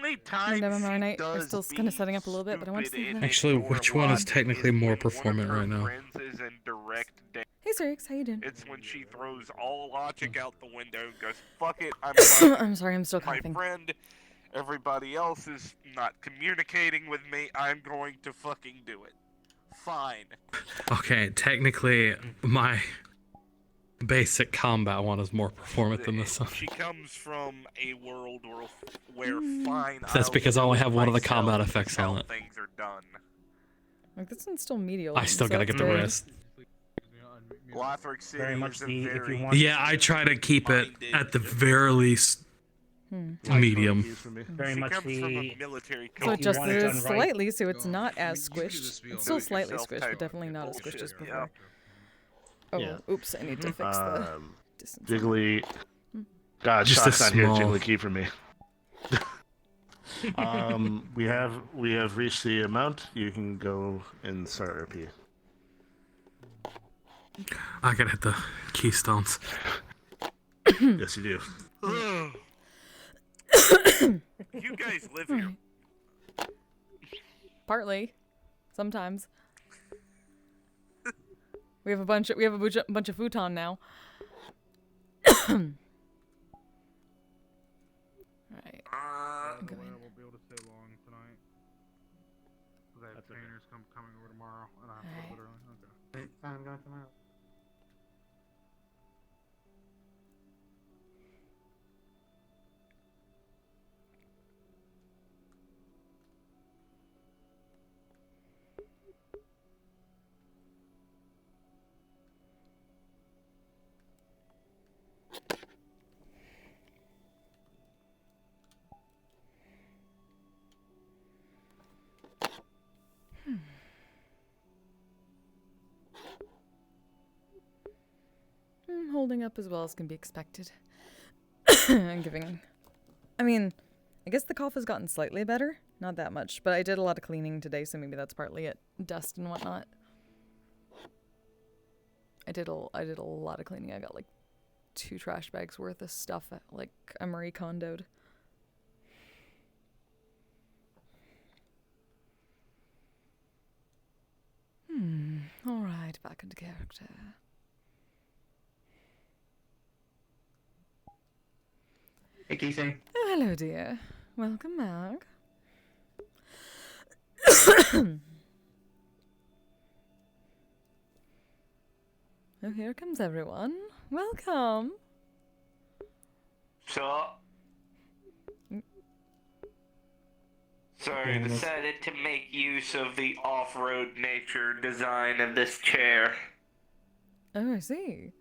only time MMR night, does we're still kind of setting up a little bit, but I want to see that. Actually, which one is technically more performant right now? Hey, Sirix, how you doing? It's when she throws all logic out the window and goes, fuck it, I'm sorry, I'm still my coughing. friend. Everybody else is not communicating with me. I'm going to fucking do it. Fine. Okay, technically, my basic combat one is more performant than this one. She comes from a world where fine. That's because I only have one of the combat effects on it. Things are done. Like, this one's still medial. I still gotta get the wrist. Lothric City Very much is a the, if very you want. Yeah, I try to keep it at the very least medium. Very she much comes the. from a military So cult. it just want it done is right. slightly, so it's not as I mean, you could squished. just be It's still do it slightly yourself squished, type but definitely not as squished as bullshit, before. yeah. Oh, Yeah. oops, I need to fix the distance. Jiggly. God, Just Shock's a not here. small- Jiggly key for me. we have reached the amount. You can go and start RP. I gotta hit the keystones. Yes, you do. You guys live here. Partly, sometimes. We have a bunch of futon now. Right. I won't be able to stay long tonight. Because I have trainers coming over tomorrow, and I have to go a bit early. Okay. Fine, go tomorrow. Holding up as well as can be expected. I mean, I guess the cough has gotten slightly better. Not that much, but I did a lot of cleaning today, so maybe that's partly it. Dust and whatnot. I did a lot of cleaning. I got like 2 trash bags worth of stuff, like I Marie Kondoed. Alright, back into character. Hey, Kise. Oh, hello, dear. Welcome back. Oh, here comes everyone. Welcome. So I decided to make use of the off-road nature design of this chair. Oh, I see.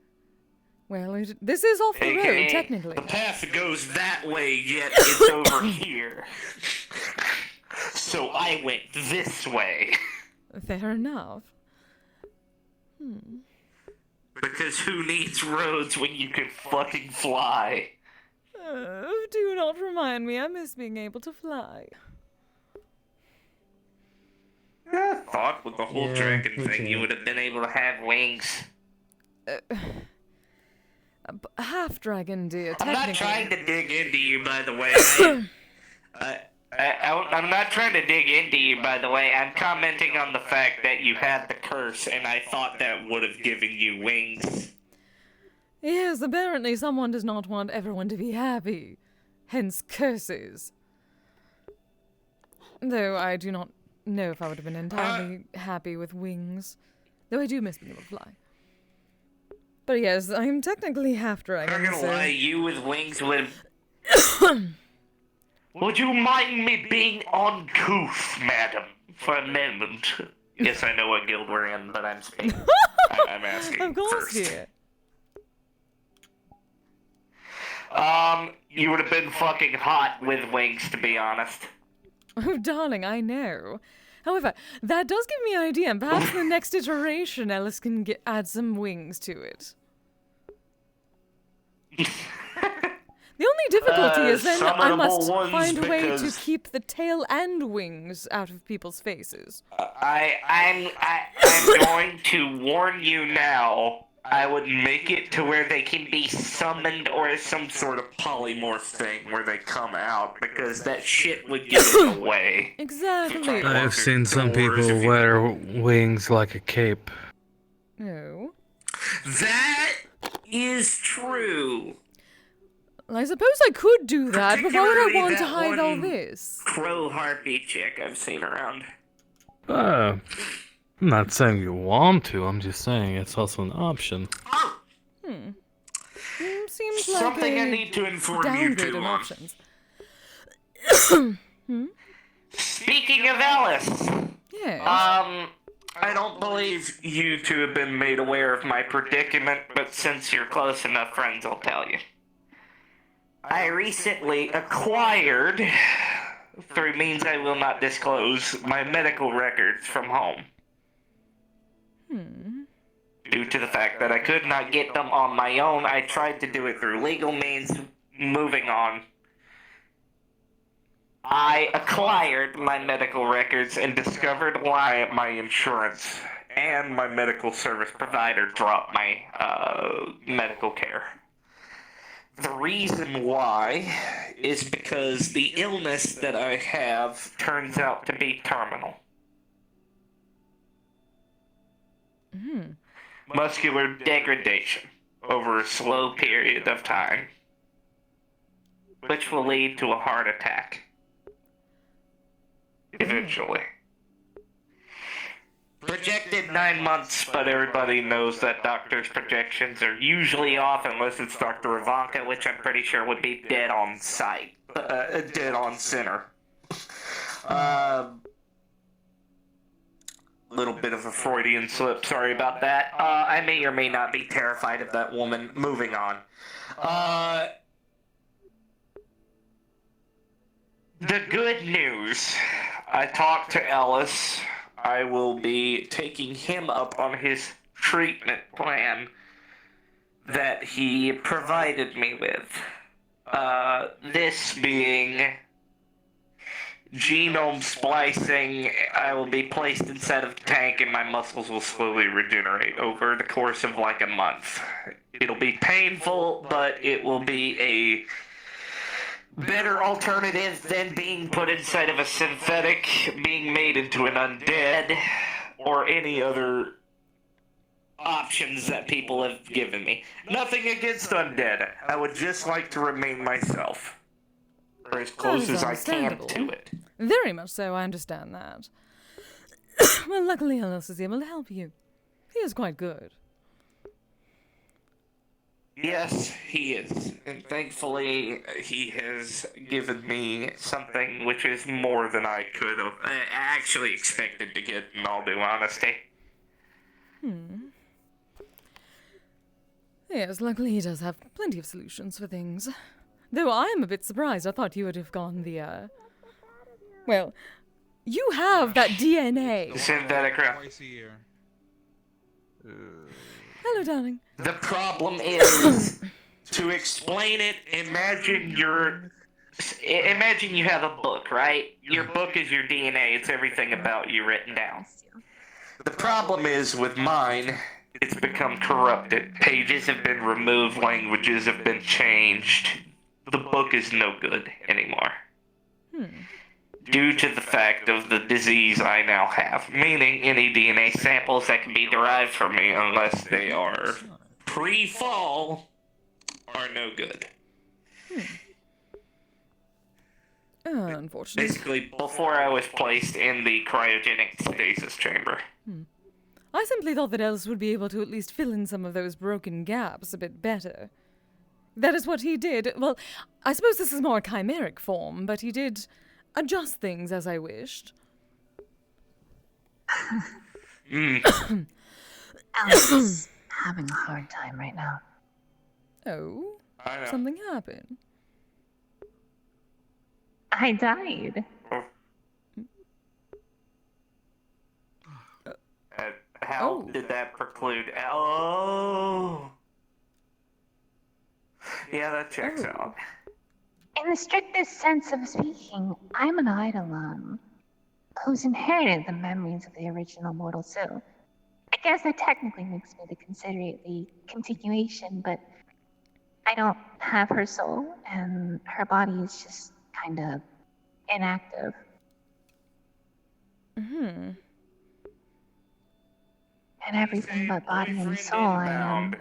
Well, this is off the AKA, road, technically. the path goes that way, yet it's over here. So I went this way. Fair enough. Because who needs roads when you can fucking fly? Do not remind me. I miss being able to fly. I thought with the whole Yeah, dragon me thing too. you would have been able to have wings. Half dragon, dear. I'm not Technically. trying to dig into you, by the way. I'm not trying to dig into you, by the way. I'm commenting on the fact that you had the curse, and I thought that would have given you wings. Yes, apparently someone does not want everyone to be happy. Hence curses. Though I do not know if I would have been entirely happy with wings. Though I do miss being able to fly. But yes, I'm technically half dragon. I'm not gonna so... lie, you with wings would... Would you mind me being uncouth, madam, for a moment? Yes, I know what guild we're in, but I'm speaking. I'm asking Of course, first. dear. You would have been fucking hot with wings, to be honest. Oh, darling, I know. However, that does give me an idea, and perhaps in the next iteration, Ellis can add some wings to it. The only difficulty is then I must find a way to keep the tail and wings out of people's faces. I'm going to warn you now. I would make it to where they can be summoned or some sort of polymorph thing where they come out, because that shit would get in the way. Exactly. I've seen some Doors, people if you- wear wings like a cape. Oh. That is true. I suppose I could do that, but why would I Particularly want to that hide all one this? Crow harpy chick I've seen around. I'm not saying you want to, I'm just saying it's also an option. Seems like Something a I need to inform you downgrade two in on. options. Speaking of Alice, Yes. I don't believe you two have been made aware of my predicament, but since you're close enough friends, I'll tell you. I recently acquired, through means I will not disclose, my medical records from home. Due to the fact that I could not get them on my own, I tried to do it through legal means. Moving on. I acquired my medical records and discovered why my insurance and my medical service provider dropped my medical care. The reason why is because the illness that I have turns out to be terminal. Muscular degradation over a slow period of time, which will lead to a heart attack. Eventually. Projected 9 months, but everybody knows that doctors' projections are usually off unless it's Dr. Ivanka, which I'm pretty sure would be dead on sight. Dead on center. Little bit of a Freudian slip, sorry about that. I may or may not be terrified of that woman. Moving on. The good news. I talked to Ellis. I will be taking him up on his treatment plan that he provided me with. This being genome splicing. I will be placed inside of a tank and my muscles will slowly regenerate over the course of like a month. It'll be painful, but it will be a better alternative than being put inside of a synthetic, being made into an undead, or any other options that people have given me. Nothing against undead. I would just like to remain myself. Or as close as I can to it. Very much so, I understand that. Well, luckily Ellis is able to help you. He is quite good. Yes, he is. And thankfully, he has given me something which is more than I could have actually expected to get, in all due honesty. Yes, luckily he does have plenty of solutions for things. Though I am a bit surprised. I thought you would have gone the, Well, you have that DNA. Synthetic realm. Twice a year. Hello, darling. The problem is, to explain it, imagine you have a book, right? Your book is your DNA. It's everything about you written down. The problem is, with mine, it's become corrupted. Pages have been removed, languages have been changed. The book is no good anymore. Due to the fact of the disease I now have. Meaning any DNA samples that can be derived from me, unless they are pre-fall, are no good. Unfortunately. Basically, before I was placed in the cryogenic stasis chamber. I simply thought that Ellis would be able to at least fill in some of those broken gaps a bit better. That is what he did. Well, I suppose this is more chimeric form, but he did adjust things as I wished. Alice is having a hard time right now. Oh? I know. Something happened. I died. How did that preclude... Oh! Yeah, that checks out. In the strictest sense of speaking, I'm an Eidolon who's inherited the memories of the original mortal zoo. I guess that technically makes me the consider the continuation, but I don't have her soul, and her body is just kind of inactive. Hmm. And everything but body and soul I am.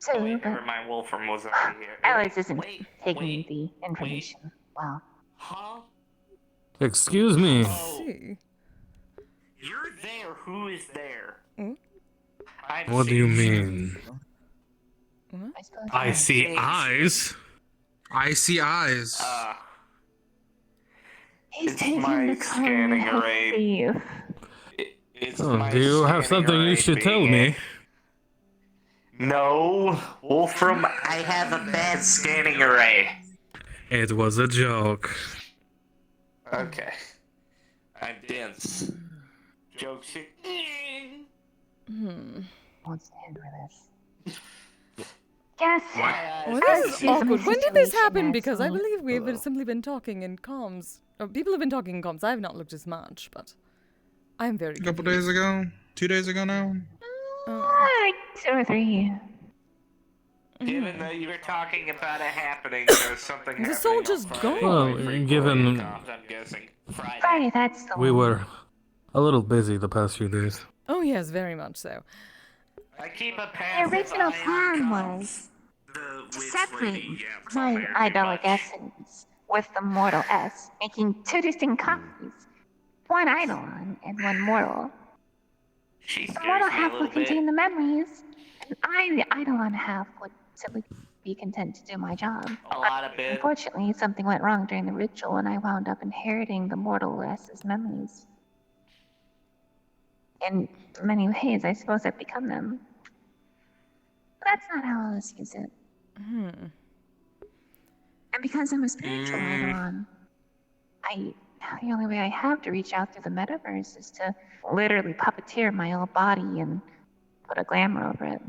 Oh, Too, wait, but never mind. Wolfram was already here. Alice isn't Wait, taking wait, the information well. Huh? Excuse me. Oh, See. you're there. Who is there? Hmm? I'm What do you seeing- mean? I suppose I I see Thanks. eyes. I see eyes. He's It's taking my the scanning coin array. thief. It's Oh, my do you have scanning something you array should tell being me? it. No, Wolfram, I have a bad scanning array. It was a joke. Okay. I'm dense. Jokes. Won't stand for this. Yes. Well, I this is see some awkward. When did this situation happen? there, Because I so- believe we have simply been talking in comms. Or people have been talking in comms. I have not looked as much, but I'm very A couple confused. days ago, 2 days ago now. Like 2 or 3. Given that you were talking about it happening, there's something The happening soldier's on Friday. gone. Well, Frequently given in comms, I'm guessing. Friday, that's the we one. were a little busy the past few days. Oh yes, very much so. I keep a The passive original eye on plan comms. was The to witch separate lady, yeah, my very idolic much. essence with the mortal S, making 2 distinct copies. One eidolon and one mortal. She The scares mortal me a half little would contain bit. the memories, and I, the eidolon half, would simply be content to do my job. A lot of bit. Unfortunately, something went wrong during the ritual, and I wound up inheriting the mortal S's memories. In many ways, I suppose I've become them. But that's not how Alice sees it. And because I'm a spiritual eidolon, the only way I have to reach out through the metaverse is to literally puppeteer my old body and put a glamour over it.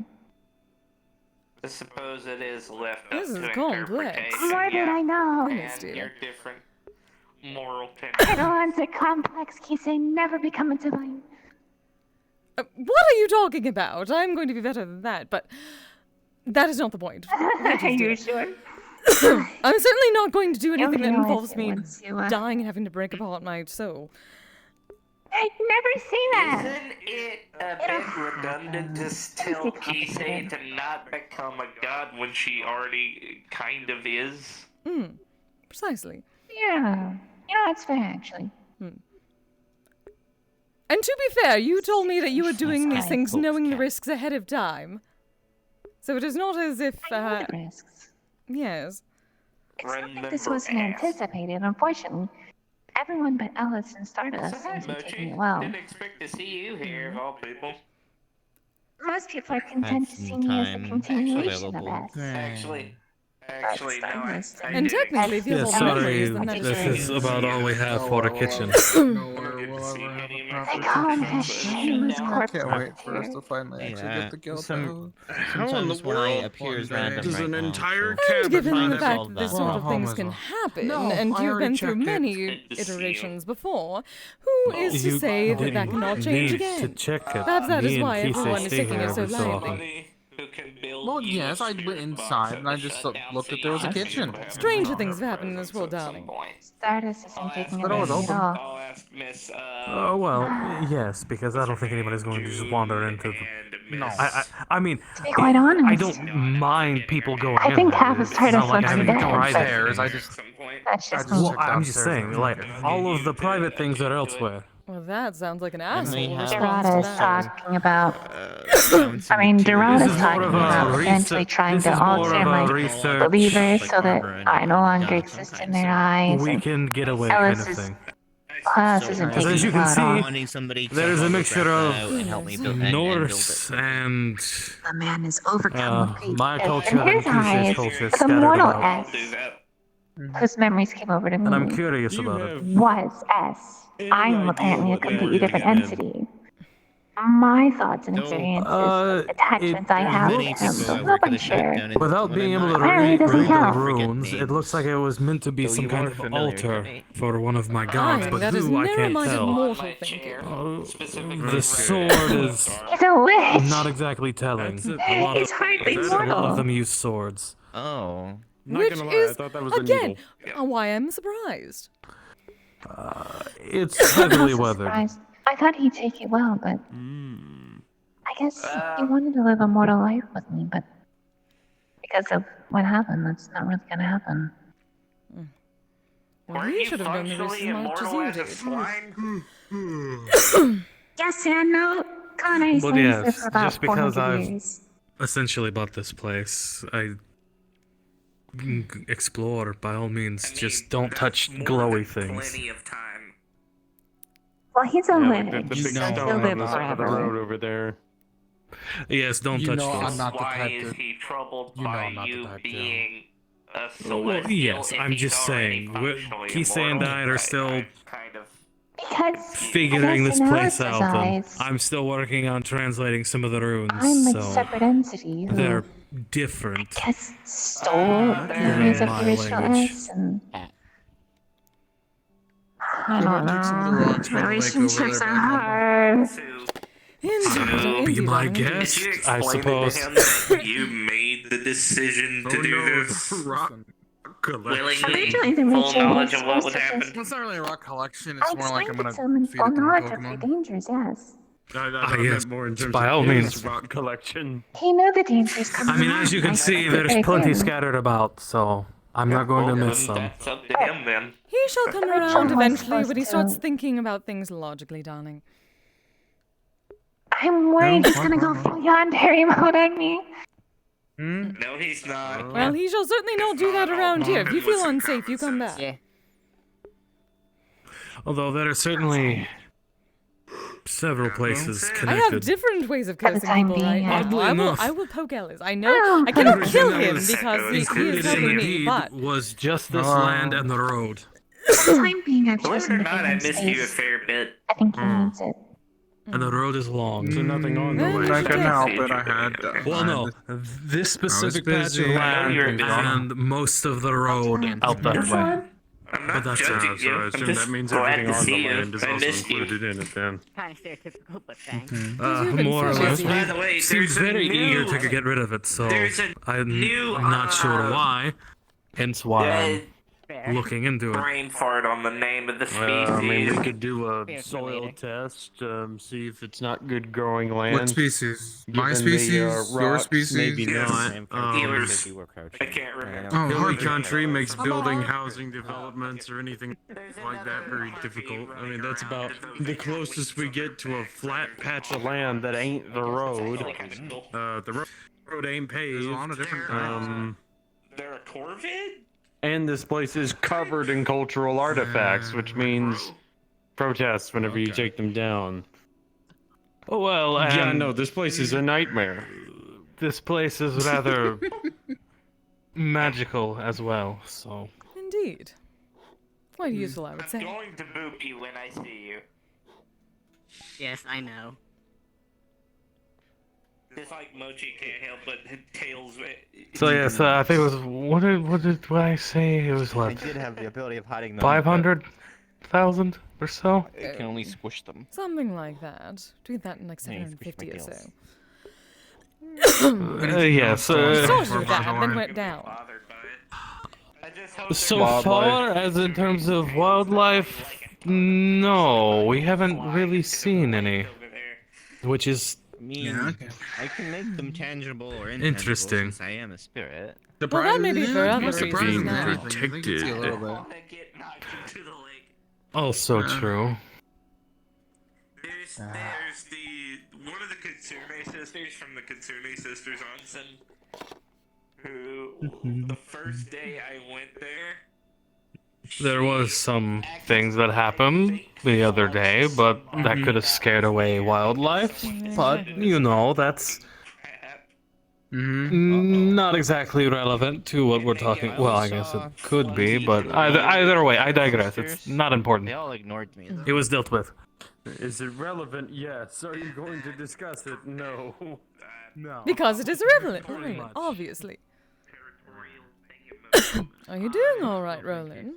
I suppose it is left This up is to complex. interpretation. More than I know. Goodness, And dear. your different moral Eidolons are complex, Kise, never become a divine. What are you talking about? I'm going to be better than that, but that is not the point. Are you sure? I'm certainly not going to do anything that realize involves it me once you, dying and having to break apart my soul. I'd never say that. Isn't it a bit redundant to tell Kise to not become a god when she already kind of is? Precisely. Yeah. You know, that's fair, actually. And to be fair, you told me that you were doing these things Folks knowing the can't. risks ahead of time. So it is not as if, I know the risks. yes. It's not like this Remember wasn't ass. anticipated, unfortunately. Everyone but Alice and Stardust So hi, seems to be taking Mochi. it well. Didn't expect to see you here, of all people. Most people are content to some see me as the time continuation of available. S. Actually, no, I And did technically, if you Yeah, have all sorry, memories, then that this is is about all we have for the kitchen. Nowhere Good will to see ever have any a of my They proper call him kitchen. that shameless I I corpse can't wait for us here. to finally actually Yeah, get the guild some- out. How in the Sometimes when I world appears one day random does right an now, entire so- And given cabin the have fact solve that this that. sort Well, of things home can is happen, No, and I you've already been through checked it. many Good to see you. iterations before, who is to You say that didn't that cannot change need again? to check it. Perhaps that Me is and why Kise everyone is stay taking here it so every so often. lightly. Who can build Well, you a yes, I went spirit inside box and I at the just shutdown looked so that there was a you can kitchen. have Stranger your things have happened in presence this world, at some darling. point. Stardust isn't I'll taking ask it But it was lightly at open. all. I'll ask Miss, Oh, well, yes, because I don't think anybody's going to just wander into the... No. I mean, To be quite honest, I don't mind people going I in think there. half of It's Stardust not like wants I to haven't dead, tried but- Upstairs, I anything. just that's I just just me. Well, I'm just saying, like, all of the private things are elsewhere. Well, that sounds like an may asshole have- response Dorada to is that. talking about. Found some I mean, material. Dorada's This is more talking of a about research- potentially trying this to is more alter of a my research- believers like so that Barbara and I no longer God exist in sometimes, their so- eyes. We And can get away kind Alice of is thing. class So isn't I'm Because taking as you it can well at see, all. wanting somebody to there is a help me mixture dress of out and help me build and build Norse it. and The man is overcome with grief. my because culture in his and Kise's eyes, culture the scattered mortal about. I'll do S, that. whose memories came over to And I'm me, curious about it. was S. I'm apparently a completely different entity. my thoughts and So, experiences, attachments I have to Many him. people So that no work at one a shack shared. down in Without when being I'm able to not Apparently read, it doesn't read the count. runes, it looks like it was meant to be Though some you kind are of familiar to altar me. for one of my gods, Aye, but that is who I can't narrow-minded tell. mortal My thinking. chair, specifically The red sword and is He's a witch. not exactly telling. That's it. A lot He's of hardly a lot of mortal. them use swords. Oh. Not Which gonna lie, is, I thought that was a again, needle. why I'm surprised. It's I'm heavily also weathered. surprised. I thought he'd take it well, but I guess he wanted to live a mortal life with me, but because of what happened, that's not really gonna happen. Well, Weren't he you should have known this functionally as much as immortal you as a did. swine? Yes and no. Connor But says yes, this for about just because 400 I've- years. Essentially bought this place. Explore by all means. Just don't touch that's more glowy than things. Plenty of time. Well, he's a Yeah, witch, like the You big know, so stone he'll on live the side of the road forever. over there. Yes, don't You touch know those. I'm not the Why type is to- he troubled you know by I'm not the you type to- being a Well, celestial? yes, if I'm he's just already saying. functionally Kise and immortal? I are still I'm kind of Because figuring I this guess in place our out, and eyes, I'm still working on translating some of the runes, I'm a so separate entity who they're different. guess stole memories of my the original language. us and I Could don't I take some of the know. rocks by the lake over Relationships there are back on the- hard. to. Indeed, Be indeed, my darling, indeed. guest. Did you I explain suppose. it to him that you made the decision to Oh do no, this? the rock collection. Willingly, Originally, the full ritual knowledge was of what supposed would to happen. just... Well, it's not really a rock collection. I It's more like I'm explained gonna it to him in feed full it to my knowledge of your Pokemon. dangers, yes. I yes, meant more in terms by of all his means. rock collection. He knew the dangers coming I mean, along. as you can I see, explained it there's very plenty clearly. scattered about, so I'm not going to miss Then them. that's up to him then. He shall come The ritual around was eventually when supposed he starts to- thinking about things logically, darling. I'm worried he's gonna go full yandere mode on me. No, he's not. Well, he shall certainly not do that around here. If you feel Listen, unsafe, you come common back. sense. Although there are certainly several places I have connected. different ways of For the cursing time people, being, right? yeah. Oddly I will, enough. I will poke Ellis. I know Oh, I cannot Everything kill that him was because he is included in helping the me, deed but was just this land and the road. For the time being, I've Believe it chosen or to not, give I him miss you a space. fair bit. I think he needs it. And the road is long. So nothing on the Well, way. I I couldn't Yes. help it. I had. Well, no, this specific patch of busy. I know you were land busy. and most of the road out that way. I'm not that's- judging So you. I I'm assume just that means glad everything to on see the you. land is I also missed you. included in it then. Kind of stereotypical, but thanks. You've been More or so less. busy. By the way, Seems there's a very eager new- to get rid of it, so There's a I'm new, not sure why. Hence why I'm Fair. looking into it. brain fart on the name of the species. I mean, we could do a Fierce soil related. test, see if it's not good growing land. What species? My Given the, species? Your rocks, species? maybe Yes. not. Yours. I can't remember. Oh, Hilly hard country makes building housing developments or anything like that very difficult. I mean, that's about the closest we get to a flat patch of land that ain't the road. The road ain't There's a lot of paved. different They're a corvid? And this place is covered in cultural artifacts, which means protests whenever you take them down. Oh, well, Yeah, and no, this place is a nightmare. this place is rather magical as well, so. Indeed. Quite useful, I would I'm say. going to boop you when I see you. Yes, I know. Just like Mochi can't help but tails. So yes, I think it was what did I say? It was I what did have the ability of hiding them. 500,000 or so. but It can only squish them. Something like that. Between that and like Yeah, squish 750 or my so. Yes. Started with that, then went down. Bothered by it. I just hope So Wildlife. far as in terms of wildlife, no, we haven't really seen any, over there. which is I mean, Yeah, okay. I can make them tangible or intangible Interesting. since I am a spirit. Well, that may be for other Surprising reasons. than now. anything. I think it's a little bit. I get knocked into the lake. also true. There's the one of the Kiseru sisters from the Kiseru sisters onsen, who the first day I went there. There was some things that happened the other day, but that could have scared away wildlife. But you know, that's not exactly relevant to what we're talking. Well, I guess it could be, but either way, I digress. It's not important. They all ignored me. It was dealt with. Is it relevant? Yes. Are you going to discuss it? No. No. Because it is relevant, obviously. Are you doing all right, Roland?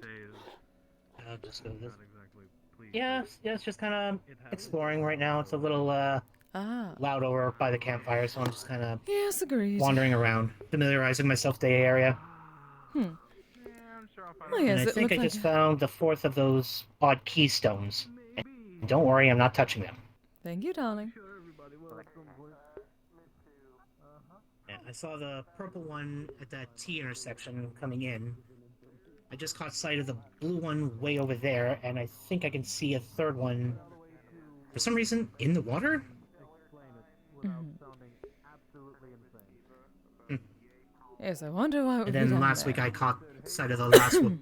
I'll just go this. Yes, just kind of exploring right now. It's a little loud over by the campfire, so I'm just kind of Yes, agreed. wandering around, familiarizing myself with the area. Oh, And yes, I it think looked I like just found the fourth of those odd keystones. And don't worry, I'm not touching them. Thank you, darling. Yeah, I saw the purple one at that T intersection coming in. I just caught sight of the blue one way over there, and I think I can see a third one, for some reason, in the water? Yes, I wonder why it would And be then down last there. week I caught sight of the last one.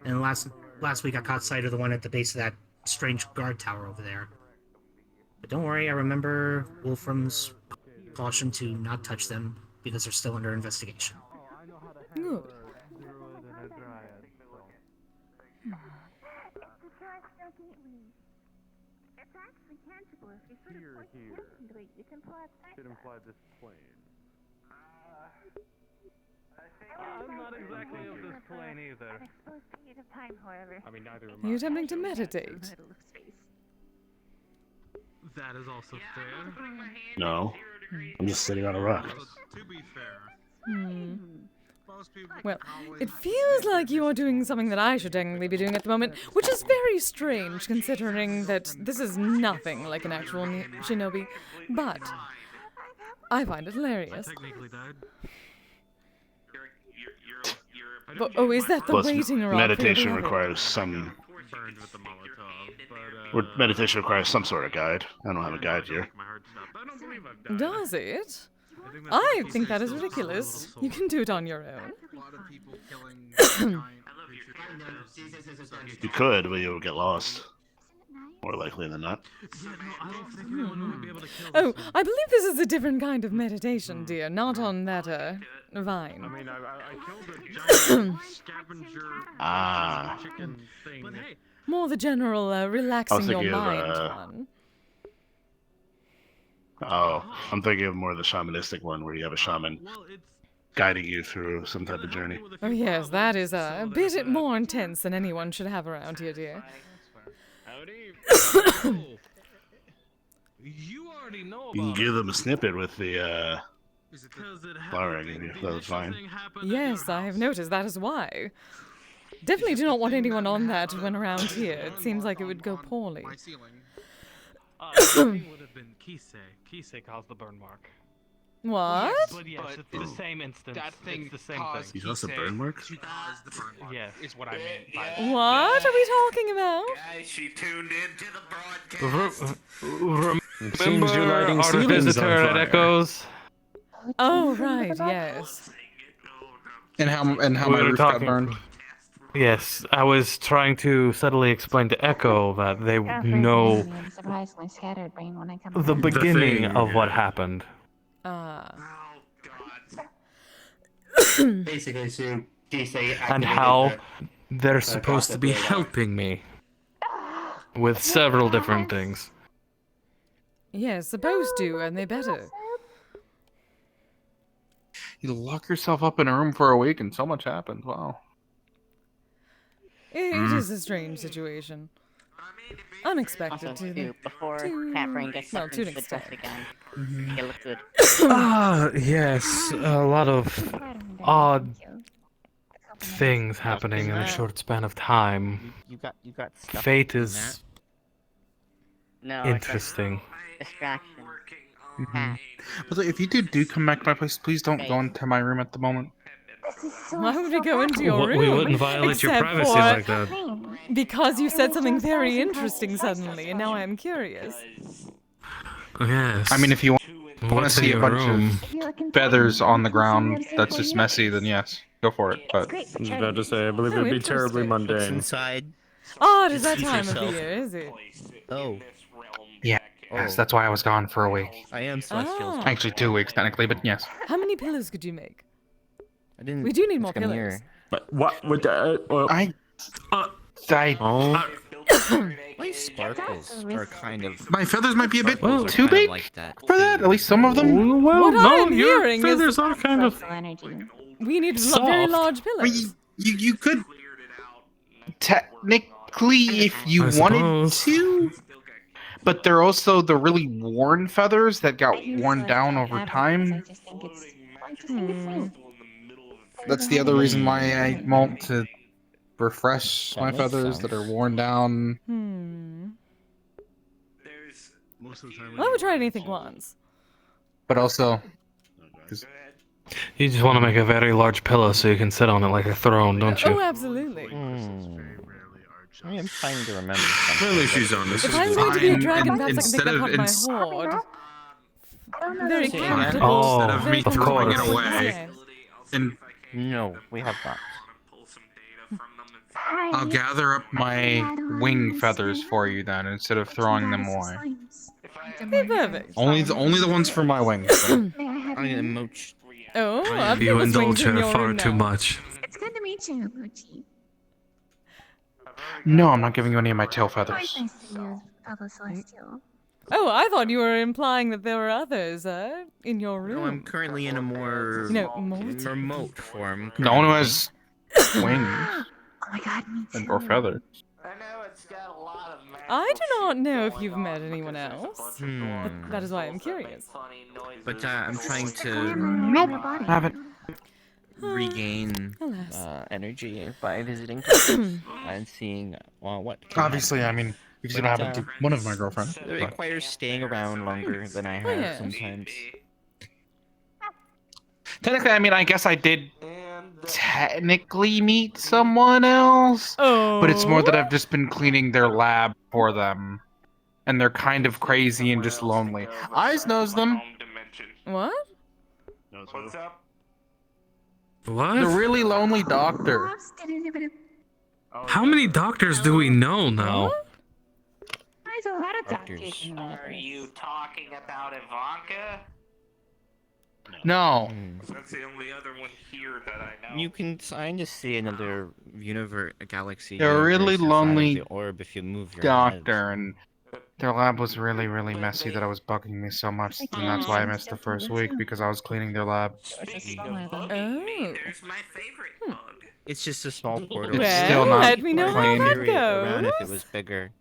And last week I caught sight of the one at the base of that strange guard tower over there. But don't worry, I remember Wolfram's caution to not touch them because they're still under investigation. Good. Should imply this plane. I'm not exactly of this plane either. I mean, neither am Are you attempting to meditate? That is also fair. No. I'm just sitting on a rock. To be fair, most people Well, always it feels like you are doing something that I should technically be doing at the moment, which is very strange considering that this is nothing like an actual shinobi, but I find it hilarious. technically died. But, oh, is that the Plus, waiting around? meditation requires some. Burned with the Molotov, but Meditation requires some sort of guide. I don't have a guide here. my heart stopped. I don't believe I've died. Does it? think that's I what think that is Kise's ridiculous. soul. You can do it on your own. A lot of people killing You could, but you would get lost. More likely than not. Yeah, no, I don't think anyone would be able to kill Oh, this I believe this is a different kind of meditation, dear, not on that, vine. I mean, I killed a giant scavenger chicken thing. But hey, More the general, relaxing your thinking of, mind one. Oh, I'm thinking of more the shamanistic one where you have a shaman guiding you through some type of journey. Oh yes, that is a bit more intense than anyone should have around here, dear. you already know You can about give them a snippet with the Is it 'cause it flower I happened- gave you. the That was initial fine. thing happened at Yes, your I have house? noticed. That is why. Definitely do not want anyone on that when around here. It seems like it would go poorly. I think it would have been Kise. Kise caused the burn mark. What? But yes, it's the same instance. That thing it's the same caused thing. He's also burn mark? Yes. Is what I meant by What are we talking about? Guys, she tuned into the broadcast. It seems you're lighting Our ceilings on visitor at fire. Echoes. Oh, right, yes. And how my We were roof got talking- burned. Yes, I was trying to subtly explain to Echo that they know I'm surprisingly scattered brain when I come the home. beginning thing, of what yeah. happened. Basically, so Kise And how they're supposed to be helping me with several different things. Yes, supposed to, and they better. You lock yourself up in a room for a week and so much happens. Wow. It is a strange situation. Unexpected Also, to too, before to- Cat Brain gets well, sucked to into an the dust extent. again. You look good. Yes, a lot of odd things happening in a short span of time. You got stuff Fate in is No, interesting. It's a distraction. But if you do come back to my place, please don't go into my room at the moment. Why would we go into your room? We wouldn't violate your except privacy for- like that. Because you said something very interesting suddenly, and now I'm curious. Yes. I mean, if you want to What's in see a your bunch room? of feathers on the ground that's just messy, then yes, go for it. But I was about to say, I believe Oh, it would be terribly interesting. What's mundane. inside? Oh, it is that Deceive time of the yourself. year, is it? Oh, yes, that's why I was gone for a week. I am celestial. Ah. Actually, 2 weeks technically, but yes. How many pillows could you make? I didn't. We do need more come pillows. here. But what would I oh. Uh, I Why are My sparkles are kind of. My feathers might be a bit Sparkles are too kind of big like that. for that. At least some of them. Well, What no, I'm your hearing is- feathers are kind of We need Soft. very large I mean, pillows. you could technically, if you I wanted suppose. to, but they're also the really worn feathers that got worn down over time. That's the other reason why I want to refresh That my makes feathers that are sense. worn down. Most of the time. Well, I would try anything once. But also, You just want to make a very large pillow so you can sit on it like a throne, don't you? Oh, absolutely. I am trying to remember Well, something. at least she's honest. If I'm going to be a Fine, dragon, and perhaps I can instead make of- that part ins- my horde. Very Say again? comfortable. Oh, instead of me of throwing it course. away, Yes. and No, we have not. I'll gather up my wing feathers for you then, instead of throwing them away. Okay, perfect. Only the ones for my wings. though. I am Moch. Oh, I've You got indulge swings in her your far room too now. much. It's good to meet you, Moochie. No, I'm not giving you any of my tail Always feathers. nice to you, fellow Celestial. Oh, I thought you were implying that there were others, in your room. No, I'm currently in a more No, multi. remote form. No one who currently. has wings Oh my god, me too. or feathers. I know it's got a lot of I do not know if you've met anyone else. Hmm. That is why I'm curious. But I'm trying I to am Nope, your body. haven't. regain Alas. energy by visiting people and seeing what. can Obviously, I mean, because you don't But, happen to one of my girlfriends. happen. It requires staying around longer than I have yeah. sometimes. Technically, I mean, I guess I did technically meet someone else, Oh. but it's more that I've just been cleaning their lab for them, and they're kind of crazy and just lonely. Eyes knows them. What? What's up? The What? really lonely doctor. How many doctors do we know now? There's a lot of Doctors. doctors. Are you talking about Ivanka? No. That's the only other one here that I know. You can kind of see another universe, a galaxy. They're a really universe inside of lonely the orb if you move your Doctor, and their lab was really, really messy that I was bugging me so much, and that's why I missed the first week, because I was cleaning their lab. Speaking of bugging me, Oh. there's my favorite bug. It's just a small portal. It's Well, still not let me know how clean. that Carry it around if it goes. was bigger.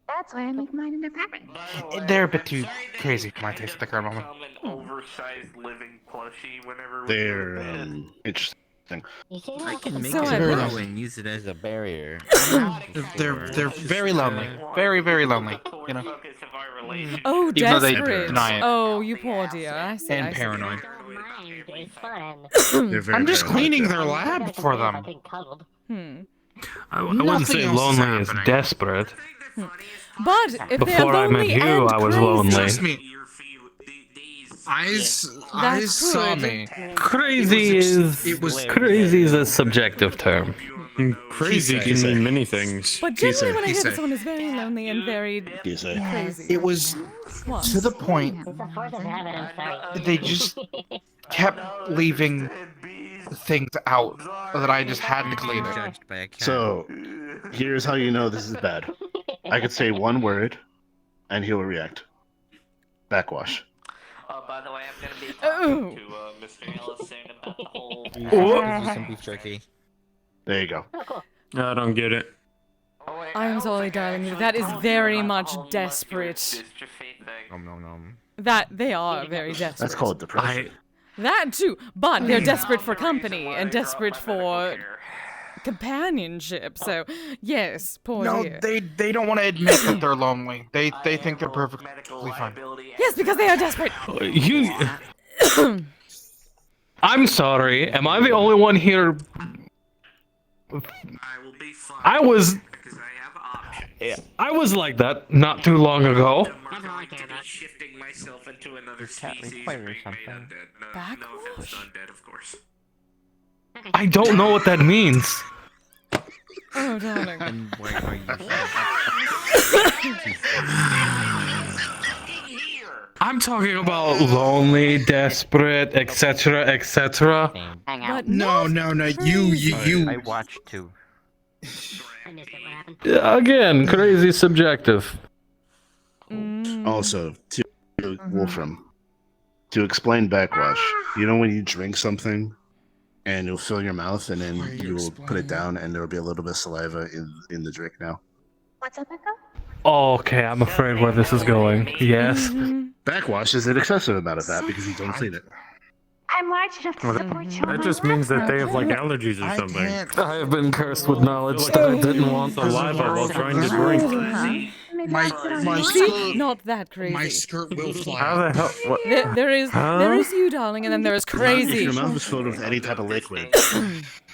That's why I make mine in apartment. They're a bit too crazy for my taste at the current moment. Become an oversized living plushie whenever we They're go to bed. interesting. I can make So it I grow bet. and use it as a barrier. They're very lonely, very, very lonely. You know, Focus of our relationship. Oh, Even though they desperate. deny it. Oh, you poor dear. I see. and I see. paranoid. They're very I'm just paranoid. cleaning their lab for them. I wouldn't Nothing say else is lonely is happening. desperate. But if they're Before I met lonely you, and I was crazy, lonely. Trust me, eyes saw good. me. Crazy is It was crazy is a subjective term. Crazy Kise. can mean many things. But generally, when I hear Kise. that someone is very lonely and very Kise. crazy, It was what? to the point they just kept leaving things out that I just had to clean it. Judged by a cat. So, here's how you know this is bad. I could say one word, and he will react. Backwash. By the way, I'm gonna be Oh. talking to Mr. Ellis soon about the whole. This is some beef jerky. There you go. I don't get it. I am sorry, darling. That is very much desperate. Dystrophy thing. Nom nom nom. That they are very desperate. That's called depression. That too, but they're desperate for company and desperate for companionship. So, yes, poor No, dear. they don't want to admit that they're lonely. They think they're perfectly fine. Yes, because they are desperate. You. I'm sorry. Am I the only one here? I will be fine. I was. because I have options. I was like that not too long ago. I'm not going to be shifting myself into another cat species. requires Being made something. undead. No offense to undead, of course. I don't know what that means. Oh, darling. And where are you? I'm talking about lonely, desperate, etc., etc. Same. But No, not no, no. crazy. You. I watched too. I missed it. What happened? Again, crazy subjective. Also, to Wolfram, to explain backwash, you know when you drink something and you'll fill your mouth and then you will put it down and there will be a little bit of saliva in the drink now? What's up, Echo? Okay, I'm afraid where this is going. Yes. Backwash is an excessive amount of that because you don't clean it. I'm large enough to support children. That just means that they have like allergies or something. I have been cursed with knowledge that I didn't want. Saliva while trying to drink. My See? skirt, Not that crazy. my skirt will fly. How the hell? What? There is you, darling, and then there is If crazy. your mouth is filled with any type of liquid,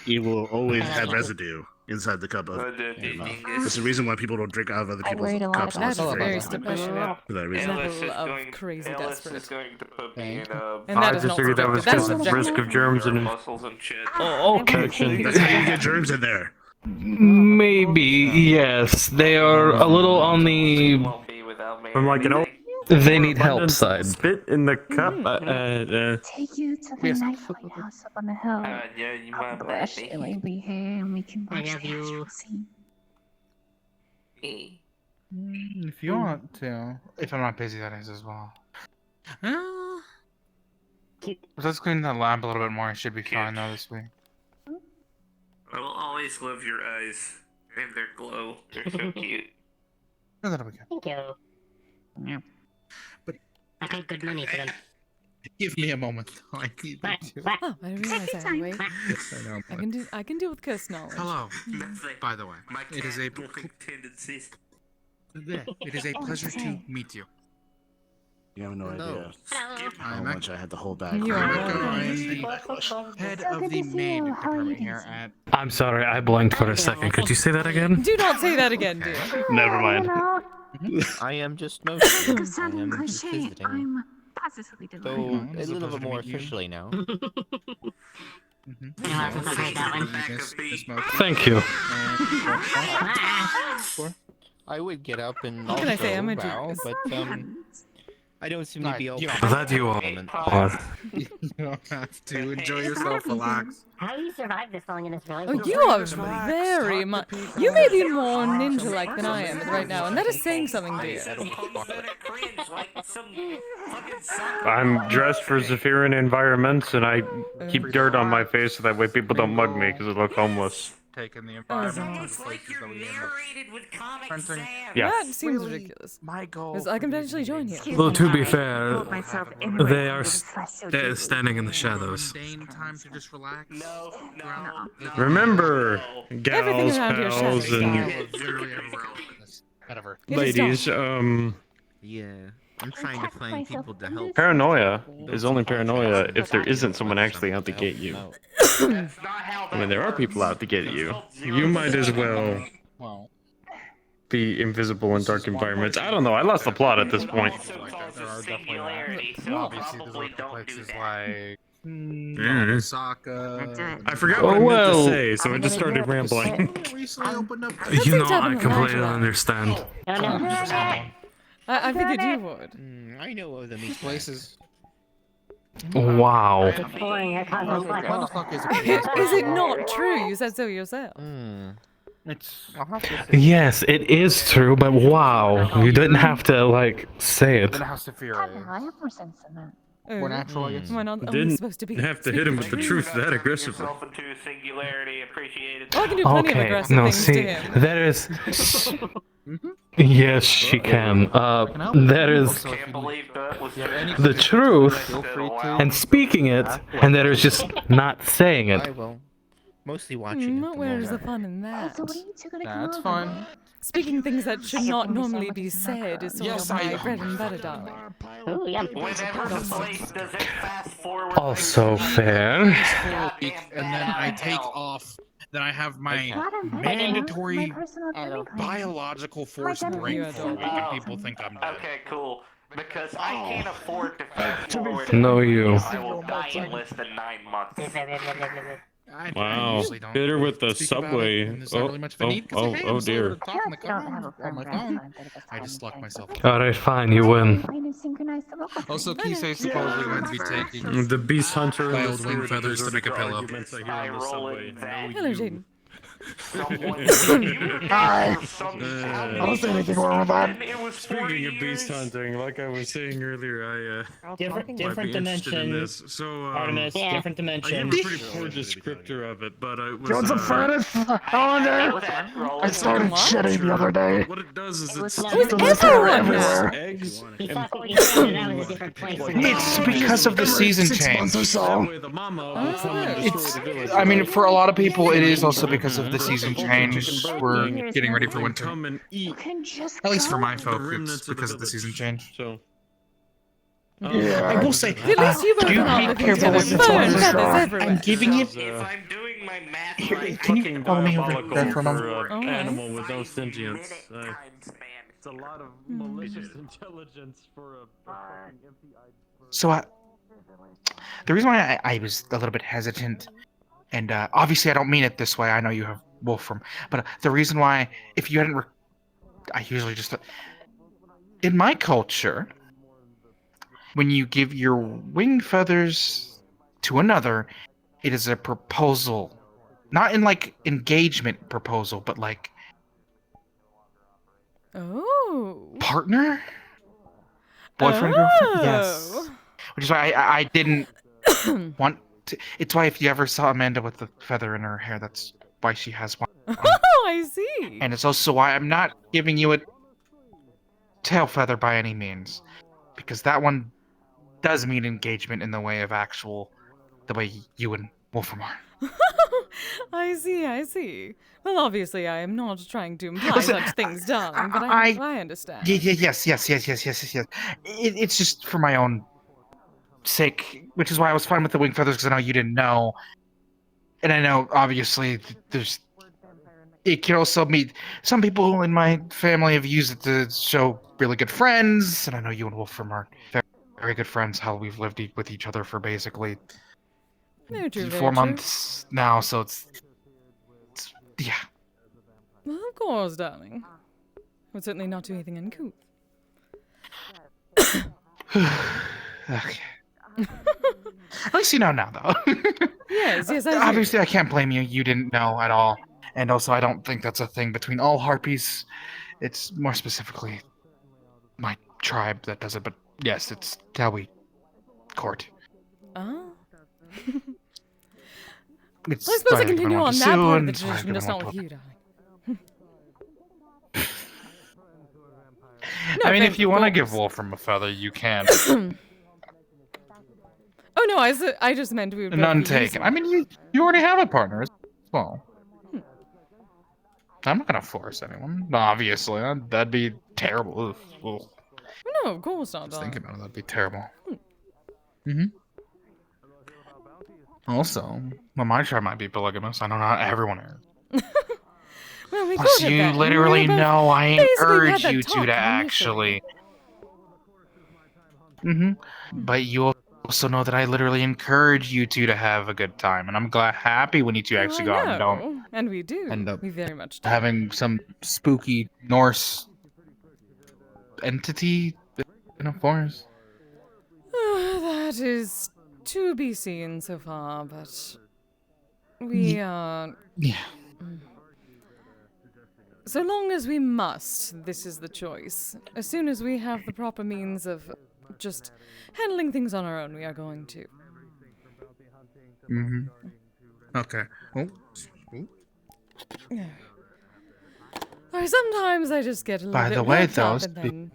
you will always have residue inside the cup of your mouth. That's the reason why people don't drink out of other I people's worried a lot cups. about That's unless very it's frozen. special. For that reason. Alice is Level of going, crazy Alice desperate. is going to put me in a And that I is just not figured that was subjective. just That's risk of germs and. muscles and shit. Oh, okay. That's how you get germs in there. Maybe, yes. They are a little on the. Won't be without me. From like an old They need help side. spit in the cup. Take you to the night lighthouse up on the hill. Yeah, you I'll might brush like it like we hair and we can I watch have the you. actual scene. me. If you want to. If I'm not busy, that is as well. Let's clean the lab a little bit more. It should be fine though this week. I will always love your eyes and their glow. They're so cute. No, that'll be good. Thank you. Yeah. But I paid good money for them. give me a moment. I need Quack, to. quack, Oh, I didn't realize that. Wait, quack. I know. I can deal with cursed knowledge. Hello. That's like By the way, my it is a cat-like tendencies. it is a pleasure to meet you. You have no idea Hello. how I'm much I had to hold back. You are I'm welcome. the head So of good the to see maid you. How are you department here doing? at. I'm sorry, I blinked for a second. Could you say that again? Do not say that again, dear. Never mind. You know, I am just mostly. to I sound am just cliche, visiting. I'm positively So delighted. It's a a little pleasure bit to more meet you. officially now. I haven't heard that one. Thank you. I would get up and What can I say? I'm a bow, genius. but I don't seem to be all. That you are. You don't have to enjoy yourself. Relax. How do you survive this long in this Oh, relationship? you are very much. You may be more ninja-like than I am right now, and that is saying something, dear. I'm dressed for Zephyrian environments, and I keep dirt on my face so that way people don't mug me because I look homeless. Taking the Oh, environment to It's the like places you're that we end up. narrated with Comic Printing. Sans. Yeah. That seems Really, ridiculous. My goal. Because I can potentially join you. Well, to be fair, Hold myself in they are they're standing in the shadows. Mundane time to just relax. No, no, no. Remember, Everything gals, around here pals, shadows. and Literally everywhere else in this metaverse. It is dark. ladies, Yeah, I'm trying to find people to help. paranoia is only paranoia if there isn't someone actually out to get you. That's not how I mean, that there are works. people out to get you. It's called You might as well Well, be invisible in dark environments. I don't know. I lost the plot at this point. Also there causes are definitely singularity, so obviously there's probably other don't do places that. like Osaka. I forgot what I meant well. to say, so I just started rambling. Recently opened up. You know, seems I happening completely naturally. understand. No, no. I figured you would. I know of them. These places. Wow. It's boring. It causes Why the fun. fuck is it? Is it not true? You said so yourself. It's. Yes, it is true, but wow. You didn't have to, like, say it. Then how severe I it don't know, I have more sense than that. More natural, I guess. We're not only Didn't supposed to be. have to speak hit him with the truth that Bring aggressively. yourself into singularity, appreciate it. Oh, I can do plenty of Okay, aggressive no, things see, to him. there is. Yes, she can. That is Can't believe that was the truth, Feel free to. and speaking it, and that is just not saying it. I will. Mostly watching. Not where is the fun in that? So when are you two gonna come That's over? fine. Speaking things that should not normally be said is sort Yes, of my I- bread and butter, darling. Ooh, yum. Whenever the place does it fast forward. Also fair. For a week, and then I take off. Then I have my Not a video, mandatory my personal memory card. biological force break for a week, and people think I'm dead. Okay, cool. Because I can't afford to fast forward. No, you. I will die in less than 9 months. I Wow. usually don't Hit her with the speak about it, subway. and there's not really much of a Oh, need, 'cause, oh, hey, oh I'm still dear. able to talk in the Don't have car a on my phone, phone. but if it's I just fine, lock myself. Alright, fine, you win. I didn't synchronize the vocal Also, thing. Kise supposedly going to be taking The beast hunter and my the old wing spirit feathers to of make a the pillow. arguments I hear I on the roll subway. it back. Hello, Jaden. I don't see anything wrong with that. Speaking of beast hunting, like I was saying earlier, Different might be interested in dimensions. this. So, Artemis, different I gave dimensions. a pretty poor descriptor of it, but it was. You want some furnace? I started shitting the other day. What it does is it's everywhere. eggs. He thought that you said that was a different place. It's because of the season 6 months or change. so. The mama will come and destroy the village. I mean, for a lot of people, it is also because of the season change. We're getting ready for winter. Come and eat. At least for my folk, remnants it's of the because of the village. season change. So. Yeah. I will say, At least you've do opened up be the careful with the feathers toys. everywhere. I'm giving it. If I'm doing my math Here, right, can you follow me over there for a moment? An Okay. animal with no sentience. times It's a lot of malicious intelligence for a fucking empty-eyed. So, the reason why I was a little bit hesitant, and obviously I don't mean it this way. I know you have Wolfram, but the reason why, if you hadn't, I usually just in my culture, when you give your wing feathers to another, it is a proposal, not in like engagement proposal, but like partner, boyfriend, girlfriend. Yes. Which is why I didn't want to. It's why if you ever saw Amanda with the feather in her hair, that's why she has one. Oh, I see. And it's also why I'm not giving you a tail feather by any means, because that one does mean engagement in the way of actual, the way you and Wolfram are. I see. Well, obviously, I am not trying to imply such things, darling, but I understand. Yes. It's just for my own sake, which is why I was fine with the wing feathers, because I know you didn't know. And I know, obviously, it can also mean some people in my family have used it to show really good friends, and I know you and Wolfram are very good friends. How we've lived with each other for basically Very true, 4 months now, so it's yeah. Well, of course, darling. Would certainly not do anything uncouth. Okay. At least you know now, though. Yes, I do. Obviously, I can't blame you. You didn't know at all. And also, I don't think that's a thing between all harpies. It's more specifically my tribe that does it. But yes, it's how we court. Oh. It's Well, I suppose I why continue want on to that sue, part of and the it's why tradition, just everyone not want with to- you, darling. I mean, if offense, you of want to course. give Wolfram a feather, you can. Oh no, I just meant we would both None be using taken. I mean, you already have a partner as well. I'm not gonna force anyone. Obviously, that'd be terrible. Ugh. No, of course not, Just darling. thinking about it, that'd be terrible. Also, well, my tribe might be polygamous. I know not everyone is. Well, we Plus, could have you that. literally We both know I basically encourage had that you talk to initially. actually. But you also know that I literally encourage you two to have a good time, and I'm happy when you two actually go out and don't And we do. end up We very much do. having some spooky Norse entity in a forest. That is to be seen so far, but we are. Yeah. So long as we must, this is the choice. As soon as we have the proper means of just handling things on our own, we are going to. Okay. Oh. Or sometimes I just get a little By bit the way, worked though, up and then.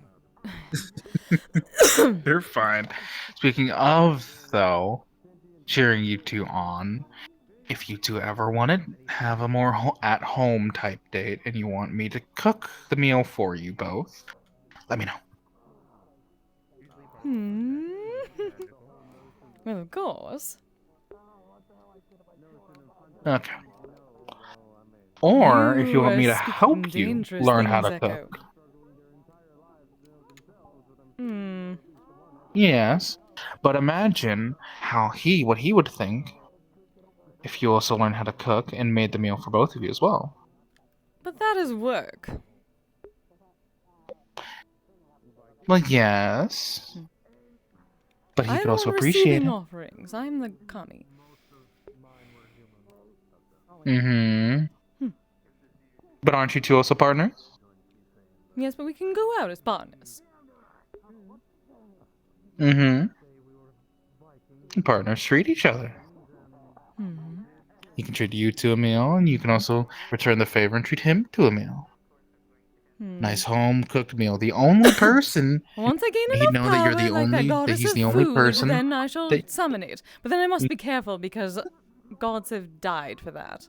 You're fine. Speaking of, though, cheering you two on, if you two ever want to have a more at-home type date and you want me to cook the meal for you both, let me know. Well, of course. Okay. Or if you want me to speaking help you dangerous learn how to things, cook. Echo. Yes. But imagine what he would think if you also learned how to cook and made the meal for both of you as well. But that is work. Well, yes. But he I'm could also not appreciate receiving it. offerings. I'm the kami. But aren't you two also partners? Yes, but we can go out as partners. Mm-hmm. Partners treat each other. Hmm. He can treat you to a meal, and you can also return the favor and treat him to a meal. Nice home-cooked meal. The only person Once I gain he'd enough know power, that you're the like only that goddess he's of the only food, person then I shall that- summon it. But then I must be careful because gods have died for that.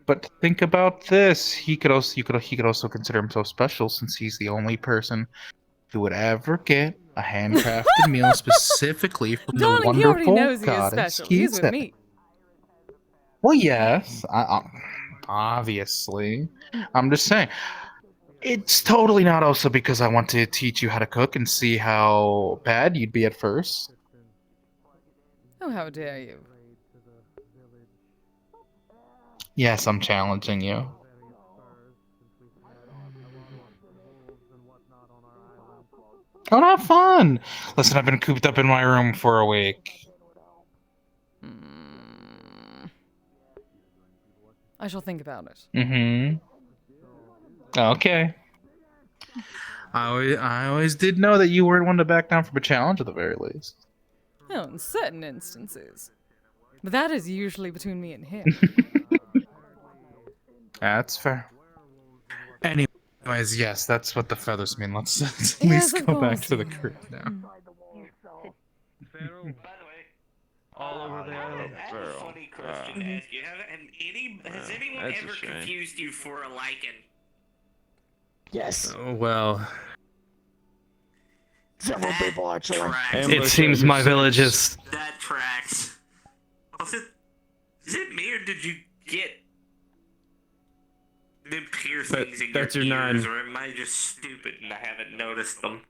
But think about this. He could also consider himself special since he's the only person who would ever get a handcrafted meal specifically from the Darling, he already wonderful knows he is goddess special. He's with Kise. me. Well, yes, obviously. I'm just saying. It's totally not also because I want to teach you how to cook and see how bad you'd be at first. Oh, how dare you. Yes, I'm challenging you. Oh, have fun! Listen, I've been cooped up in my room for a week. I shall think about it. Mm-hmm. Okay. I always did know that you weren't one to back down from a challenge at the very least. Well, in certain instances. But that is usually between me and him. That's fair. Anyways, yes, that's what the feathers mean. Let's at Yes, least of go back course. to the crew now. All over the island. I have a funny question to ask you. Has anyone that's a ever shame. confused you for a lichen? Yes. Oh, well, Several people actually. it seems my village is. That tracks. Is it me or did you get the piercings in that's your your ears, 9. or am I just stupid and I haven't noticed them?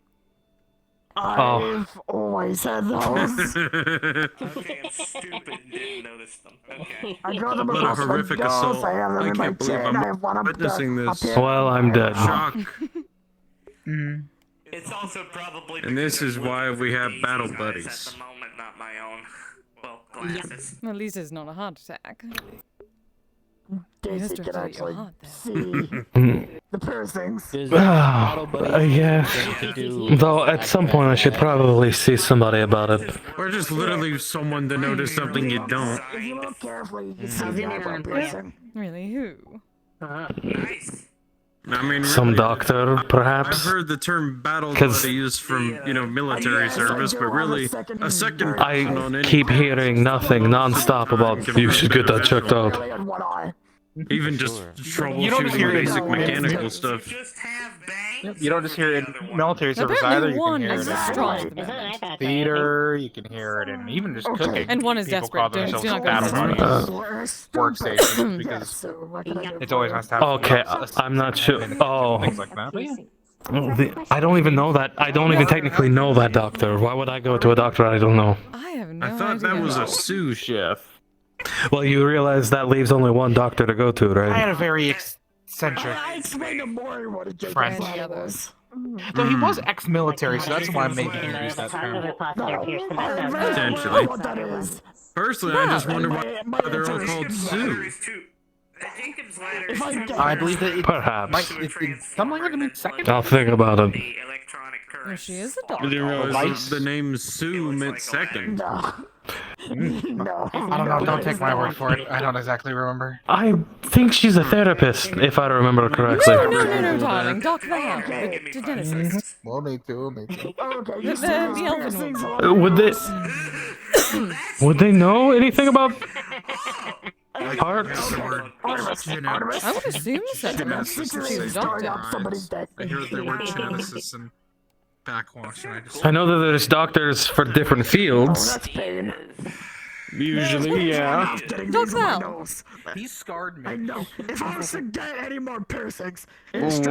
I've always had those. Okay, I'm stupid and didn't notice them. Okay. I got them What a across my horrific nose. assault. I have them I in my can't believe chin. I'm I have one up witnessing there, this. up here. Well, I'm dead. Shock. It's also probably And this because is I'm why looking we at have Daisy's battle eyes buddies. At the moment, not my own. Well, glasses. At least it's not a heart attack. Daisy Just can to your actually heart there. see the piercings. Yeah. Though at some point I should probably see somebody about it. Or just literally someone to notice something you don't. If you look carefully, you can see the eyebrow piercing. Really, who? Nice. I mean, Some really, doctor, I've perhaps? heard the term battle 'Cause- buddy used from, military service, but really, a second person I on any keep hearing nothing non-stop about you should get that checked out. Really in one eye. even just You don't just hear troubleshooting it. basic mechanical stuff. Just have bangs. You don't just hear it in military service Apparently either. You one can hear is it in strong. Exactly. theater. You can hear it in even just cooking. And one is People call desperate. Do themselves not go battle to buddies, workstations, because So what can I do? it's always nice to have. Okay, I'm not sure. Oh, Things like that. But yeah. I don't even know that. I don't even technically know that doctor. Why would I go to a doctor I don't know? I have no I thought idea. that was a sous chef. Well, you realize that leaves only one doctor to go to, I had right? a very eccentric I explained to Maury what a Jacob's friend. ladder was. Though he was ex-military, so that's why maybe he used that term. No, Potentially. what that is. Personally, I just wonder why My they're all answer is- called sous. Jacob's ladder If I is get- I believe that it Perhaps. might. Some language means second. I'll think about it. The electronic Oh, current. she is a I doctor. didn't realize Lights. the name Sue meant second. No. No. I don't know. Don't take my word for it. I don't exactly remember. I think she's a therapist, if I remember correctly. No, darling. Doc Val. The geneticist. We'll need to. Okay, you The see these elven piercings woman. along Would they know anything about hearts? I would assume so. She's a doctor. up somebody's deck. I hear the word geneticist and backwash, and I just. I know that there's doctors for different Oh, fields. that's pain. Usually, yeah. Getting Doc these in my Val. nose. He scarred I me. know. If I was to get any more piercings, Well,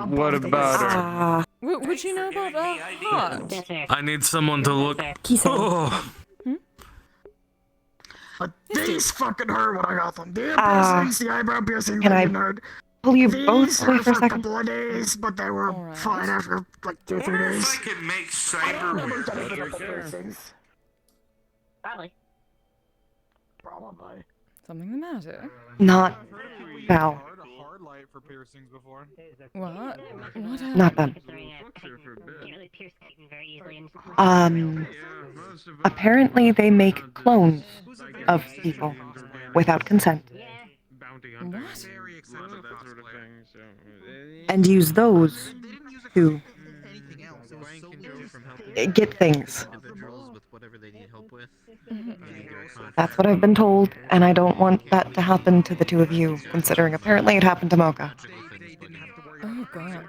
what about her? Would you know about heart? I need someone to look. Oh, But these fucking hurt when I got them. The piercings, the eyebrow piercings, can I didn't hurt. pull you These both away hurt for a for a second? couple of days, but they were Alright. fine after like 2 or 3 Wonder days. if I could make I don't remember cyber. getting rid of the piercings. Probably. Probably. Something the matter? Not Val. for piercings before? What? What? Not them. Apparently they make clones of people without consent. What? And use those to get things. That's what I've been told, and I don't want that to happen to the two of you, considering apparently it happened to Mocha. Oh, God.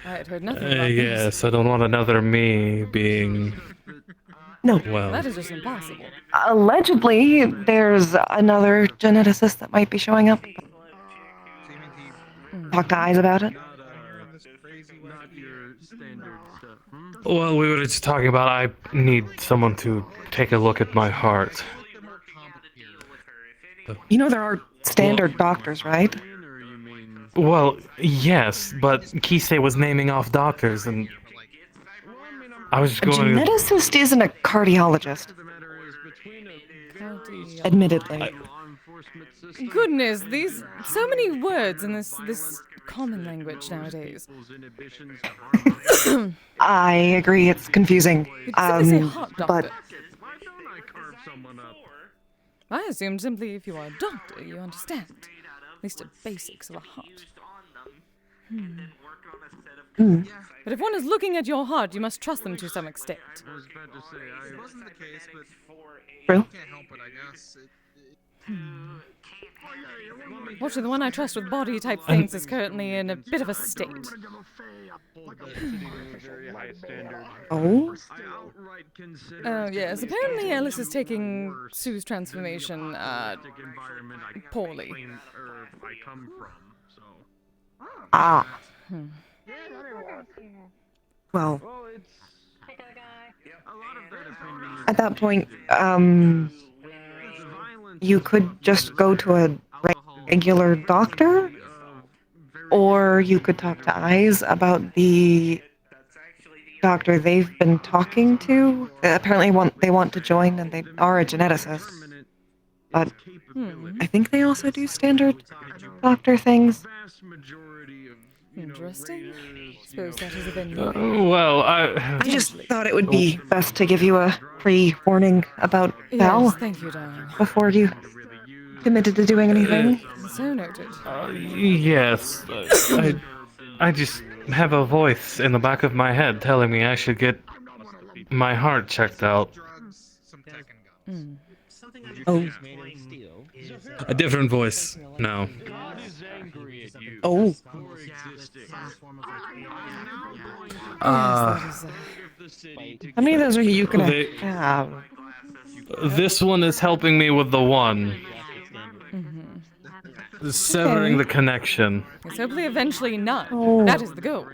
I had heard nothing about this. Yes, I don't want another me being... No. Well... That is just impossible. Allegedly, there's another geneticist that might be showing up. Talk to Eyes about it. Well, we were just talking about I need someone to take a look at my heart. You know there are standard doctors, right? Well, yes, but Kise was naming off doctors, and I was just A going to... geneticist isn't a cardiologist. Admittedly. Goodness, these so many words in this common language nowadays. I agree, it's confusing. Simply say heart doctor. But I assumed simply if you are a doctor, you understand. At least the basics of a heart. But if one is looking at your heart, you must trust them to some extent. True. Fortunately, the one I trust with body-type things is currently in a bit of a state. Oh? Oh, yes. Apparently Alice is taking Sue's transformation, poorly. Ah. Well. At that point, you could just go to a regular doctor, or you could talk to Eyes about the doctor they've been talking to. Apparently they want to join, and they are a geneticist. But I think they also do standard doctor things. Interesting. Suppose that is a venue. Well, I just thought it would be best to give you a pre-warning about Val. Yes, thank you, darling. Before you committed to doing anything. So noted. Yes, I just have a voice in the back of my head telling me I should get my heart checked out. Oh. A different voice now. Oh. How many of those are you gonna have? This one is helping me with the one. Severing the connection. Yes, hopefully eventually none. Oh. That is the goal.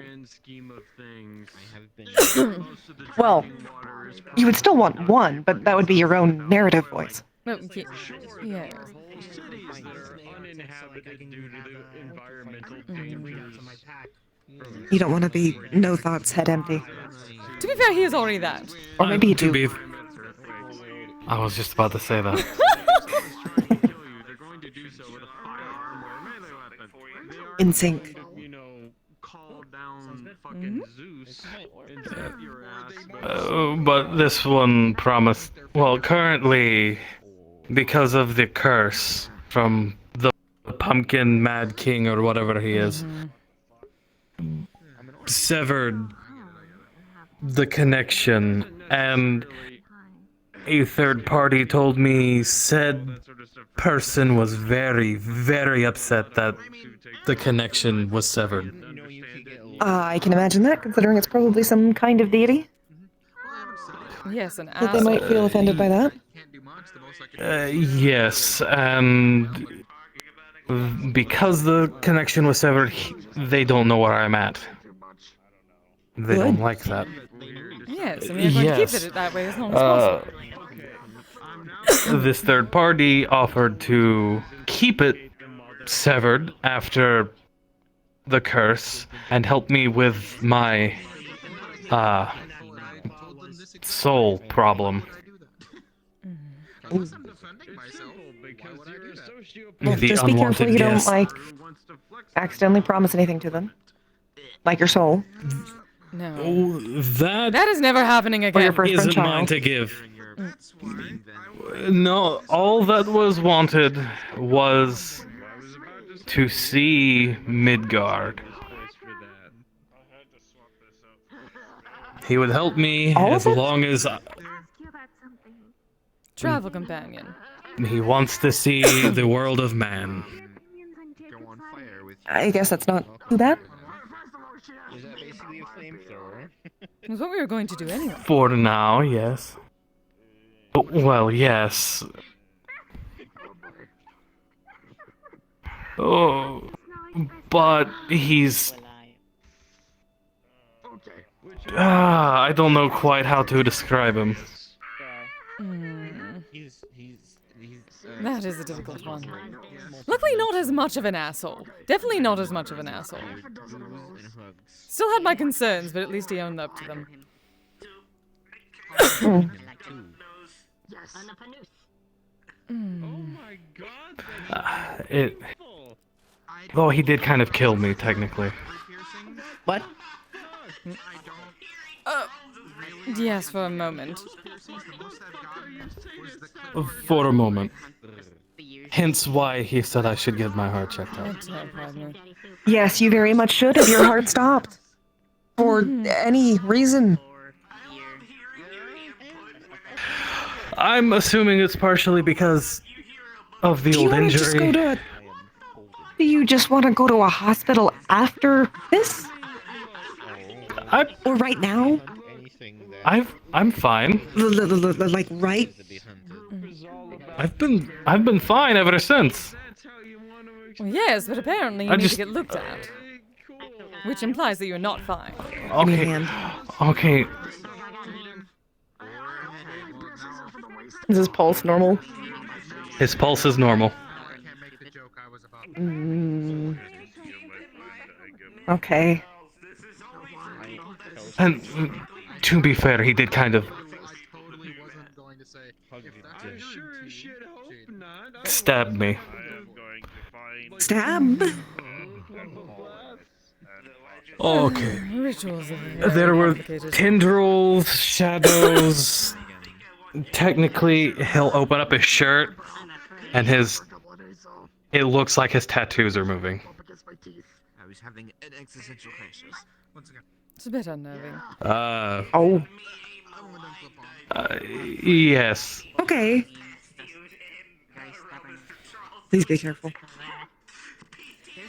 Well, you would still want one, but that would be your own narrative voice. No, yeah. You don't want to be no thoughts, head empty. To be fair, he is already that. Or maybe you do. I was just about to say that. In sync. But this one promised... Well, currently, because of the curse from the pumpkin mad king or whatever he is, severed the connection, and a third party told me said person was very, very upset that the connection was severed. I can imagine that, considering it's probably some kind of deity. Yes, an That they might feel offended by that. Yes, and because the connection was severed, they don't know where I'm at. They don't like that. Yes, and you're going to keep it that way as long as possible. This third party offered to keep it severed after the curse and help me with my soul problem. Well, just be careful you don't, accidentally promise anything to them? Like your soul? No. Oh, that That is never happening again. Or your firstborn isn't mine child? to give. No, all that was wanted was to see Midgard. He would help me All as of it? long as Travel companion. he wants to see the world of man. I guess that's not too bad. Is that basically a flamethrower? That's what we were going to do anyway. For now, yes. Well, yes. Oh, but he's... I don't know quite how to describe him. That is a difficult one. Luckily not as much of an asshole. Definitely not as much of an asshole. Still had my concerns, but at least he owned up to them. Though he did kind of kill me, technically. What? Yes, for a moment. For a moment. Hence why he said I should get my heart checked out. That terrified me. Yes, you very much should if your heart stopped. For any reason. I'm assuming it's partially because of the old injury. Do you just want to go to a hospital after this? Or right now? I'm fine. Like right? I've been fine ever since. Well, yes, but apparently you need to get looked at. Which implies that you're not fine. Okay. Okay. Is his pulse normal? His pulse is normal. Okay. And to be fair, he did kind of stab me. Stab? Okay. Rituals are very There were complicated. tendrils, shadows. Technically, he'll open up his shirt, and it looks like his tattoos are moving. I was having an existential crisis. Once again. It's a bit unnerving. Yes. Okay. Please be careful.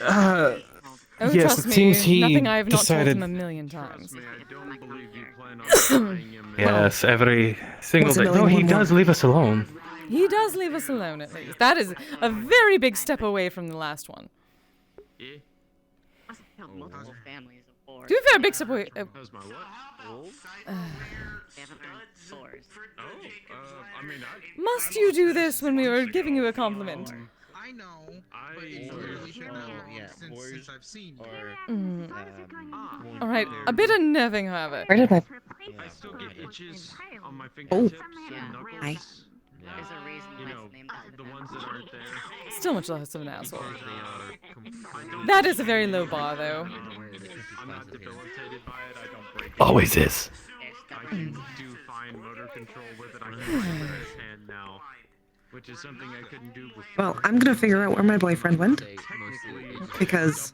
Oh, yes, trust it seems me, he nothing I have not told decided. him a million times. Yes, every single What's a day. No, million he one does leave us alone. He does leave us alone, at least. That is a very big step away from the last one. To be fair, big step away. Must you do this when we were giving you a compliment? I know. Since I've seen All right, a bit unnerving, however. Where did my... I still get itches on my Oh. fingertips and knuckles. Hi. There's a reason You know, the ones that aren't there. Still much less of an asshole. Because they are completely... That is a very low bar, though. I'm not debilitated by it. I don't break it. Always is. I can do fine motor control with it. I can fight with his hand now, which is something I couldn't do before. Well, I'm gonna figure out where my boyfriend went. Because...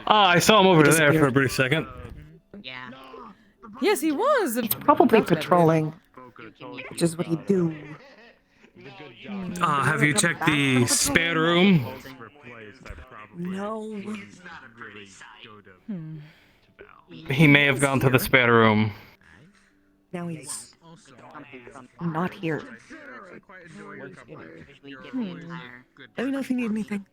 I saw him over there for a brief second. Yeah. Yes, he was. Probably patrolling. Which is what he'd do. Have you checked the spare room? No. He may have gone to the spare room. Now he's not here. Let me know if you need anything.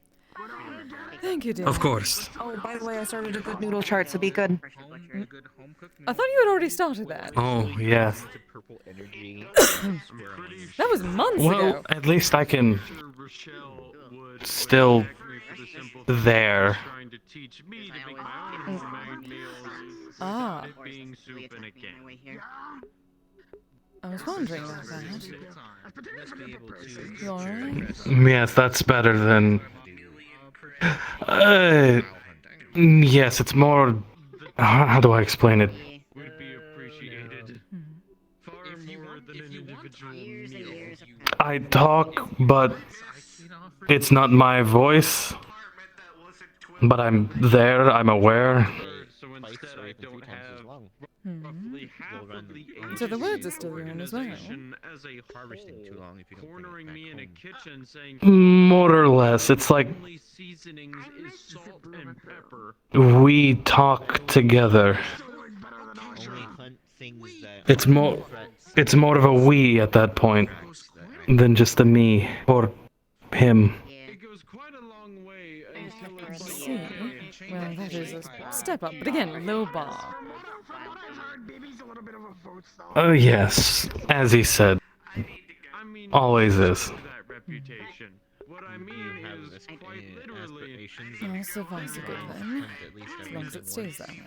Thank you, dear. Of course. Oh, by the way, I started a good noodle chart, so be good. I thought you had already started that. Oh, yes. That was months Well, ago. at least I can still there. Ah. I was wondering about that. You alright? Yes, that's better than Yes, it's more. How do I explain it? Would be appreciated. Far more than an individual meal. I talk, but it's not my voice. But I'm there, I'm aware. So instead, I don't have Hmm. half of the So the words are still your own as well. organization as a harvesting too long if you don't cornering me in a kitchen saying More or less, it's like only seasonings is salt and pepper. we talk together. It's more of a we at that point than just a me or him. I see. Well, that is a step up, but again, low bar. Oh yes, as he said. Always is. That reputation. What I mean is quite literally. Oh, so far so good then. As long as it stays that way.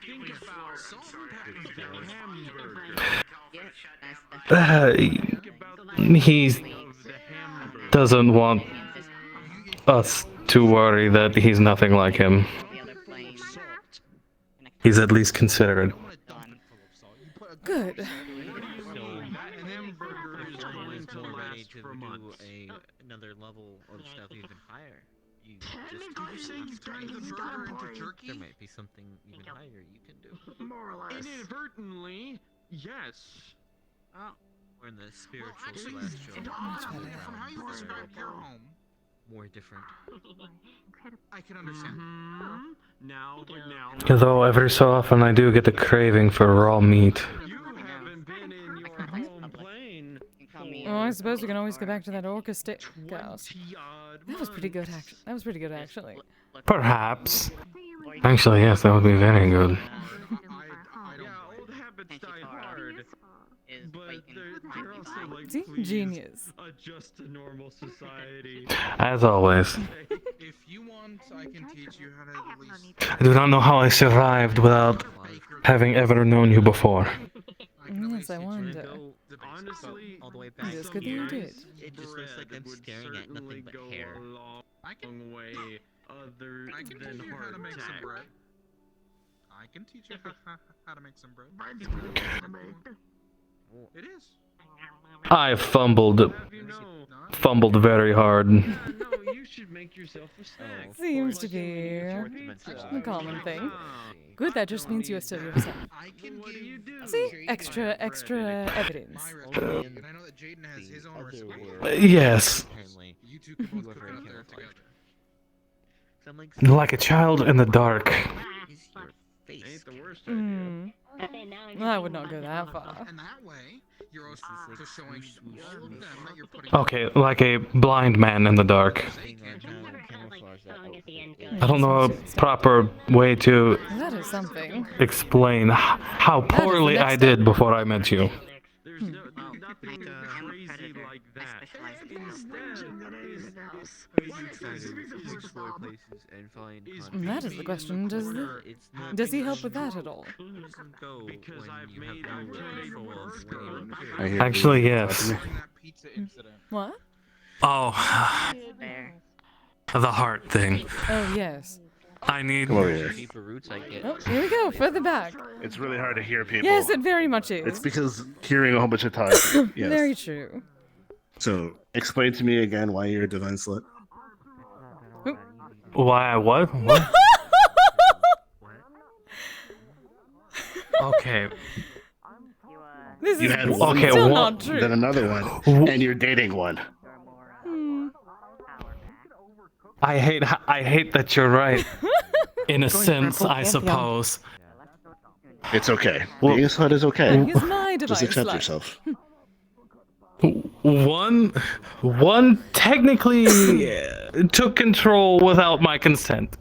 Think about salt and pepper hamburger. He doesn't want us to worry that he's nothing like him. He's at least considerate. Good. Hamburger is going to last for months. Another level of stuff even higher. You just turn the burger into jerky? There might be something even higher you can do. More or less. Inadvertently, yes. Oh. Or in the spiritual Actually, celestial from how you describe your home, more different. I can understand. Now. Though every so often I do get the craving for raw meat. You haven't been in your home plane. Oh, I suppose we can always go back to that orca steakhouse. That was pretty good, actually. Perhaps. Actually, yes, that would be very good. Old habits die hard. But they're also like, See? please Genius. adjust to normal society. As always. If you want, I can teach you how to at least. I do not know how I survived without having ever known you before. Yes, I wonder. Honestly, all the way back. It's good that you did. It just looks like I'm staring at nothing but hair. I can way other I can than teach you how to make some hardtack. bread. I can teach you how to make some bread. Bread's really easy to make. It is. I fumbled very hard. No, you should make yourself a snack. Seems to be a common thing. Good, that just means you are still yourself. See? Extra evidence. And I know that Jaden has his own recipe. Yes. You two can both cook up there together. Like a child in the dark. Ain't the worst I would not go that far. And that way, you're also showing them that you're putting. Okay, like a blind man in the dark. I don't know a proper way to That is something. explain how poorly I did before I met you. There's nothing crazy like that. Explore places and find That is the question. Does he help with that at all? Because I've made Actually, yes. What? Oh, the heart thing. Oh, yes. I need. Come over here. Oh, here we go, further back. It's really hard to hear people. Yes, it very much is. It's because hearing a whole bunch of talk. Yes. Very true. So, explain to me again why you're a divine slut. Why? What? What? Okay. This You is had still not true. then another one, and you're dating one. I hate that you're right. In a sense, I pantheon. suppose. It's okay. Well- Being a slut is okay. He's my Just device accept slut. yourself. One technically took control without my consent.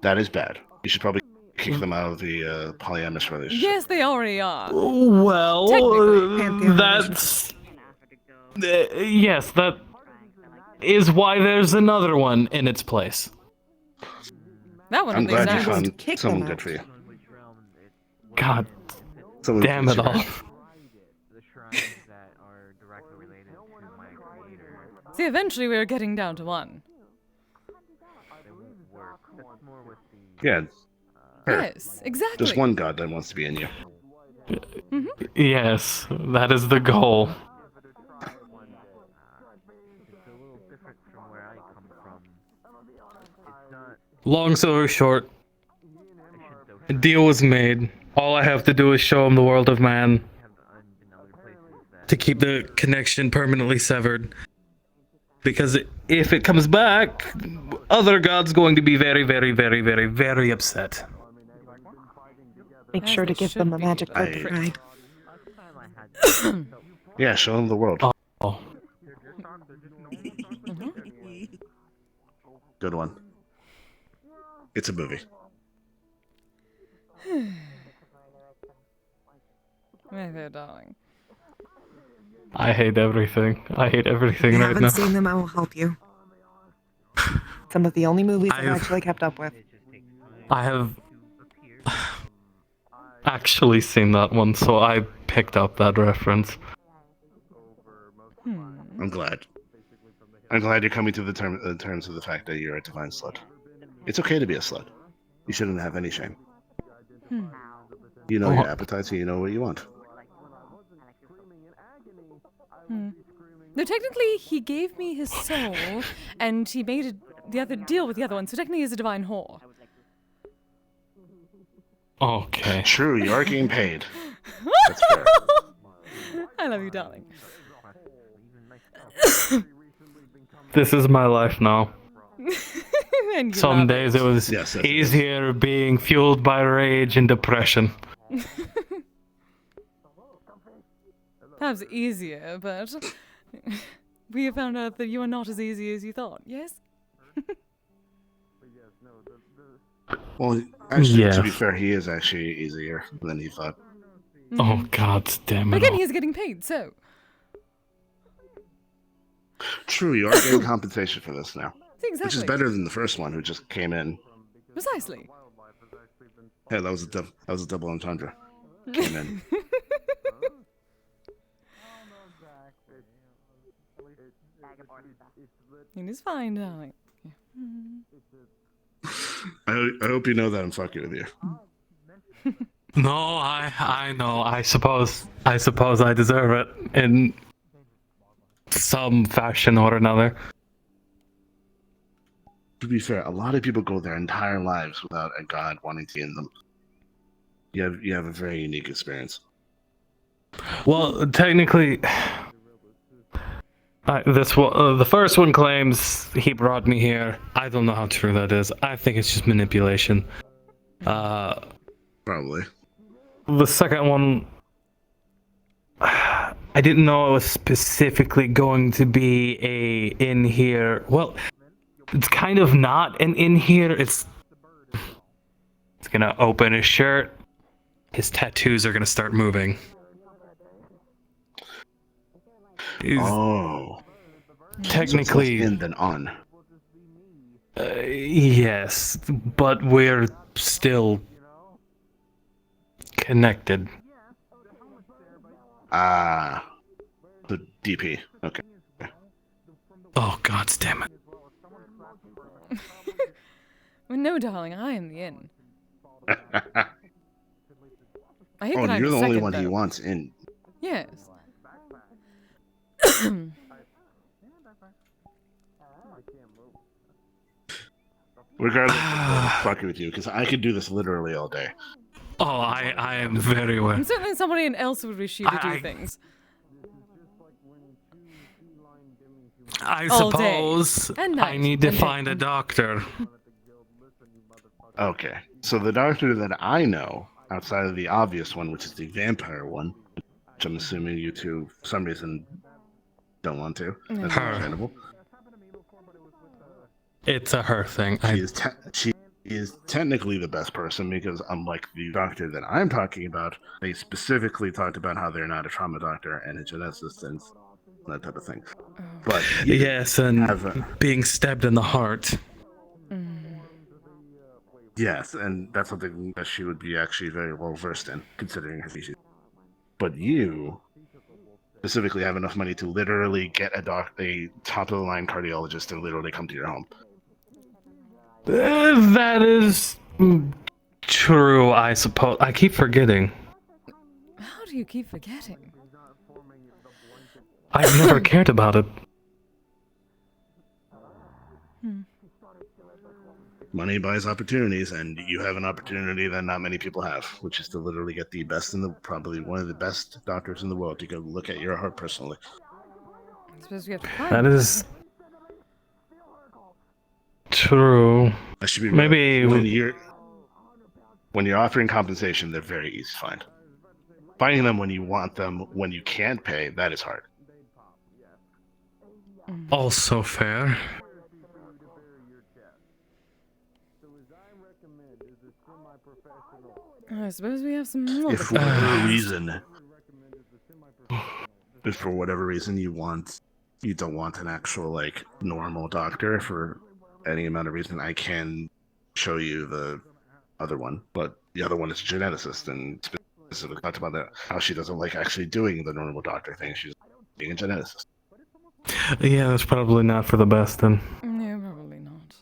That is bad. You should probably kick them out of the polyamorous relationship. Yes, they already are. Well, Technically. that's yes, that is why there's another one in its place. That one I'm at least glad you now. found kick someone them good out. for you. God Someone damn who's it all. See, eventually we were getting down to one. Yeah. Her. Yes, exactly. Just one god that wants to be in you. Yes, that is the goal. Long story short, a deal was made. All I have to do is show him the world of man to keep the connection permanently severed. Because if it comes back, other gods going to be very, very, very, very, very upset. Make sure to give them a magic carpet ride. Yeah, show them the world. Oh. Good one. It's a movie. My fair darling. I hate everything. I hate everything If you right haven't now. seen them, I will help you. Some of the only movies I've actually kept up with. I have actually seen that one, so I picked up that reference. I'm glad. I'm glad you're coming to the terms of the fact that you're a divine slut. It's okay to be a slut. You shouldn't have any shame. You know your appetites and you know what you want. No, technically, he gave me his soul, and he made the other deal with the other one, so technically he's a divine whore. Okay. True, you are getting paid. That's fair. I love you, darling. This is my life now. And you Some love days it. it was Yes, easier being fueled by rage and depression. Perhaps easier, but we have found out that you are not as easy as you thought, yes? Well, actually, Yeah. to be fair, he is actually easier than he thought. Oh, god damn But it. again, he's getting paid, so. True, you are getting compensation for this now. Exactly. Which is better than the first one who just came in. Precisely. Hey, that was a double entendre. Came in. It is fine, darling. I hope you know that I'm fucking with you. No, I know. I suppose I deserve it in some fashion or another. To be fair, a lot of people go their entire lives without a god wanting to be in them. You have a very unique experience. Well, technically, the first one claims he brought me here. I don't know how true that is. I think it's just manipulation. Probably. The second one, I didn't know it was specifically going to be a in here. Well, it's kind of not an in here. It's gonna open his shirt. His tattoos are gonna start moving. Oh. Technically, so it's less in than on. Yes, but we're still connected. Ah, the DP. Okay. Oh, god damn it. Well, no, darling, I am the in. I hate Oh, that I'm you're the only second, one he though. wants in. Yes. Regardless, I'm fucking with you because I could do this literally all day. Oh, I am very aware. And certainly somebody else would wish you to do things. I All day. suppose And I night. need to And find day. a doctor. Okay, so the doctor that I know, outside of the obvious one, which is the vampire one, which I'm assuming you two, for some reason, don't want to. That's Her. understandable. It's a her thing. She is technically the best person because, unlike the doctor that I'm talking about, they specifically talked about how they're not a trauma doctor and a geneticist and that type of thing. But Yes, and being stabbed in the heart. yes, and that's something that she would be actually very well versed in, considering her species. But you specifically have enough money to literally get a top of the line cardiologist to literally come to your home. That is True, I suppose. I keep forgetting. How do you keep forgetting? I've never cared about it. Money buys opportunities, and you have an opportunity that not many people have, which is to literally get the best probably one of the best doctors in the world to go look at your heart personally. I suppose we have to find That one. is true. I should be Maybe when you're offering compensation, they're very easy to find. Finding them when you want them, when you can't pay, that is hard. Also fair. I suppose we have some more. If for whatever reason, you don't want an actual like normal doctor for any amount of reason, I can show you the other one. But the other one is a geneticist, and specifically talked about that how she doesn't like actually doing the normal doctor thing. She's being a geneticist. Yeah, that's probably not for the best then. No, probably not.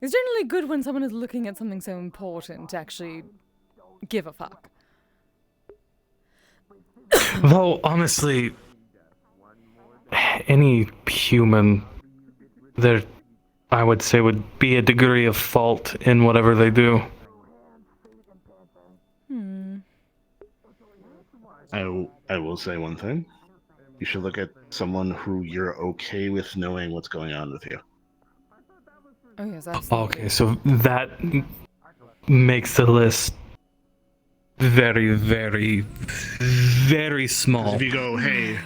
It's generally good when someone is looking at something so important to actually give a fuck. Though, honestly, any human, there, I would say, would be a degree of fault in whatever they do. I will say one thing. You should look at someone who you're okay with knowing what's going on with you. Oh, yes, absolutely. Okay, so that makes the list very, very, very small. If you go, hey,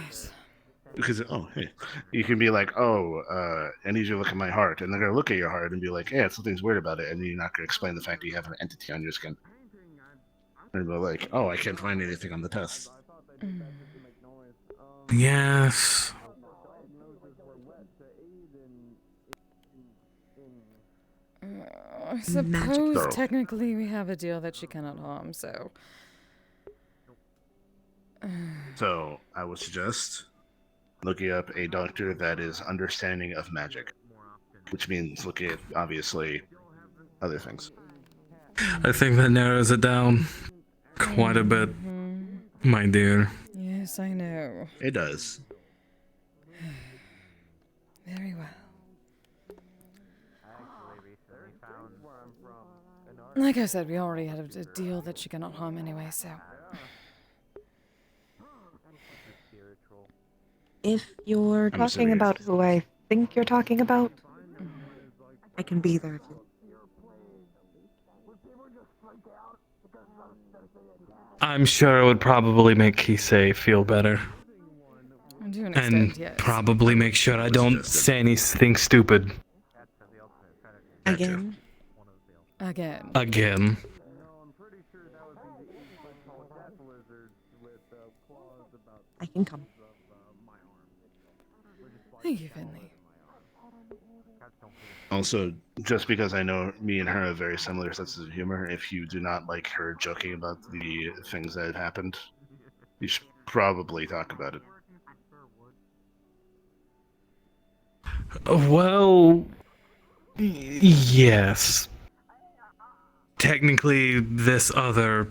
because hey, you can be like, I need you to look at my heart, and they're gonna look at your heart and be like, yeah, something's weird about it, and you're not gonna explain the fact that you have an entity on your skin. And they're like, oh, I can't find anything on the test. Yes. I suppose technically we have a deal that she cannot harm, so... So, I would suggest looking up a doctor that is understanding of magic, which means looking at, obviously, other things. I think that narrows it down quite a bit, my dear. Yes, I know. It does. Very well. Like I said, we already had a deal that she cannot harm anyway, so... If you're talking about who I think you're talking about, I can be there if you... I'm sure it would probably make Kise feel better. To an And extent, yes. probably make sure I don't say anything stupid. Again? Again. Again. I can come. Thank you, Finley. Also, just because I know me and her have very similar senses of humor, if you do not like her joking about the things that had happened, you should probably talk about it. Well, yes. Technically, this other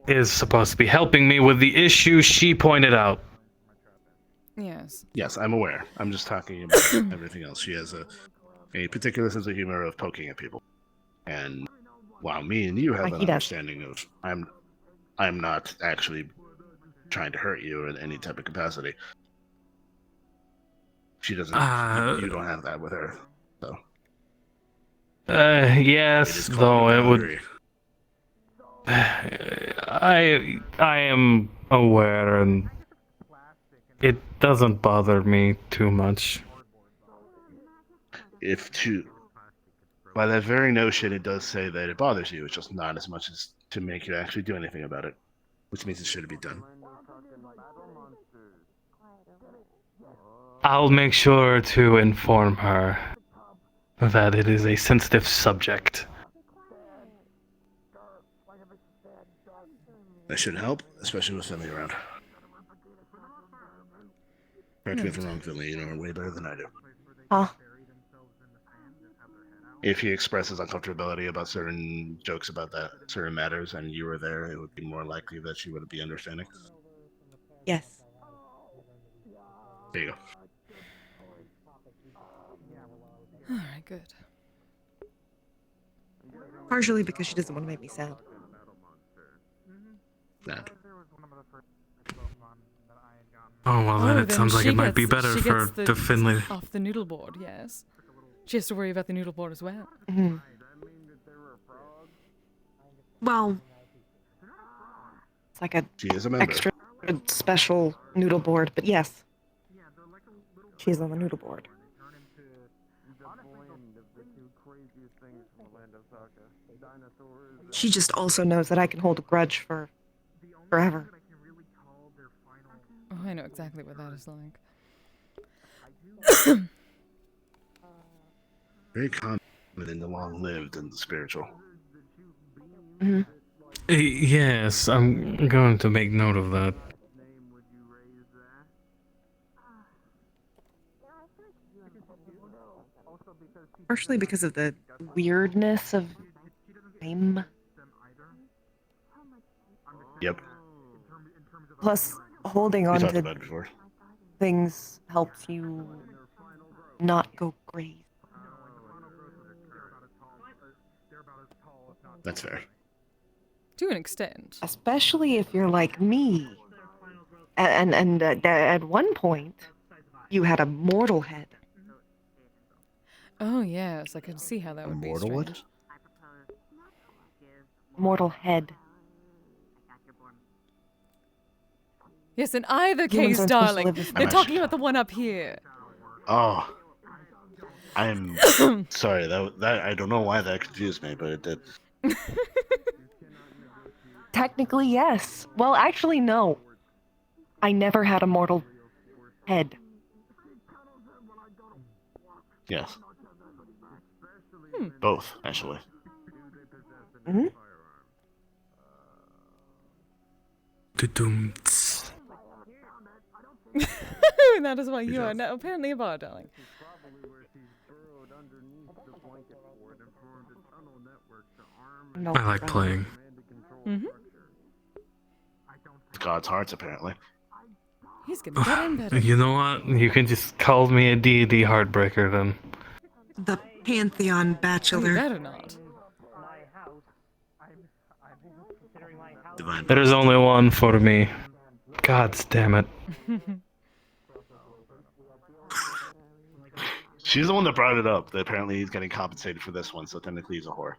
is supposed to be helping me with the issue she pointed out. Yes. Yes, I'm aware. I'm just talking about everything else. She has a particular sense of humor of poking at people. And while me and you have an understanding of I'm not actually trying to hurt you in any type of capacity. She doesn't you don't have that with her. So yes, though it would I am aware, and it doesn't bother me too much. By that very notion, it does say that it bothers you. It's just not as much as to make you actually do anything about it, which means it should be done. I'll make sure to inform her that it is a sensitive subject. That should help, especially with Finley around. Correct me if I'm wrong, Finley. You know her way better than I do. Huh? if he expresses uncomfortability about certain jokes about that certain matters, and you were there, it would be more likely that she would be understanding. Yes. There you go. All right, good. Partially because she doesn't want to make me sad. Nah. Oh well, then it then sounds like she it might be gets- better she for gets the Finley. off the noodle board. Yes, she has to worry about the noodle board as well. Mhm. Well, it's like a She is a member. extra special noodle board, but yes, she's on the noodle board. She just also knows that I can hold a grudge for forever. Oh, I know exactly what that is like. Very confident in the long-lived and the spiritual. Mhm. Yes, I'm going to make note of that. Partially because of the weirdness of time. Yep. Plus, holding We on talked to about it before. things helps you not go crazy. That's fair. To an extent. Especially if you're like me. And at one point, you had a mortal head. Oh yes, I can see how that would be Mortal what? strange. Mortal head. Yes, in either Humans case, aren't supposed to darling, live this they're way. talking about the one up here. Oh. I'm sorry, that I don't know why that confused me, but it did. Technically, yes. Well, actually, no. I never had a mortal head. Yes. Hmm. Both, actually. Hmm? That is why you are now apparently a bar, darling. No, I like playing. Mm-hmm. God's hearts, apparently. He's getting better and better. You know what? You can just call me a D&D heartbreaker then. The Pantheon You Bachelor. better not. Divine. There's only one for me. God damn it. She's the one that brought it up. That apparently he's getting compensated for this one, so technically he's a whore.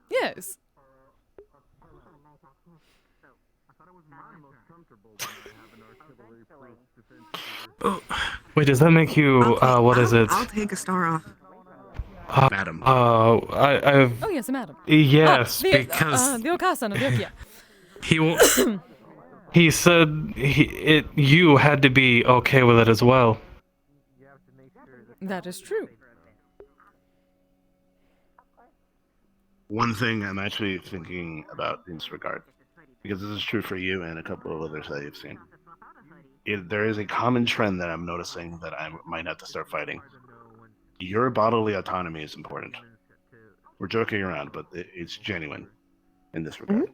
Yes. Oh, wait, does that make you, what is it? I'll take a star off. Madam. I've... Oh yes, madam. Yes, the, because... the Okasan of Yokia. He won't... He said you had to be okay with it as well. That is true. One thing I'm actually thinking about in this regard, because this is true for you and a couple of others that you've seen. There is a common trend that I'm noticing that I might have to start fighting. Your bodily autonomy is important. We're joking around, but it's genuine in this regard.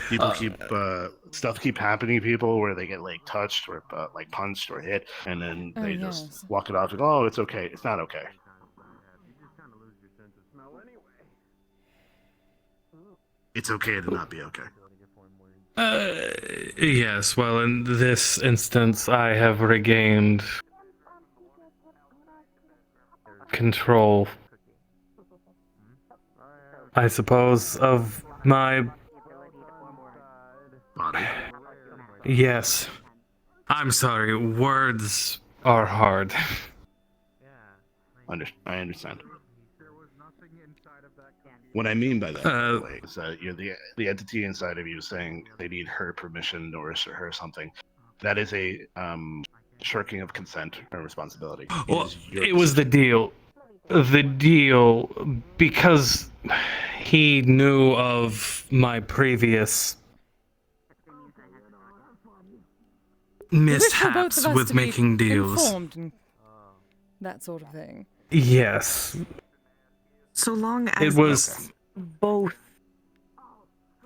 People stuff keep happening to people where they get like touched or like punched or hit, and then they just walk it off and go, oh, it's okay. It's not okay. It's okay to not be okay. Yes, well, in this instance, I have regained control, I suppose, of my body. Yes. I'm sorry, words are hard. I understand. What I mean by that, by the way, is that you're the entity inside of you saying they need her permission or her something. That is a shirking of consent and responsibility. Well, it was the deal. The deal, because he knew of my previous mishaps with making deals. And that sort of thing. Yes. So long It as was. it's both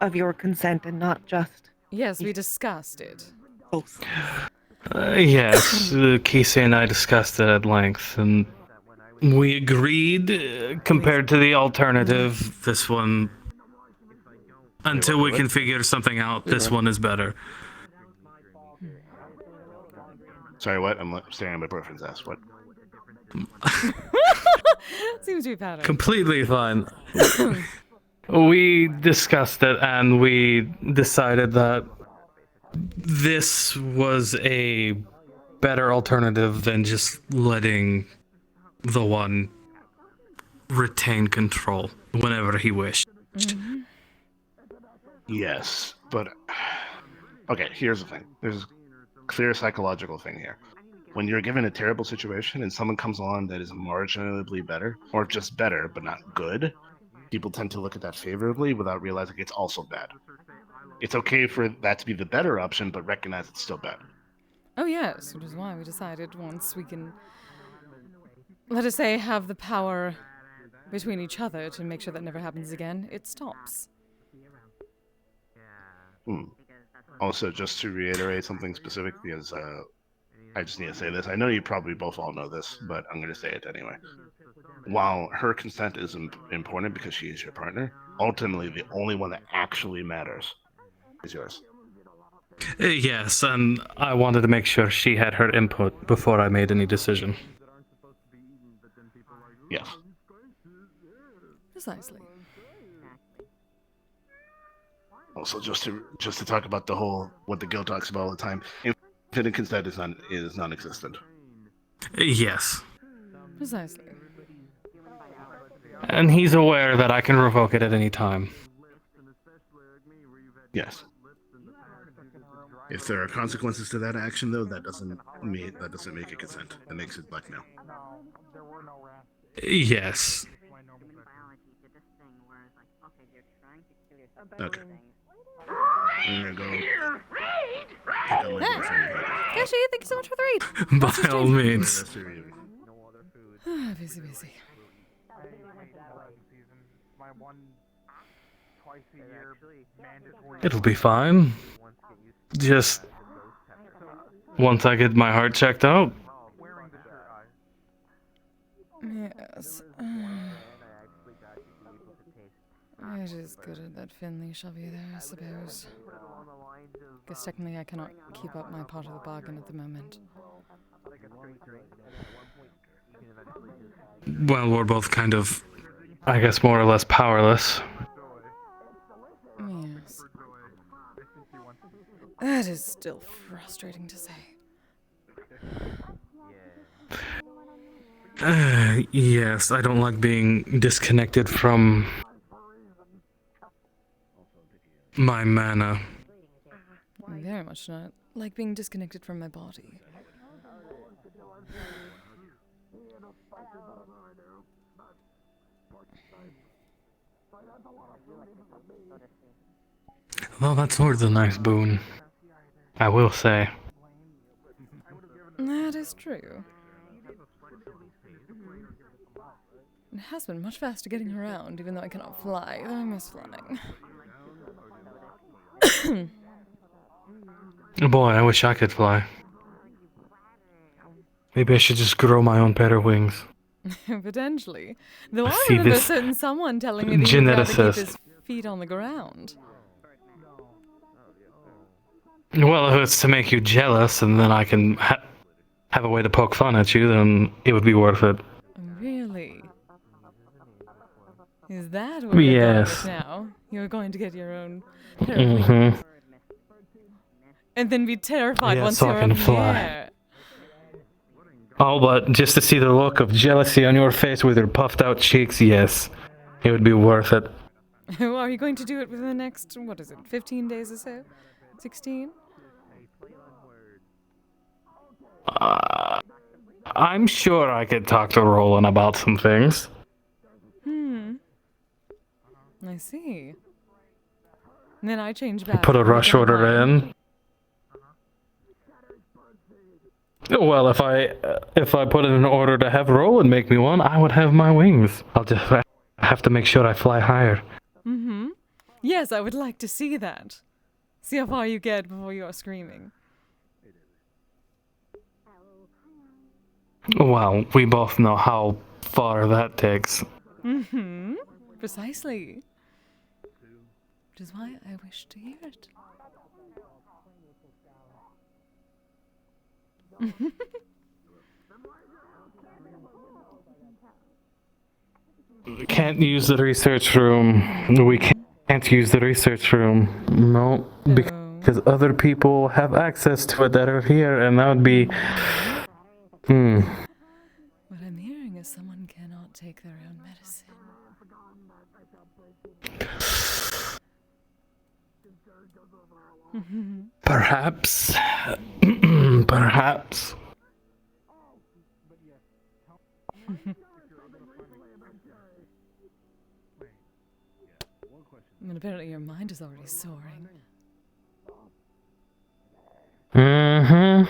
of your consent and not just Yes, we discussed it. both. Yes, Kise and I discussed it at length, and we agreed, compared to the alternative, this one, until we can figure something out, this one is better. Sorry, what? I'm staring at my boyfriend's ass. What? Seems to be pattern. Completely fine. We discussed it, and we decided that this was a better alternative than just letting the one retain control whenever he wished. Yes, but okay. Here's the thing. There's a clear psychological thing here. When you're given a terrible situation and someone comes along that is marginally better, or just better but not good, people tend to look at that favorably without realizing it's also bad. It's okay for that to be the better option, but recognize it's still bad. Oh yes, which is why we decided once we can, let us say, have the power between each other to make sure that never happens again, it stops. Also, just to reiterate something specific, because I just need to say this. I know you probably both all know this, but I'm going to say it anyway. While her consent is important because she is your partner, ultimately the only one that actually matters is yours. Yes, and I wanted to make sure she had her input before I made any decision. Yes. Precisely. Also, just to talk about the whole what the guild talks about all the time, infinite consent is non-existent. Yes. Precisely. And he's aware that I can revoke it at any time. Yes. If there are consequences to that action, though, that doesn't make it consent. That makes it blackmail. Yes. Okay. I'm gonna go. Kashi, thank you so much for the read. By all means. Busy, busy. It'll be fine. Just once I get my heart checked out. Yes. It is good that Finley shall be there, I suppose. Guess technically I cannot keep up my part of the bargain at the moment. Well, we're both kind of, I guess, more or less powerless. Yes. That is still frustrating to say. Yes, I don't like being disconnected from my mana. Very much not like being disconnected from my body. Well, that's more than a nice boon, I will say. That is true. It has been much faster getting around, even though I cannot fly, though I miss flying. Boy, I wish I could fly. Maybe I should just grow my own pair of wings. Potentially. Though I See remember this certain someone telling me that he'd rather keep geneticist. his feet on the ground. Well, if it's to make you jealous and then I can have a way to poke fun at you, then it would be worth it. Really? Is that where you're going Yes. with now? You're going to get your own pair of wings. And then be terrified Yeah, once so you're I can up in the fly. air. Oh, but just to see the look of jealousy on your face with your puffed out cheeks, yes. It would be worth it. Are you going to do it within the next, 15 days or so? 16? I'm sure I could talk to Roland about some things. I see. And then I change back. Put a rush down the order line. in. Well, if I put in an order to have Roland make me one, I would have my wings. I'll just have to make sure I fly higher. Mm-hmm. Yes, I would like to see that. See how far you get before you are screaming. Well, we both know how far that takes. Mm-hmm. Precisely. Which is why I wish to hear it. Can't use the research room. We can't use the research room. No, because other people have access to it that are here, and that would be... What I'm hearing is someone cannot take their own medicine. Perhaps. Perhaps. And apparently your mind is already soaring. Mm-hmm.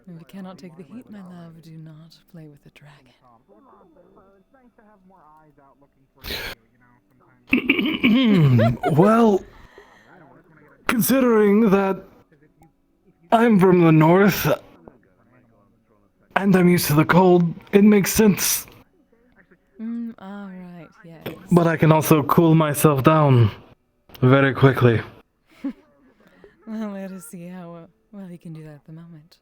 If you cannot take the heat, my love, do not play with the dragon. Well, considering that I'm from the north and I'm used to the cold, it makes sense. Alright, yes. But I can also cool myself down very quickly. Well, let us see how well he can do that at the moment.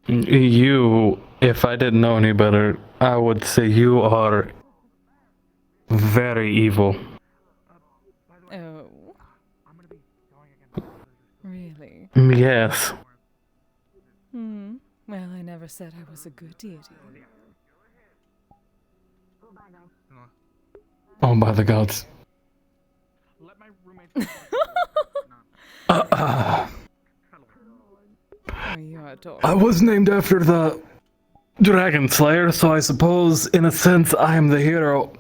You, if I didn't know any better, I would say you are very evil. Oh. Really? Yes. Well, I never said I was a good deity. Oh, by the gods. Oh, you are adorable. I was named after the Dragon Slayer, so I suppose, in a sense, I am the hero.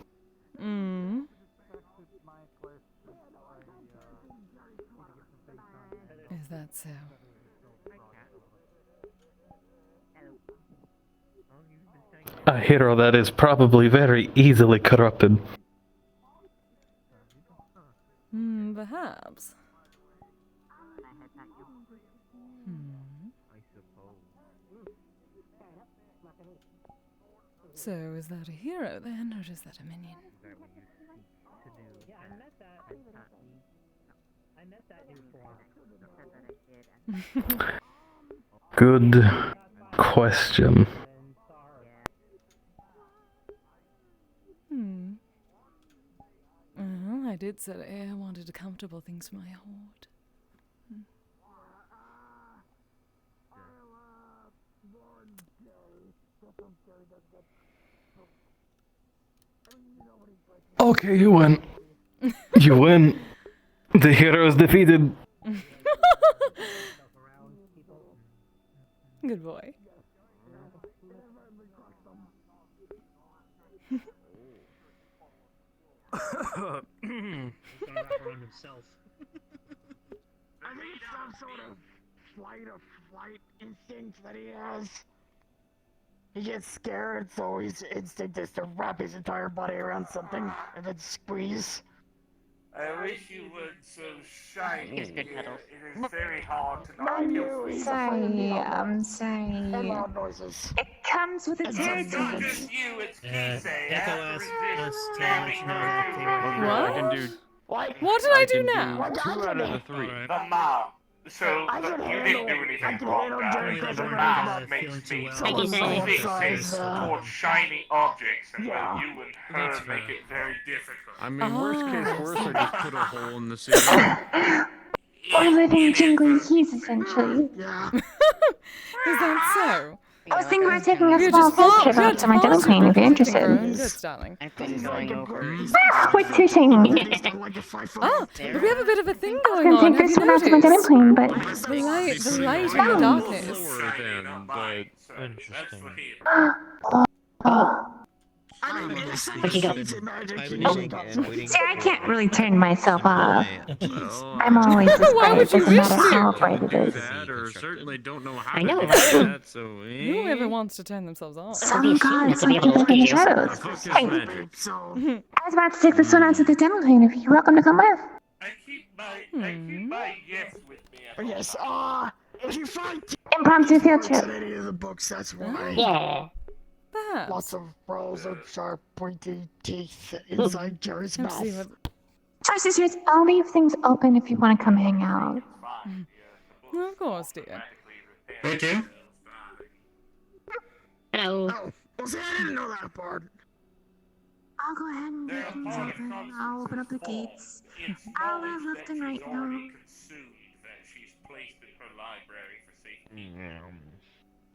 Is that so? A hero that is probably very easily corrupted. Perhaps. So, is that a hero then, or is that a minion? Good question. Well, I did say I wanted comfortable things for my horde. Okay, you win. You win. The hero is defeated. Good boy. Himself. I think it's some sort of flight instinct that he has. He gets scared, so his instinct is to wrap his entire body around something and then squeeze. I wish you weren't so shy. It is very hard to Mind you, he's Sorry, I'm sorry. loud noises. It comes with the It's not territory. just you, it's Kise. Echo asked us to let you know that they were What? I can do. What did I do now? 2 out of the 3. The mouth. So I can you didn't do anything wrong, guys. The mouth makes me fixes towards shiny objects, and Yeah. you and her make it very difficult. I mean, worst case worst, I just put a hole in the ceiling. Or living jingling keys, essentially. Yeah. Is that so? I was thinking about taking a You're small just field far, trip you're out to my demo far plane if you're protecting interested. your own goods, darling. I've been going over. Quit tooting! Ah, but we have a bit of a thing I was going gonna on. take Have this you one out to my demo noticed? plane, but The light and Oh. the darkness. Lower then, but interesting. What you got? See, I can't really turn myself off. I'm always Why displayed, would you doesn't wish matter how to? bright it is. That or certainly don't know how I to know, do right? that, so Whoever wants to turn themselves off? Some gods to be like able to to look in the look at shadows. Hey, I was about to take this one out to the demo plane if you're welcome to come with. I keep my yes with me. Yes, if you find Impromptu field trip. in any of the books, that's why. Yeah. Perhaps. Lots of rows of sharp, pointy teeth inside Jerry's Let's see mouth. what. Choice is yours. I'll leave things open if you want to come hang out. Of course, dear. Hey, Tim? Hello. Oh, well, see, I didn't know that part. I'll go ahead and get things open. I'll open up the gates. I'll have left and right now.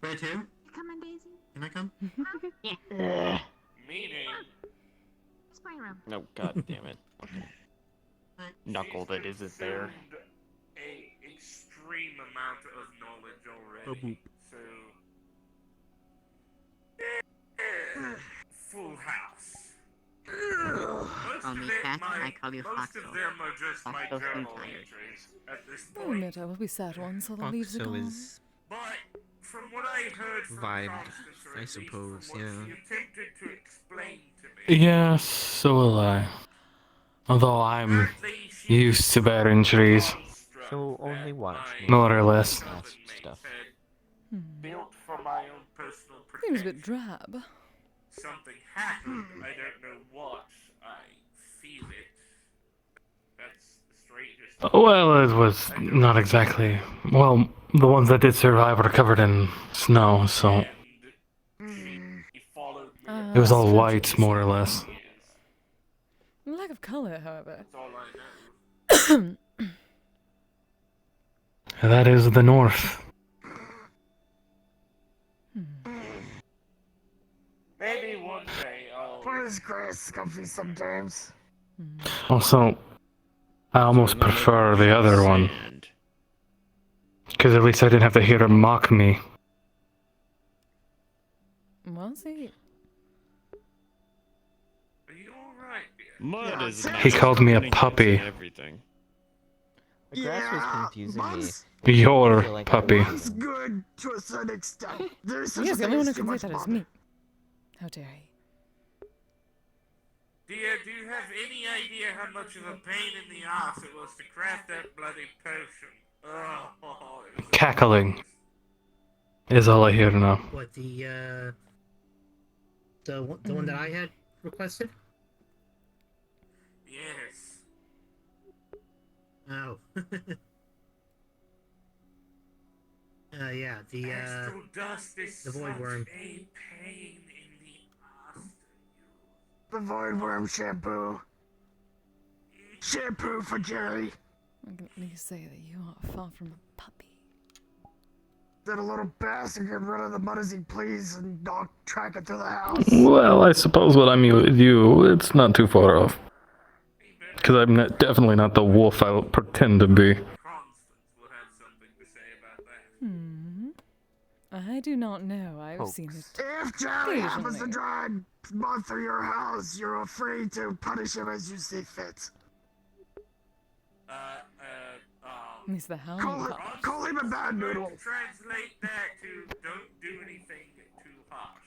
Hey, Tim? Come on, Daisy. Can I come? Yeah. Meaning, It's my room. No, god damn it. Knuckle that isn't there. a extreme amount of knowledge already. So, full house. Call me fat, I call you Most of Foxo. them are just my Foxo's journal tired. entries at this I'll point. admit I will be sad once all the leaves are Foxo gone. is But from what I heard from vibed, Constance, or I at least suppose, from what yeah. she attempted to explain to me, Yes, so will I. Although I'm used to bad injuries, So only watch me. more or less. That's stuff. built for my own personal Seems a protection. bit drab. Something happened. I don't know what. I feel it. That's the strangest. Well, it was not exactly. Well, the ones that did survive were covered in snow, so it was all white, more or less. Lack of color, however. That is the north. Maybe one day I'll. Please, Chris, comfy sometimes. Also, I almost prefer the other one. Because at least I didn't have to hear him mock me. Well, see. Are you alright, dear? Mud is He called me a puppy. Everything. The grass was confusing me. Your I feel like puppy. It's good to a certain extent. There's such He a is the thing only one as who too can say much that is mud. me. How dare he? Dear, do you have any idea how much of a pain in the ass it was to craft that bloody potion? Oh, it was Cackling is all I hear now. What, the one that I had requested? Yes. Oh. Yeah, Astral dust is the void such worm. a pain in the ass. The void worm shampoo. Shampoo for Jerry. I can at least say that you are far from a puppy. That a little bastard get rid of the mud as he please and not track it to the house. Well, I suppose when I'm with you, it's not too far off. Because I'm definitely not the wolf I pretend to be. I do not know. I've seen it. If Jerry happens to occasionally. drag mud through your house, you're free to punish him as you see fit. He's the hound. Call him a bad noodle. Translate that to don't do anything too harsh.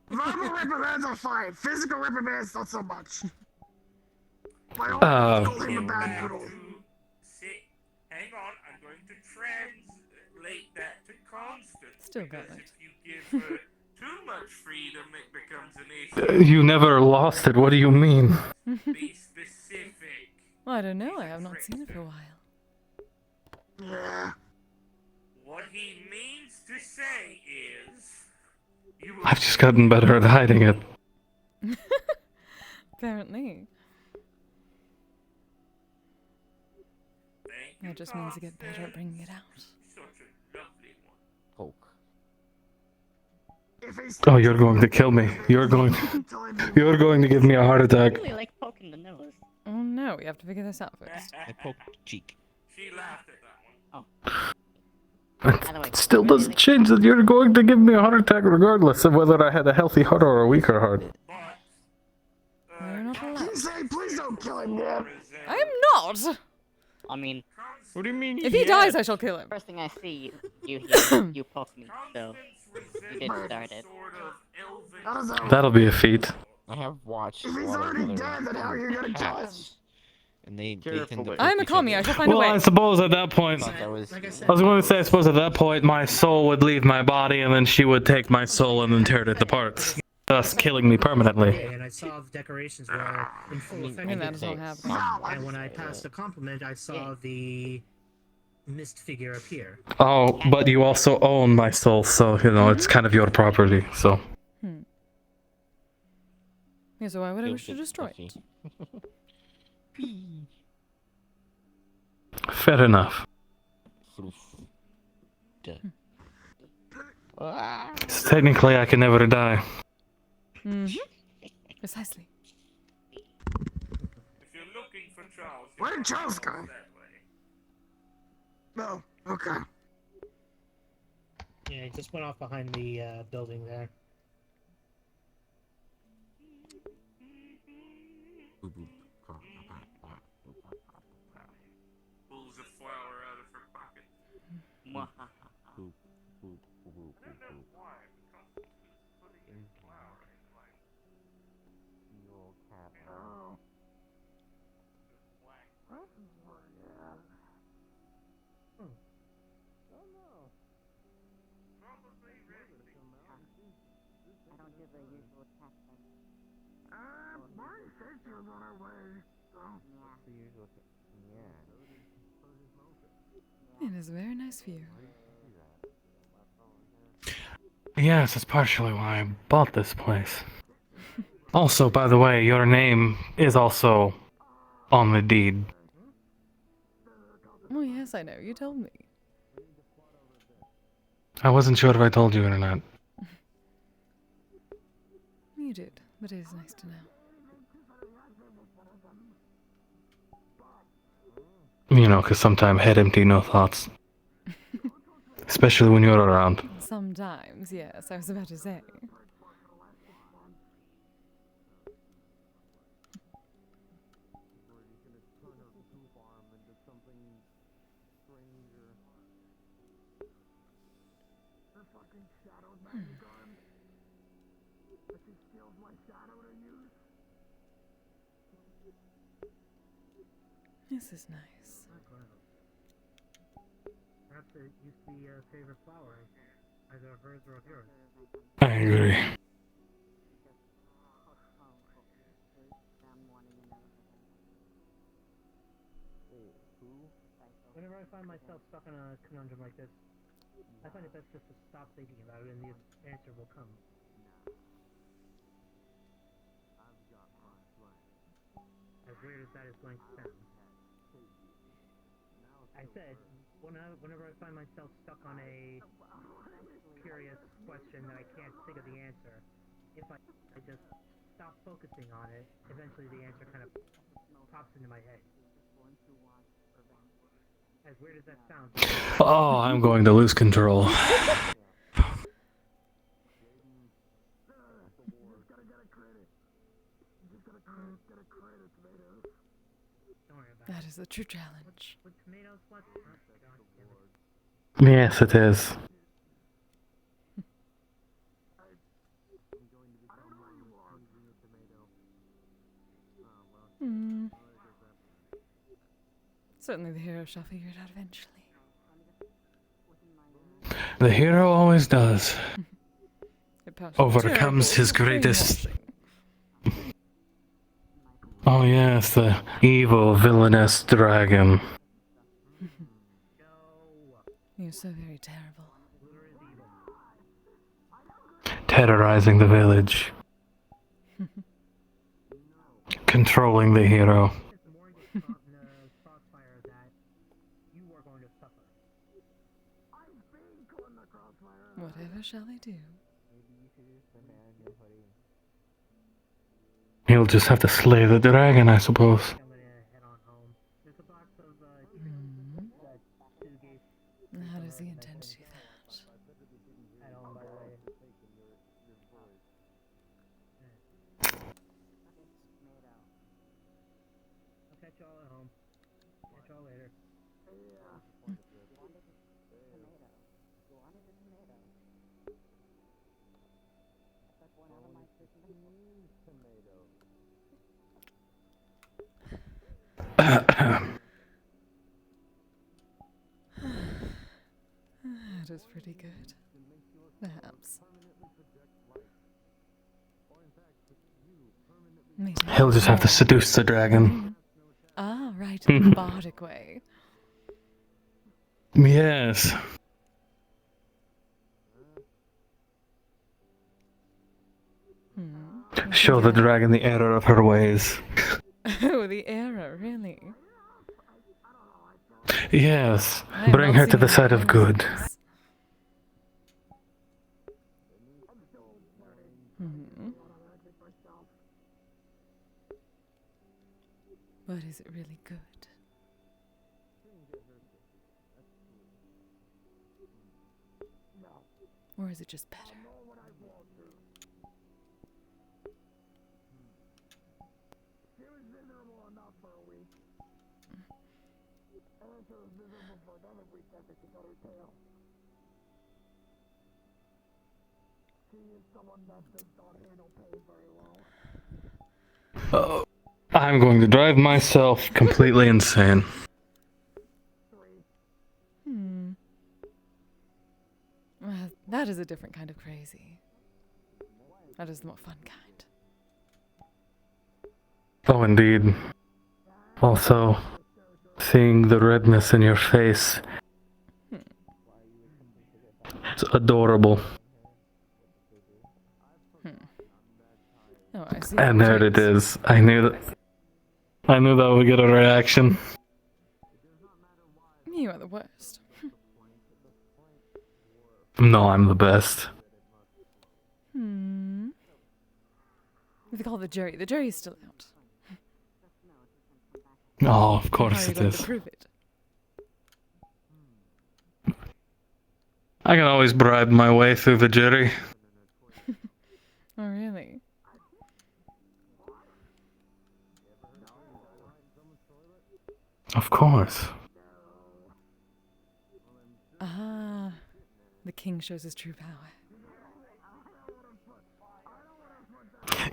Verbal reprimands are fine. Physical reprimands, not so much. By all Uh, means, call him a bad noodle. Hang on, I'm going to translate that to Constance. Still got because it. if you give her too much freedom, it becomes an issue. You never lost it, what do you mean? Be specific. Well, I don't know. I have not seen it for a while. Yeah. What he means to say is, you will I've just gotten better at hiding it. Apparently. That just means you get better at bringing it out. such a Oh, you're going to kill me. You're going to give me a heart attack. Really like poking the nose. Oh no, we have to figure this out first. I poked the cheek. She laughed at that one. By the way, It still doesn't change that you're going to give me a heart attack regardless of whether I had a healthy heart or a weaker heart. You're not allowed. Kise, please don't kill him yet. I am not! I mean, What do you mean? If he dies, I shall kill him. first thing I see, you hear, you poke me, so you did start it. That'll be a feat. I have watched If a he's lot of already other dead, then how are you gonna kill him? cats, and they tend to I'm a poke each commie, I other. shall find a Well, way. I suppose at that point, Thought that was I was going to say, I suppose at that point, my soul would leave my body, and then she would take my soul and then tear it into parts, thus killing me permanently. And I saw the decorations were in full effect. And that is all happening. And when I passed the compliment, I saw the mist figure appear. Oh, but you also own my soul, so, you know, it's kind of your property, so. Yeah, so why would I wish to destroy it? Fair enough. So technically, I can never die. Precisely. If you're looking for Charles, Where did Charles go? No. Okay. Yeah, he just went off behind the building there. Pulls a flower out of her pocket. Marty said she was on her way. It is a very nice view. Yes, that's partially why I bought this place. Also, by the way, your name is also on the deed. Oh yes, I know. You told me. I wasn't sure if I told you or not. You did, but it is nice to know. You know, 'cause sometimes head empty, no thoughts. Especially when you're around. Sometimes, yes, I was about to say. This is nice. Perhaps it used to be a favorite flower, either of hers or of yours. I agree. Whenever I find myself stuck in a conundrum like this, I find it best just to stop thinking about it and the answer will come. As weird as that is going to sound. I said, whenever I find myself stuck on a curious question that I can't think of the answer, if I just stop focusing on it, eventually the answer kind of pops into my head. As weird as that sounds. Oh, I'm going to lose control. That is the true challenge. Yes, it is. Certainly the hero shall figure it out eventually. The hero always does. It passed Overcomes terrible his greatest. brainwashing. Oh yes, the evil villainous dragon. You're so very terrible. Terrorizing the village. Controlling the hero. Whatever shall I do? He'll just have to slay the dragon, I suppose. How does he intend to do that? I'll catch y'all at home. Catch y'all later. That is pretty good. Perhaps. He'll just have to seduce the dragon. Ah, right, in the bardic way. Yes. Show the dragon the error of her ways. Oh, the error, really? Yes. I am Bring not her to the seeing side of any good. errors. But is it really good? Or is it just better? She was miserable enough for a week. And then she was miserable for another week after she got her tail. She is someone that does not handle pain very well. I'm going to drive myself completely insane. Well, that is a different kind of crazy. That is the more fun kind. Oh, indeed. Also, seeing the redness in your face. It's adorable. Oh, I see. And there it is. I knew that would get a reaction. You are the worst. No, I'm the best. If you call the jury's still out. Oh, of How course are you it going is. to prove it? I can always bribe my way through the jury. Oh, really? Of course. Ah, the king shows his true power.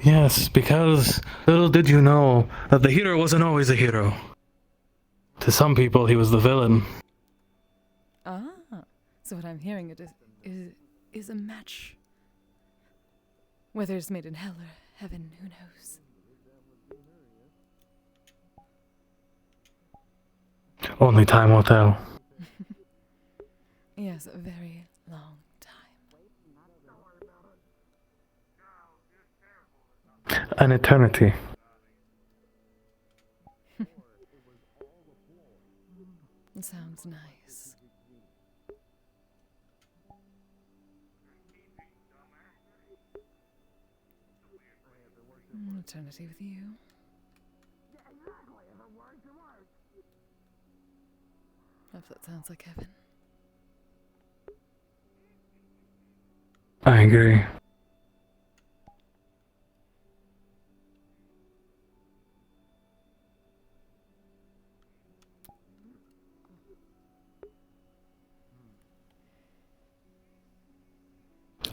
Yes, because little did you know that the hero wasn't always a hero. To some people, he was the villain. Ah, so what I'm hearing is a match. Whether it's made in hell or heaven, who knows? Only time will tell. Yes, a very long time. An eternity. It sounds nice. Eternity with you. If that sounds like heaven. I agree.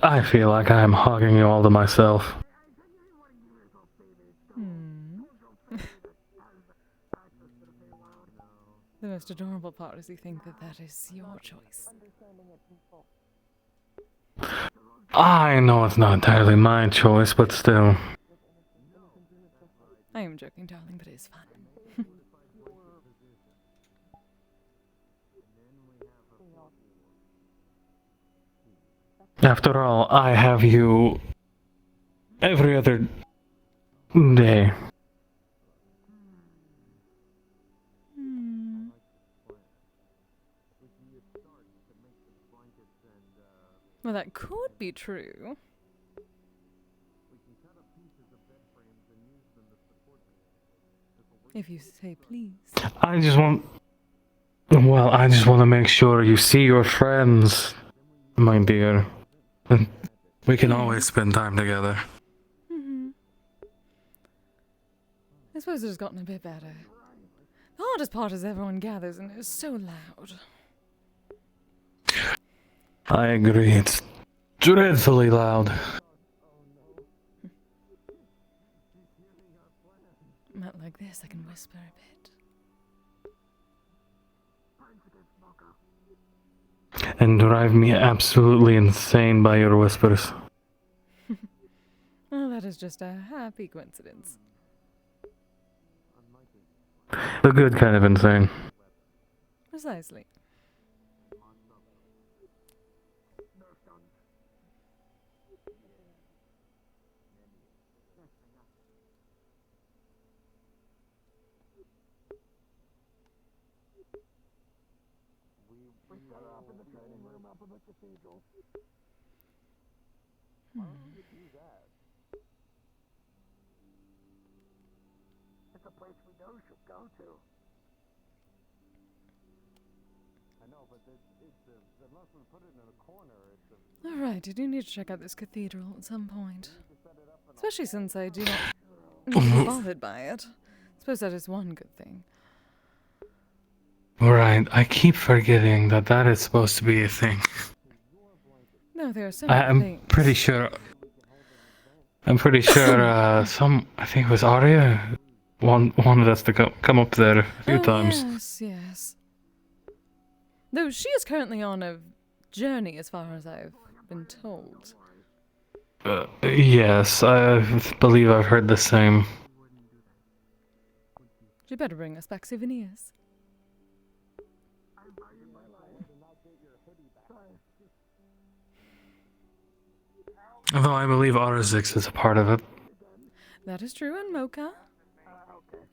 I feel like I am hogging you all to myself. The most adorable part is you think that is your choice. I know it's not entirely my choice, but still. I am joking, darling, but it is fun. After all, I have you every other day. Well, that could be true. If you say please. I just want to make sure you see your friends, my dear. And we can always spend time together. I suppose it has gotten a bit better. The hardest part is everyone gathers and it's so loud. I agree, it's dreadfully loud. Not like this, I can whisper a bit. And drive me absolutely insane by your whispers. Well, that is just a happy coincidence. The good kind of insane. Precisely. It's a place we know she'll go to. I know, but unless we put it in a corner, Alright, I do need to check out this cathedral at some point. Especially since I do not be bothered by it. I suppose that is one good thing. Right, I keep forgetting that is supposed to be a thing. No, there are so many I'm things. pretty sure. I think it was Arya wanted us to come up there a few times. Yes. Though she is currently on a journey, as far as I've been told. Yes, I believe I've heard the same. You better bring us back souvenirs. Although I believe Arzix is a part of it. That is true, and Mocha.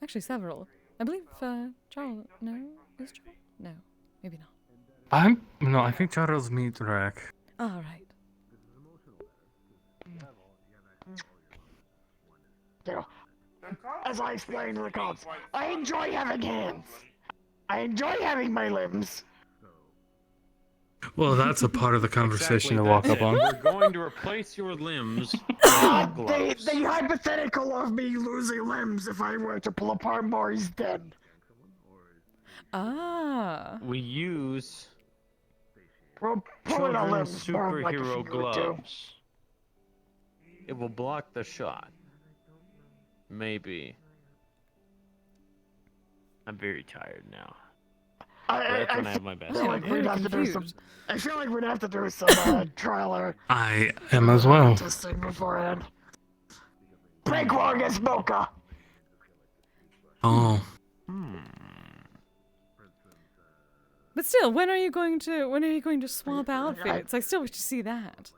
Actually, several. I believe, Charles. No? Is Charles? No, maybe not. I think Charles Mitrak. Alright. As I explained to the cops, I enjoy having hands. I enjoy having my limbs. Well, that's a part of the conversation to walk up on. We're going to replace your limbs with gloves. The hypothetical of me losing limbs if I were to pull apart Maury's dead. Ah. We use Pulling a limb children's more like a superhero finger would do. gloves. It will block the shot. Maybe. I'm very tired now. That's when I have my best. I feel like we'd have to do some. I feel like we'd have to do some trial or I am as well. testing beforehand. Break war against Mocha. Oh. But still, when are you going to swap outfits? I still wish to see that.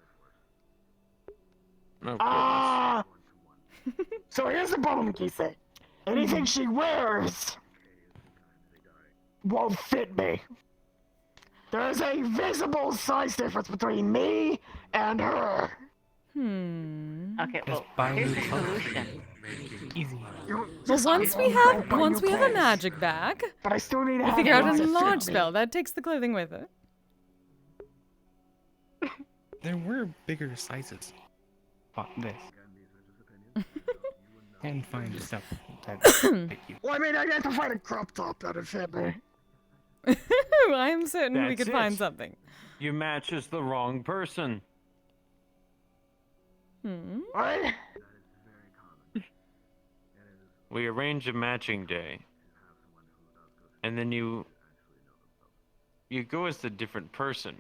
So here's the problem, Kise. Anything she wears won't fit me. There is a visible size difference between me and her. Okay, well, here's the solution. Easy. Well, once we have a magic bag, but I still need to we have figure out one a to large fit me. spell that takes the clothing with it. There were bigger sizes. This. And find stuff that fit you. Well, I mean, I have to find a crop top that'd fit me. I'm certain we That's could find it. something. You match as the wrong person. What? We arrange a matching day. And then you go as the different person,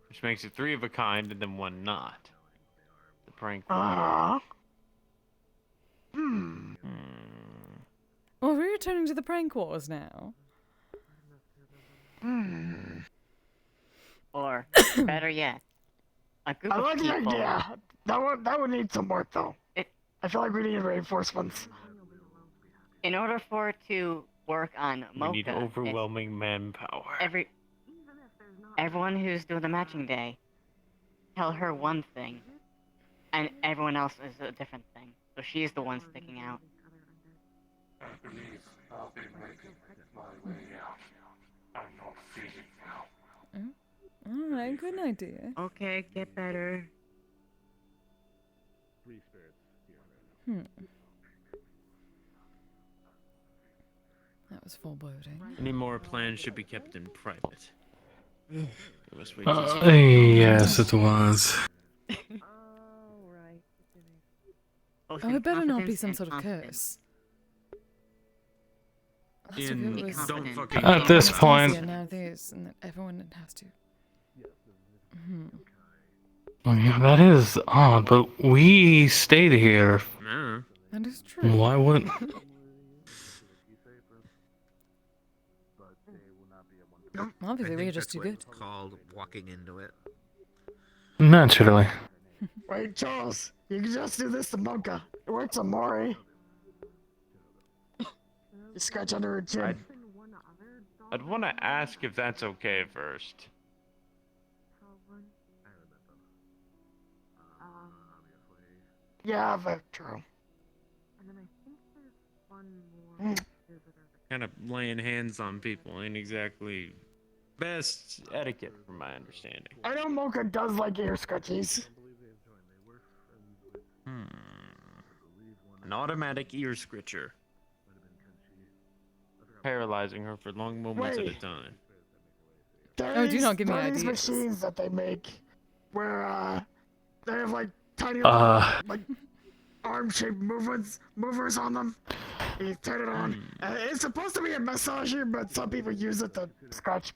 which makes it 3 of a kind and then 1 not. The prank. Well, we're returning to the prank wars now. Or, better yet, a group I of like the people. idea. That would need some work, though. I feel like we need reinforcements. In order for it to work on Mocha, We need overwhelming manpower. everyone who's doing the matching day, tell her one thing, and everyone else is a different thing. So she's the one sticking out. I'll be making my way out. I'm not feeling well. Alright, good idea. Okay, get better. That was foreboding. Any more plans should be kept in private. Yes, it was. Oh, it better not be some sort of curse. Don't fucking At this point, Yeah, now this, and then everyone has to. oh, yeah, that is odd, but we stayed here. No. That is true. Why would? Obviously, we're just too good. Called walking into it. Naturally. Wait, Charles, you can just do this to Monka. It works on Mori. You scratch under her chin. I'd want to ask if that's okay first. Yeah, that's true. Kind of laying hands on people ain't exactly best etiquette, from my understanding. I know Mocha does like ear scratchies. An automatic ear scritcher. Paralyzing her for long moments at a time. Oh, do not give me there are ideas. these machines that they make where they have like tiny like arm-shaped movers on them. You turn it on. It's supposed to be a massager, but some people use it to scratch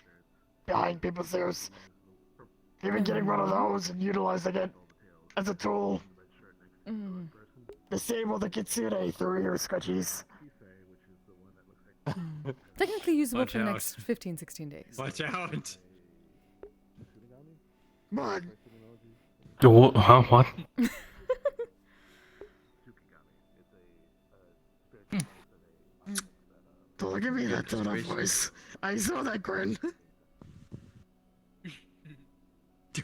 behind people's ears. Even getting one of those and utilizing it as a tool. Disable the Kitsune through ear scratchies. Technically usable Watch for the out. next 15, 16 days. Watch out! But Huh? What? don't look at me that tone of voice. I saw that grin.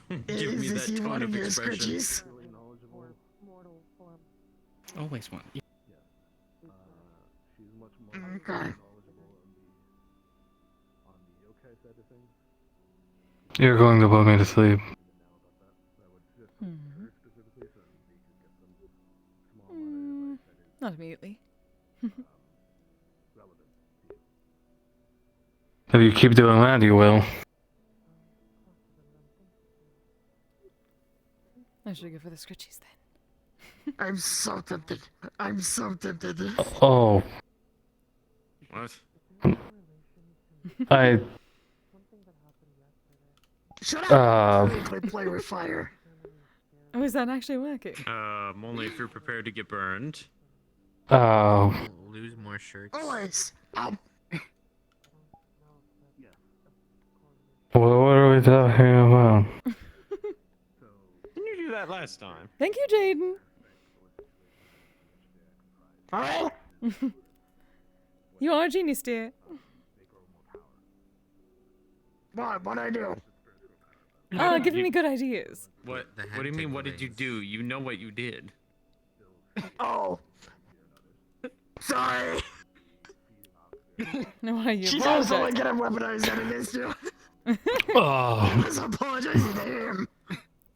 Don't give me that tone of expression. Scratchies? Always one. Okay. You're going to put me to sleep. Not immediately. If you keep doing that, you will. I should go for the scritchies then. I'm so tempted. I'm so tempted. Oh, What? I. Shut up! Play with fire. Oh, is that actually working? Only if you're prepared to get burned. Oh. Lose more shirts. Always. Well, what are we talking about? Didn't you do that last time? Thank you, Jaden. Alright. You are a genius, dear. What'd I do? Ah, giving me good ideas. What do you mean, what did you do? You know what you did. Oh. Sorry. No, why you She knows only apologize? get him weaponized that against you. Oh. I was apologizing to him.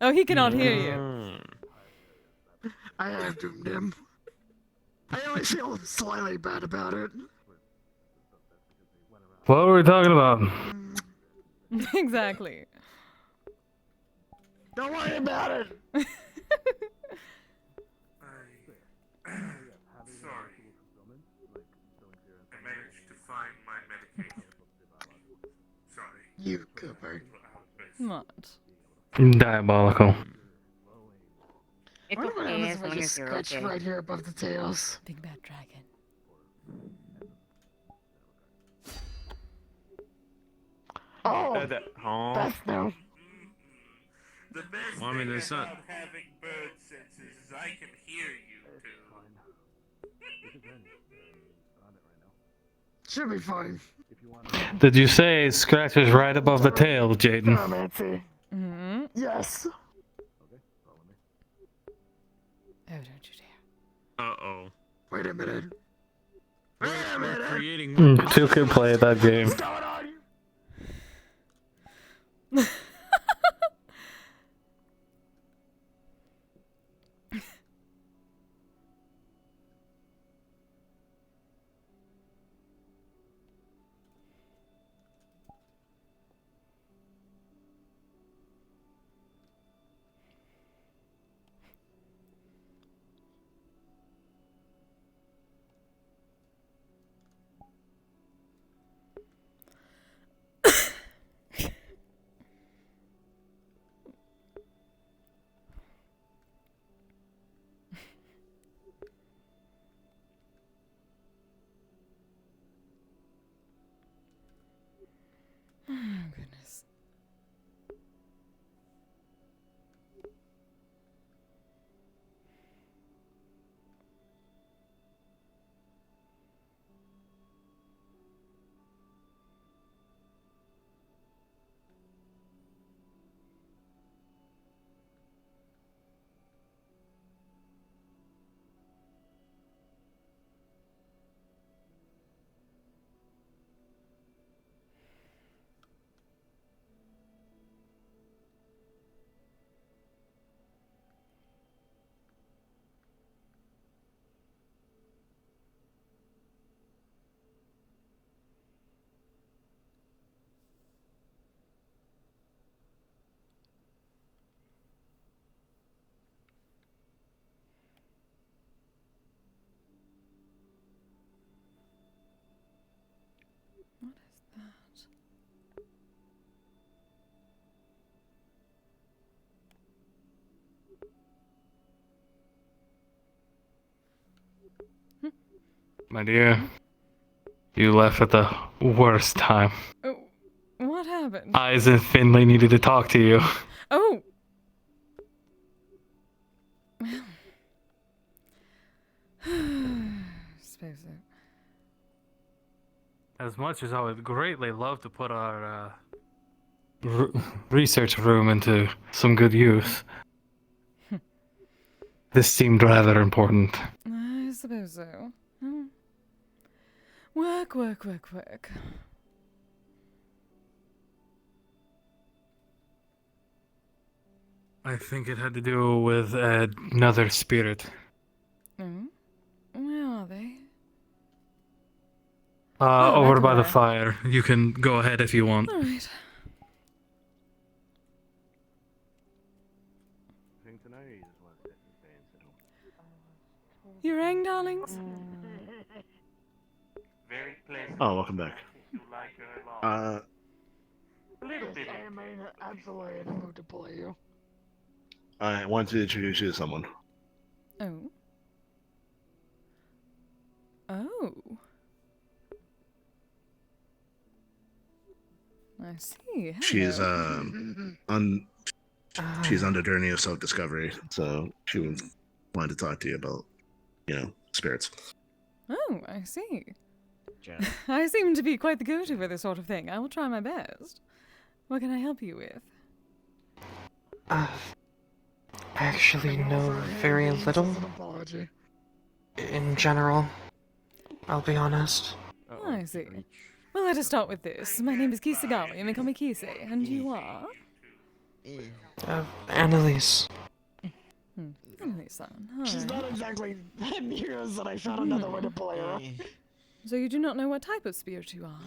Oh, he cannot hear you. I have doomed him. I only feel slightly bad about it. What were we talking about? Exactly. Don't worry about it. Sorry. I managed to find my medication. Sorry. You Cooper. Not. Diabolical. It's What okay happens as if I long just as you're scratch okay. right here above the tails? Big bad dragon. Oh, Oh. that's no. The best Well, I mean, thing there's not- about having bird senses is I can hear you too. Should be fine. Did you say scratches right above the tail, Jaden? Necromancy. Mm-hmm. Yes. Oh, don't you dare. Uh-oh. Wait a minute. We're creating. Two could play that game. Oh, goodness. What is that? My dear, you left at the worst time. Oh, what happened? Eyes and Finley needed to talk to you. Oh! Well. Suppose so. As much as I would greatly love to put our research room into some good use, this seemed rather important. I suppose so. Work, work, work, work. I think it had to do with another spirit. Oh? Where are they? Over back by the there. fire. You can go ahead if you want. Alright. You rang, darlings? Very pleasant. Oh, welcome back. You like her a lot. A little bit. I am absolutely in the mood to play you. I want to introduce you to someone. Oh. Oh. I see. She's Hello. she's on the journey of self-discovery, so she wanted to talk to you about, spirits. Oh, I see. I seem to be quite the go-to for this sort of thing. I will try my best. What can I help you with? Actually, no, very little. In general, I'll be honest. Oh, I see. Well, let us start with this. My name is Kisegawa. You may call me Kise. And you are? Annalise. Annalise-san. She's not exactly that news that I found another way to play her. So you do not know what type of spirit you are?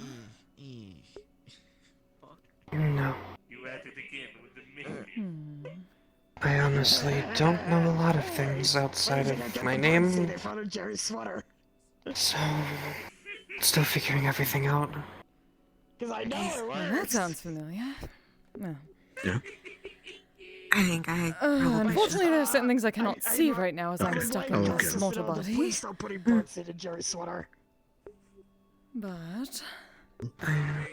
No. You at it again with the mystery. I honestly don't know a lot of things outside of my name. They found a Jerry sweater. So, still figuring everything out. Because I know it works. That sounds familiar. No. Yeah. I think I probably unfortunately, there are certain things I cannot see right now as I'm stuck in okay. this mortal body. Please stop putting parts in a Jerry sweater. But...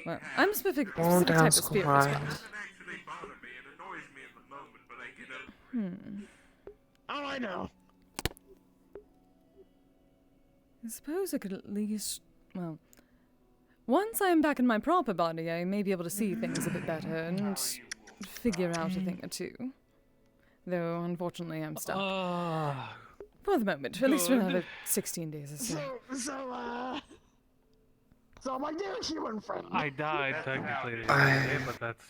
well, I'm a specific Won't type of ask spirit why. as well. Actually bother me. It annoys me in the moment, but I get up. Oh, I know. I suppose I could at least... well... once I'm back in my proper body, I may be able to see things a bit better and figure out a thing or two. Though, unfortunately, I'm stuck. For the moment. At least for another 16 days or so. So my dear human friend. I died technically the other day, but that's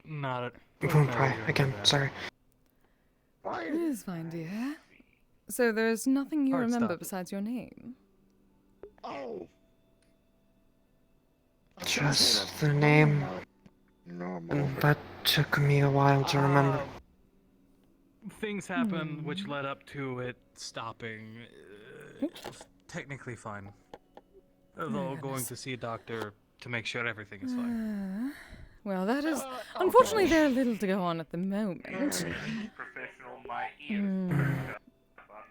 not it. Boom pie again. Sorry. It is fine, dear. So there's nothing you Hard remember stop. besides your name? Oh. Just the name. And that took me a while to remember. Things happened which led up to it stopping. It's technically fine. Though going to see a doctor to make sure everything is fine. Well, that is unfortunately very little to go on at the moment.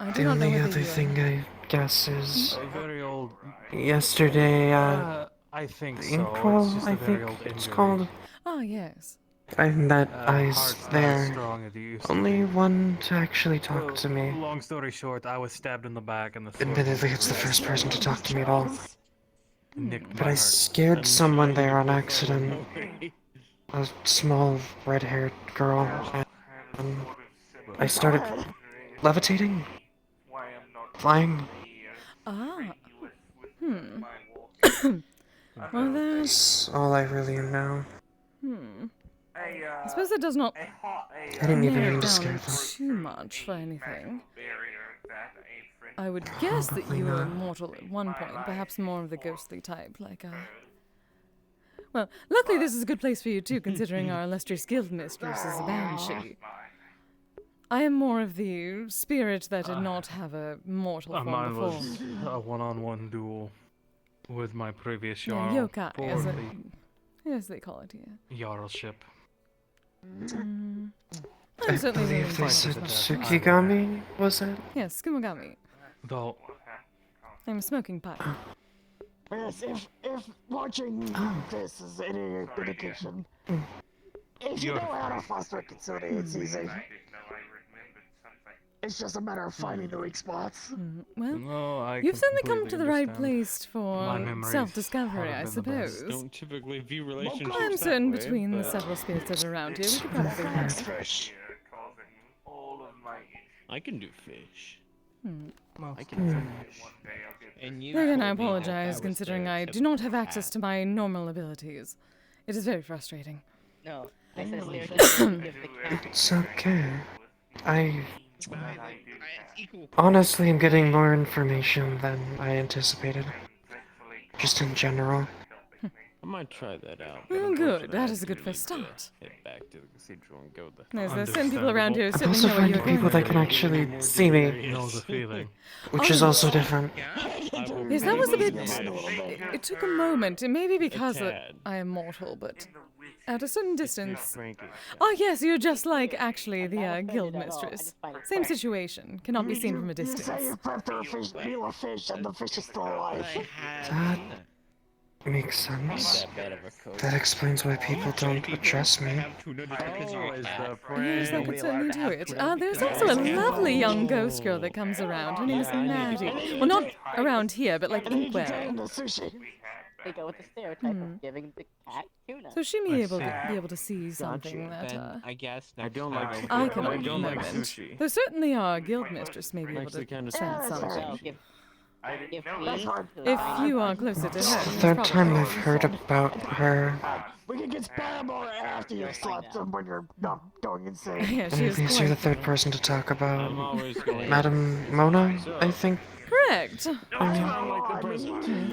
I do The not know only whether other you thing I guess is Very old. yesterday, I think so. Inkwell, It's just a I very think old it's injury. called. Ah, yes. And that eyes Heart's not there. as strong as it used to Only be. one to actually talk to me. Long story short, I was stabbed in the back and the sword Admittedly, it's the first person to talk to me at all. nicked But my I heart. scared someone there on accident. A small, red-haired girl. And I started levitating. Flying. Ah. Well, That's all I really know. I suppose that does not I didn't even narrow mean it to down scare them. too much for anything. I would guess that Probably you were not. immortal at one point, perhaps more of the ghostly type, like Well, luckily this is a good place for you too, considering our illustrious guild mistress is a banshee. I am more of the spirit that did not have a mortal form Mine before. was a one-on-one duel with my previous Yeah, Jarl yokai, for as, the as they call it here. Jarlship. I certainly really believe they enjoying said this one. Tsukigami, was it? Yes, Skimogami. Though I'm a smoking pipe. Yes, if watching this is any indication, if you know how to foster a Kitsune, it's easy. It's just a matter of finding the weak spots. Well, No, I you've certainly come completely to the right understand. place My for memories self-discovery, I haven't been the best. suppose. Don't typically view relationships I'm that certain way, between the but several spirits that are around here, we could probably find Fish. I can do fish. I can do fish. And you Again, I told me that apologize, was considering the I tip do not of have the access hat. to my normal abilities. It is very frustrating. No, I said seriously, give the cat. It's okay. I honestly am getting more information than I anticipated. Just in general. I might try that out. but Well, good. unfortunately, That I is a good do first need to start. Head back to the cathedral and go There's certain people around here who I'm certainly also know where finding you're people going. that can actually see me, know the feeling. which is also different. Yes, that was a bit... It took a moment. It may be because that tad. I am mortal, but at a certain distance... Oh, yes, you're just like, actually, the guild mistress. Same situation. Cannot be seen from a You say distance. you prepped her a fish, meal of fish, and the fish is still alive. That makes sense. That bad of a coat. That explains why people don't address me. Yes, I could certainly do it. There's also a lovely young ghost girl that comes around. Her name is Maddie. Well, not around here, but like Inkwell. They go with the stereotype of giving the cat tuna. So she may be able to see something that I guess I don't like I sushi. cannot I at the don't like moment. sushi. There certainly are guild mistress may be able Makes to it kinda sense sad. something. Give If you are closer to It's the her, third it's time probably... I've heard about her. We can get spam more after you've slept and when you're not going insane. Yeah, And she at is least you're the quite... third person to talk about I'm always going. Madam Mona, I think. Correct.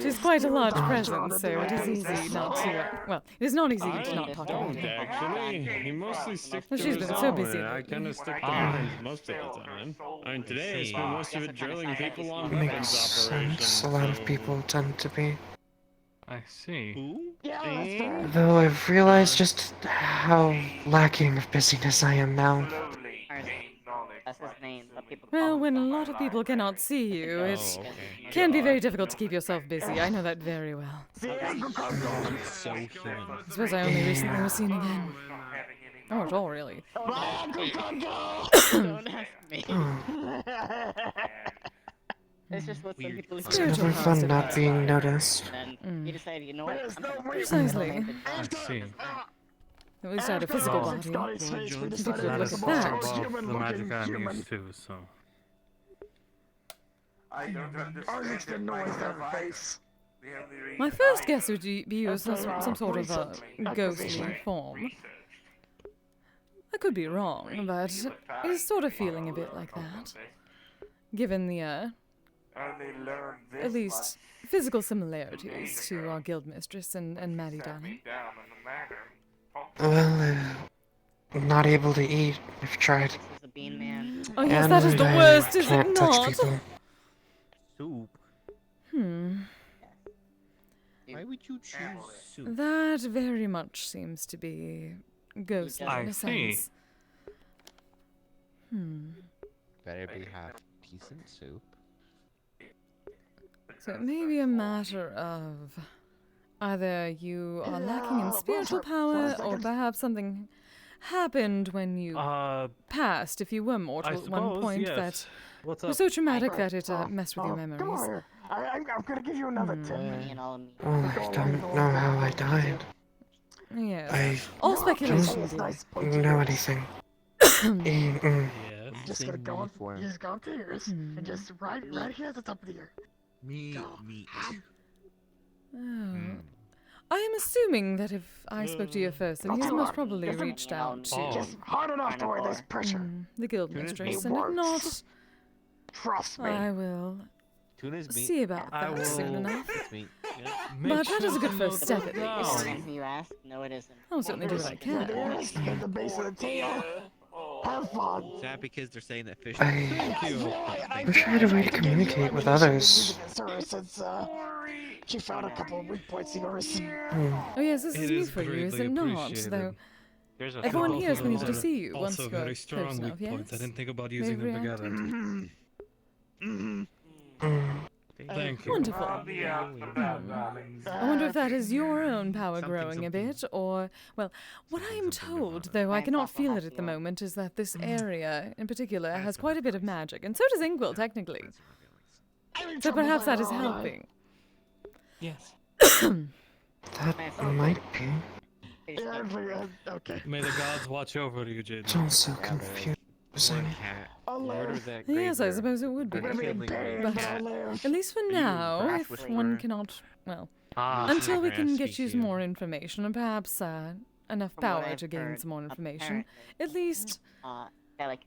She's quite a large presence, so it is easy not to... well, it is not easy to not talk about her. Actually, he mostly sticks Well, to she's his been so own, busy and I lately. kind of stick to mine most of the time. I mean, today I spent most of it drilling people on Makes weapons sense. operations. A lot of people tend to be. I see. Yeah, that's fair. Though I've realized just how lacking of busyness I am now. That's his name, but people Well, when a lot of people cannot see you, it can be very difficult to keep yourself busy. I know that very well. So human. I suppose I only recently was seen again. Oh, at all, really. Don't ask me. It's just what some people It's never fun not being noticed. And you decide, you know what? I'm gonna Precisely. I see. At least I had a physical body. That People is look at far that. above the magic I'm used to, so... I don't understand. Onyx the noise their face. My first guess would be as some sort of a ghostly form. I could be wrong, but it is sort of feeling a bit like that. Given the, at least physical similarities to our guild mistress and Maddie Darling. Well, I'm not able to eat. I've tried. Oh yes, that is the worst, is it can't touch not? people. Soup. Why would you choose soup? That very much seems to be ghostly in a sense. Better be half decent soup. So it may be a matter of either you are lacking in spiritual power, or perhaps something happened when you passed, if you were mortal at one point, that was so traumatic that it messed with your Come memories. here. I'm gonna give you another tip. Well, I don't know how I died. Yes. All speculation. Don't know anything. Just gonna go on. Just go up to yours and just right here at the top of the ear. Meat. Oh. I am assuming that if I spoke to you first, then he's most probably reached out to Just hard enough to where there's pressure. the guild mistress, and if not, trust me. I will Tuna's meat. see about that soon enough. It's meat. Yeah. But that is a good first step, at least. You ask? No, it isn't. I'll certainly do what I can. At the base of the tail. Have fun. Is that because they're saying that fish? I'm trying to communicate with others. Since she found a couple of weak points of yours. Oh yes, this is new for you, is it not? Though everyone here has been able to see you once Also you're very strong close weak enough, yes? points. I didn't think about using them together. Thank you. Wonderful. I wonder if that is your own power growing a bit, or, well, what I am told, though I cannot feel it at the moment, is that this area, in particular, has quite a bit of magic, and so does Ingwil, technically. So perhaps that is helping. Yes. That might be. Okay. May the gods watch over you, Jaden. It's all so confusing. Yes, I suppose it would be. But at least for now, if one cannot, well, until we can get you some more information, and perhaps enough power to gain some more information, at least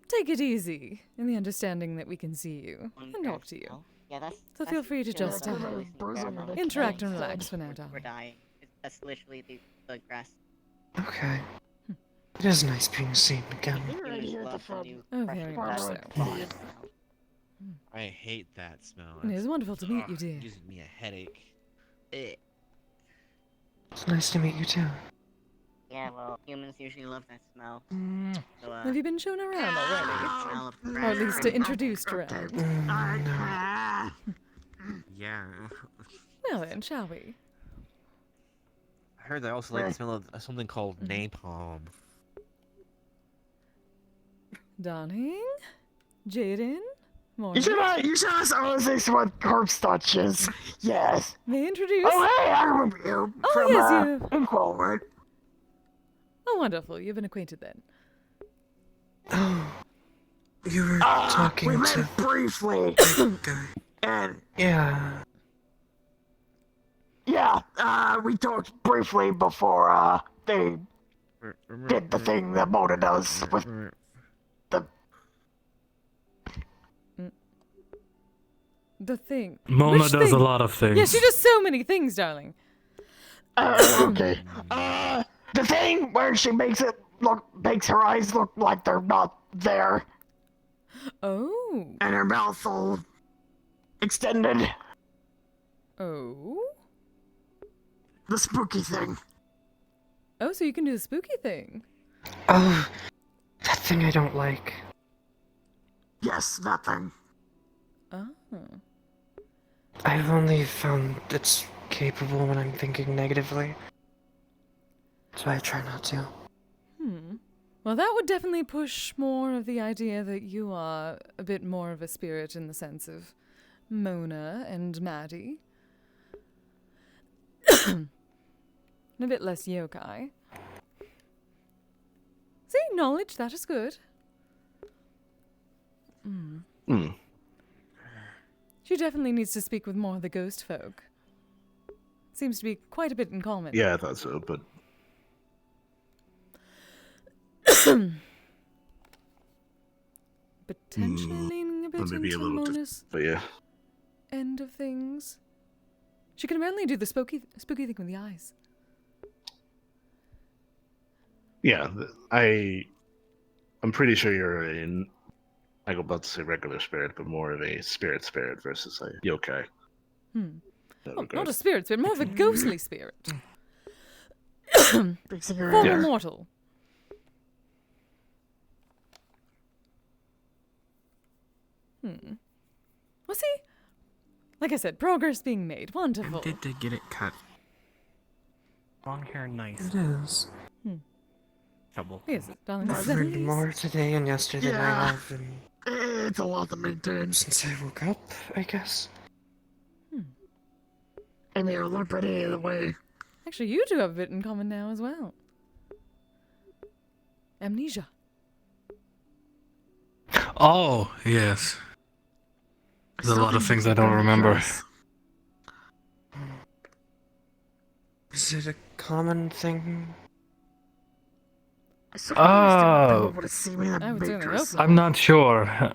take it easy in the understanding that we can see you and talk to you. So feel free to just interact and relax for now, darling. We're dying. That's literally the grass. Okay. It is nice being seen again. Oh, very much so. I hate that smell. It is wonderful to meet you, dear. It gives me a headache. It's nice to meet you too. Yeah, well, humans usually love that smell. So, Have you been shown around already? Or at least introduced around? Yeah. Well then, shall we? I heard they also like the smell of something called napalm. Darling? Jaden? Morning. You should ask Ozix what corpstouch is. Yes. May I introduce? Oh, hey, I remember you. Oh, from, yes, you. Inkwell, right? Oh, wonderful. You've been acquainted then. Oh. You were talking we to... met briefly. And... Yeah. Yeah, we talked briefly before, they did the thing that Mona does with the thing. Mona Which does thing? a lot of things. Yeah, she does so many things, darling. Okay. The thing where she makes her eyes look like they're not there. Oh. And her mouth all extended. Oh. The spooky thing. Oh, so you can do the spooky thing. Oh, that thing I don't like. Yes, that thing. Oh. I've only found it's capable when I'm thinking negatively. So I try not to. Well, that would definitely push more of the idea that you are a bit more of a spirit in the sense of Mona and Maddie. And a bit less yokai. See, knowledge, that is She definitely needs to speak with more of the ghost folk. Seems to be quite a bit in common. Yeah, I thought so, but Potentially leaning a bit maybe a into little Mona's but yeah. end of things. She can apparently do the spooky thing with the eyes. Yeah, I'm pretty sure you're in. I go about to say regular spirit, but more of a spirit versus a yokai. Oh, not a spirit, more of a ghostly spirit. Former mortal. Well, see? Like I said, progress being made. Wonderful. Did they get it cut? Long hair, nice. It is. Trouble. Yes, darling. I've learned more today and yesterday than I have in... It's a lot to maintain. Since I woke up, I guess. I mean, it'll look pretty either way. Actually, you two have a bit in common now as well. Amnesia. Oh, yes. There's a lot of things I don't remember. Is it a common thing? Oh, I'm not sure.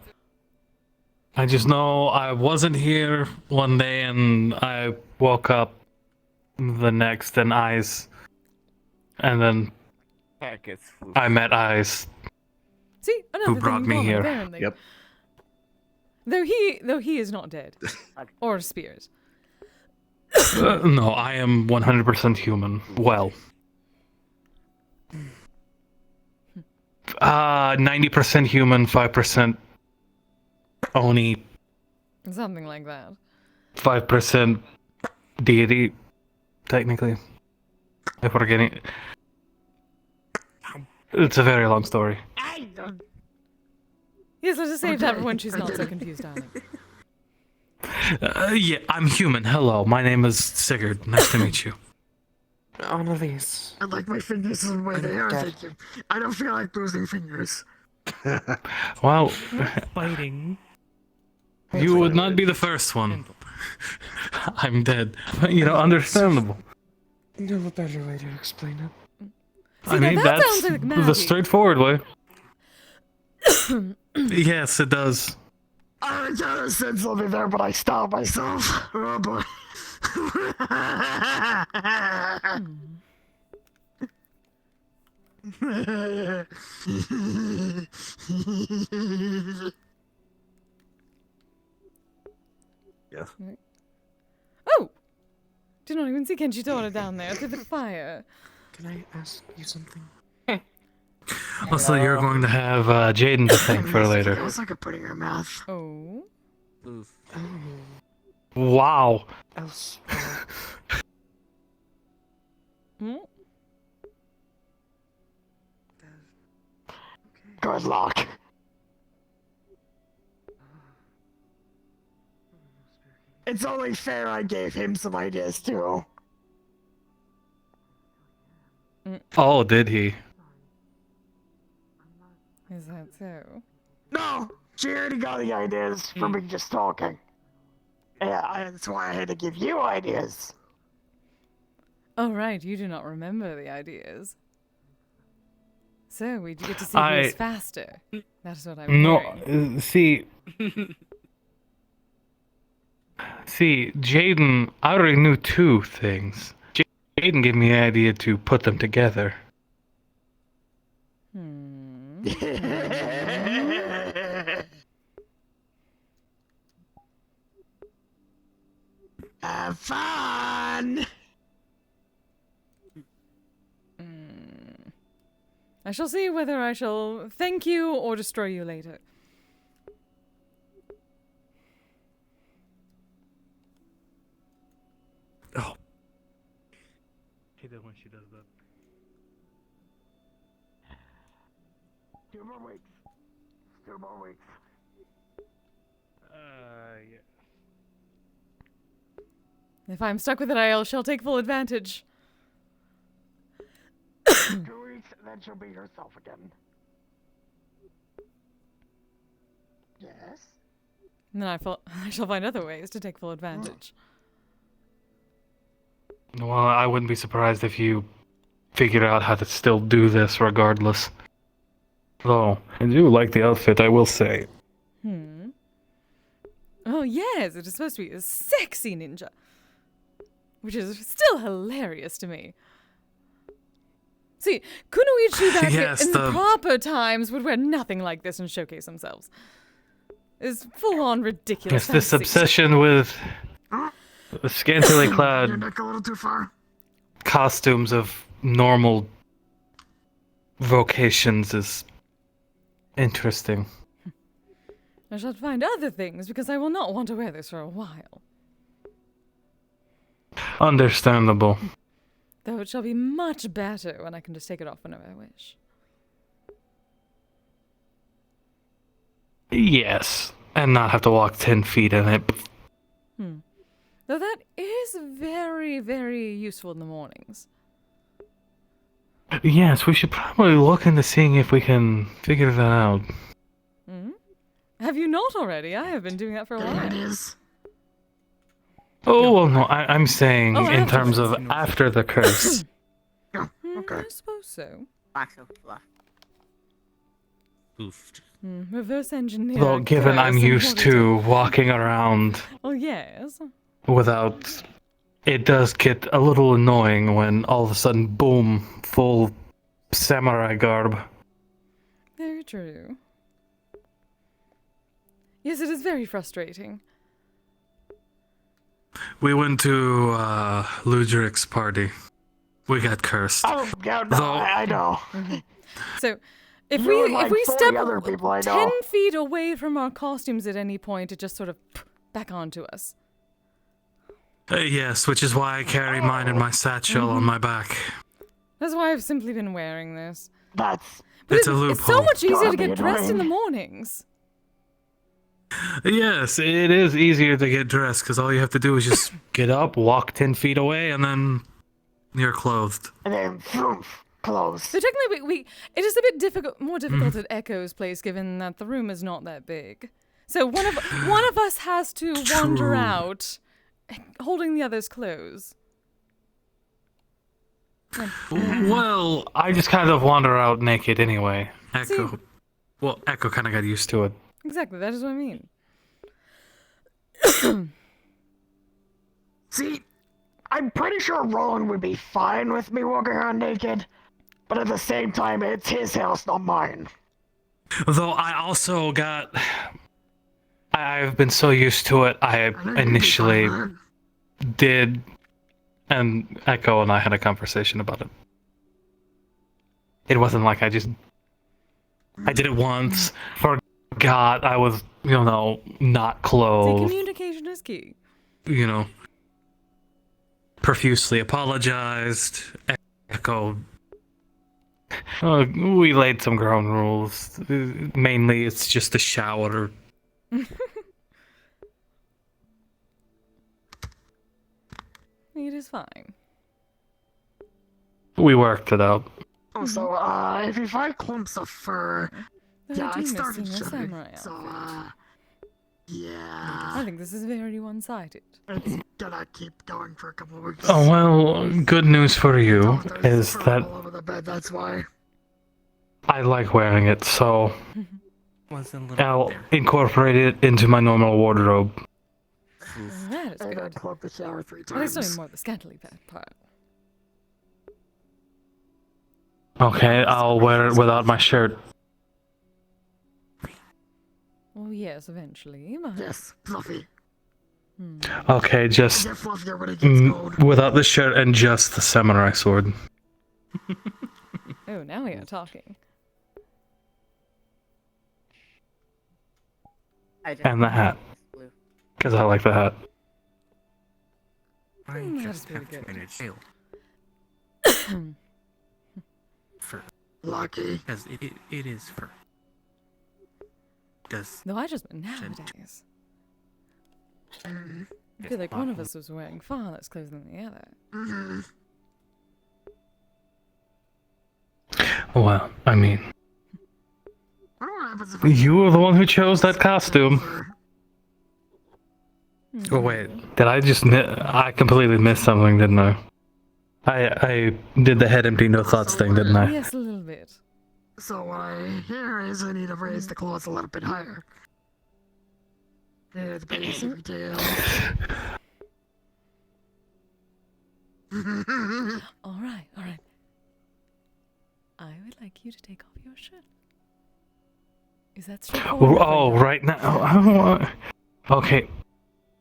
I just know I wasn't here one day and I woke up the next and Eyes, and then I met Eyes. See, another who thing brought in me common, here. apparently. Yep. Though he is not dead, or a spirit. No, I am 100% human. Well, 90% human, 5% Oni, Something like that. 5% deity, technically. If we're getting... It's a very long story. Yes, let's just save that for when she's not so confused, darling. Yeah, I'm human. Hello, my name is Sigurd. Nice to meet you. Annalise. I like my fingers the way they are, thank you. I don't feel like losing fingers. Well, Fighting. you would not be the first one. I'm dead. You know, understandable. You have a better way to explain it. I mean, that that's sounds like the Maggie. straightforward way. Yes, it does. I kind of said something there, but I stopped myself. Oh boy. Yes. Oh! Did not even see Kenshitara down there through the fire. Can I ask you something? Also, you're going to have Jaden to thank for later. It was like a put in your mouth. Oh. Wow. Good luck. It's only fair I gave him some ideas too. Oh, did he? Is that so? No! She already got the ideas from me just talking. Yeah, that's why I had to give you ideas. Oh, right, you do not remember the ideas. So, we get to see who's faster. That's what I'm hearing. See, Jaden, I already knew two things. Jaden gave me the idea to put them together. Have fun! I shall see whether I shall thank you or destroy you later. Oh. Hate it when she does that. 2 more weeks. 2 more weeks. Yeah. If I'm stuck with it, I shall take full advantage. 2 weeks, then she'll be herself again. Yes? And then I shall find other ways to take full advantage. Well, I wouldn't be surprised if you figured out how to still do this regardless. Though, I do like the outfit, I will say. Oh yes, it is supposed to be a sexy ninja. Which is still hilarious to me. See, Kunoichi back in the proper times would wear nothing like this and showcase themselves. It's full-on ridiculous. Yes, this obsession with the scantily clad Your neck a little too far. costumes of normal vocations is interesting. I shall find other things because I will not want to wear this for a while. Understandable. Though it shall be much better when I can just take it off whenever I wish. Yes, and not have to walk 10 feet in it. Though that is very, very useful in the mornings. Yes, we should probably look into seeing if we can figure that out. Have you not already? I have been doing that for a while. It is. Oh, well, no, I'm saying in terms of after the curse. Okay. I suppose so. Oofed. Reverse engineer. Though, given I'm used to walking around Oh, yes. without... It does get a little annoying when all of a sudden, boom, full samurai garb. Very true. Yes, it is very frustrating. We went to Ludric's party. We got cursed. Oh, God, no, I know. So, if You we and, like, 40 step other people I 10 know. feet away from our costumes at any point, it just sort of back onto us. Yes, which is why I carry mine in my satchel on my back. That's why I've simply been wearing this. That's... But It's a It's so loophole. much easier to Gotta be get dressed in the annoying. mornings. Yes, it is easier to get dressed because all you have to do is just get up, walk 10 feet away, and then you're clothed. And then, close. So technically, it is a bit more difficult at Echo's place, given that the room is not that big. So one of us has to wander True. out, holding the other's clothes. Well, I just kind of wander out naked anyway. Echo. Well, Echo kind of got used to it. Exactly, that is what I mean. See, I'm pretty sure Roland would be fine with me walking around naked, but at the same time, it's his house, not mine. Though I also got... I've been so used to it, I initially did... And Echo and I had a conversation about it. It wasn't like I did it once, forgot I was, not See, clothed, communication is key. profusely apologized, Echo. We laid some ground rules. Mainly, it's just a shower. It is fine. We worked it out. So, if you find clumps of fur, yeah, I started showing. So, yeah. I think this is very one-sided. It's gonna keep going for a couple of weeks. Oh, well, good news for you is that All over the bed, that's why. I like wearing it, so Was a little I'll incorporate it into my normal wardrobe. That is I good. got clubbed the shower 3 But I still times. need more of the scantily part. Okay, I'll wear it without my shirt. Oh yes, eventually. But... Yes, fluffy. Okay, just Get fluffier when it gets cold. without the shirt and just the samurai sword. Oh, now we are talking. And the hat. Because I like the hat. I That just is pretty have to good. manage jail. Fur. Lucky. Because it is fur. Does No, I just meant nowadays. I feel like one of us was wearing far less clothes than the other. Well, I mean, I don't know what happens if I you were the one who chose that costume. Oh wait, did I just I completely missed something, didn't I? I did the head empty, no thoughts thing, didn't I? Yes, a little bit. So what I hear is I need to raise the claws a little bit higher. Yeah, the basic details. All right, all right. I would like you to take off your shirt. Is that straightforward? Oh, right now. I don't want... Okay.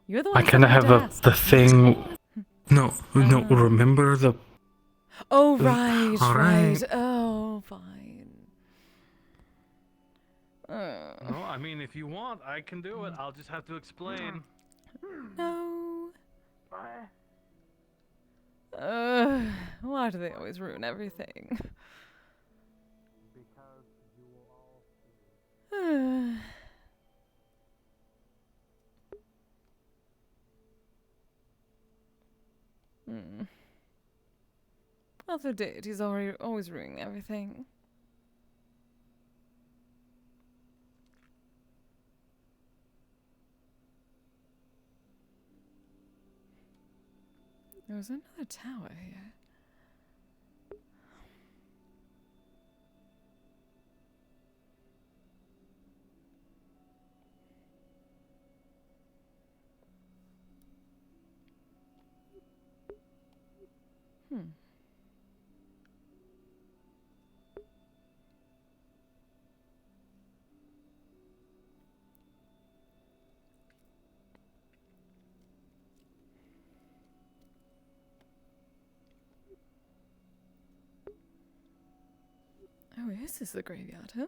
You're the I one kind of have the thing. No, remember the. Oh, right, All right. Oh, fine. No, I mean, if you want, I can do it. I'll just have to explain. No. Why do they always ruin everything? Other deities are always ruining everything. There was another tower here. Oh, this is the graveyard, huh?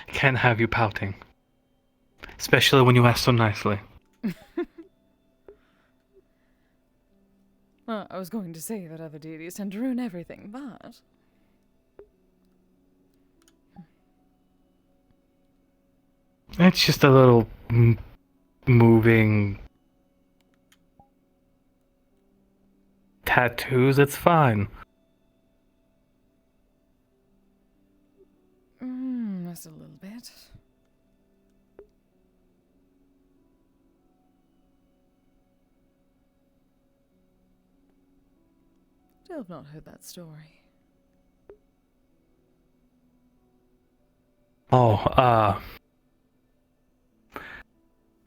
Can't have you pouting. Especially when you ask so nicely. Well, I was going to say that other deities tend to ruin everything, but... It's just a little moving tattoos. It's fine. Just a little bit. Still have not heard that story. Oh,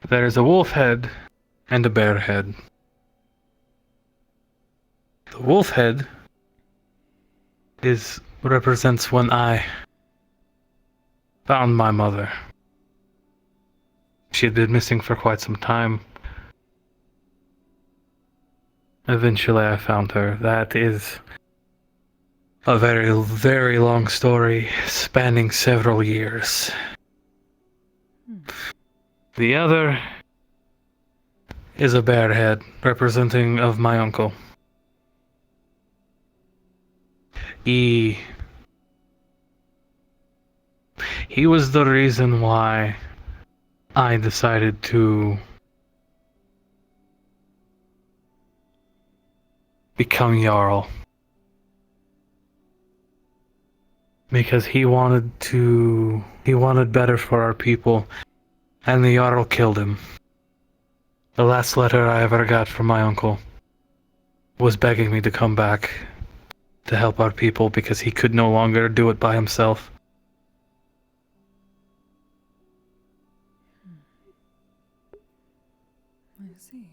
there's a wolf head and a bear head. The wolf head represents when I found my mother. She had been missing for quite some time. Eventually I found her. That is a very, very long story spanning several years. The other is a bear head representing of my uncle. He was the reason why I decided to become Jarl. Because he wanted better for our people, and the Jarl killed him. The last letter I ever got from my uncle was begging me to come back to help our people because he could no longer do it by himself. I see.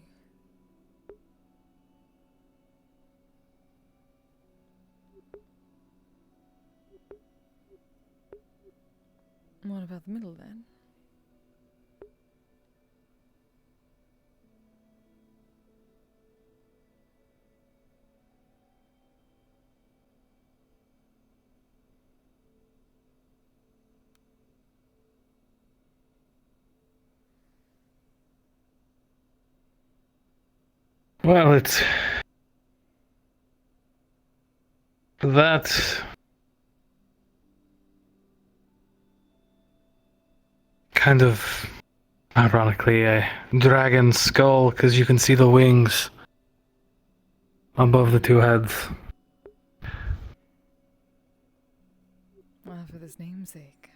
What about the middle then? Well, it's that kind of ironically a dragon skull because you can see the wings above the two heads. namesake.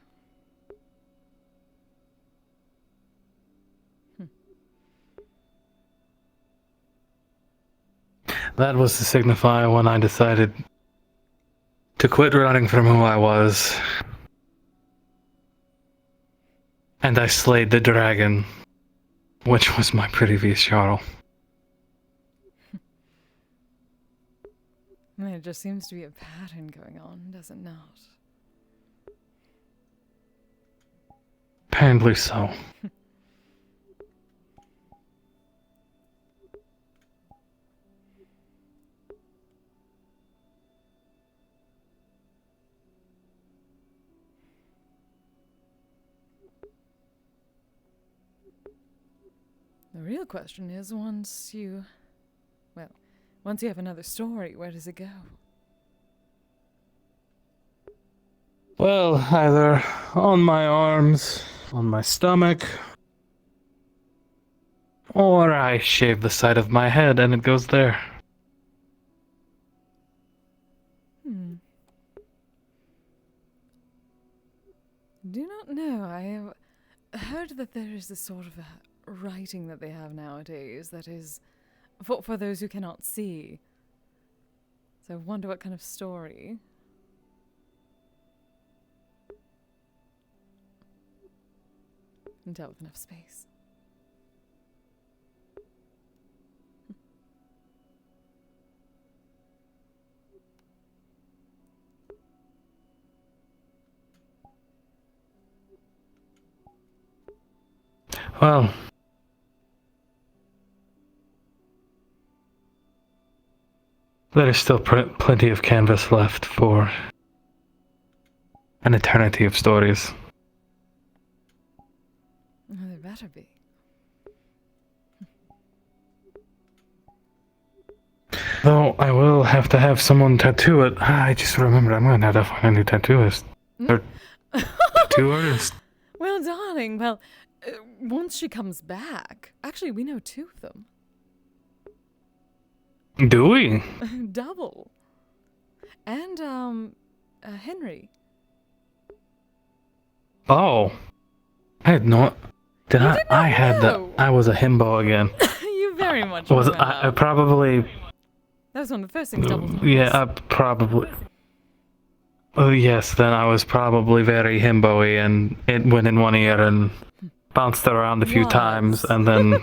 That was to signify when I decided to quit running from who I was. And I slayed the dragon, which was my previous Jarl. There just seems to be a pattern going on, does it not? Apparently so. The real question is, once you have another story, where does it go? Well, either on my arms, on my stomach, or I shave the side of my head and it goes there. Do not know. I have heard that there is this sort of a writing that they have nowadays that is for those who cannot see. So I wonder what kind of story. And dealt with enough space. Well, there is still plenty of canvas left for an eternity of stories. Oh, there better be. Though I will have to have someone tattoo it. I just remembered I'm going to have to find a new tattooist. Or tattoo artist. Well, darling, once she comes back, actually, we know two of them. Do we? Double. And, Henry. Oh. I had no... Did I? I had know. I was a himbo again. You very much Was remember. I probably... That was one of the first things double told Yeah, us. I probably... Oh, yes, then I was probably very himbo-y and it went in one ear and bounced around a few times and then...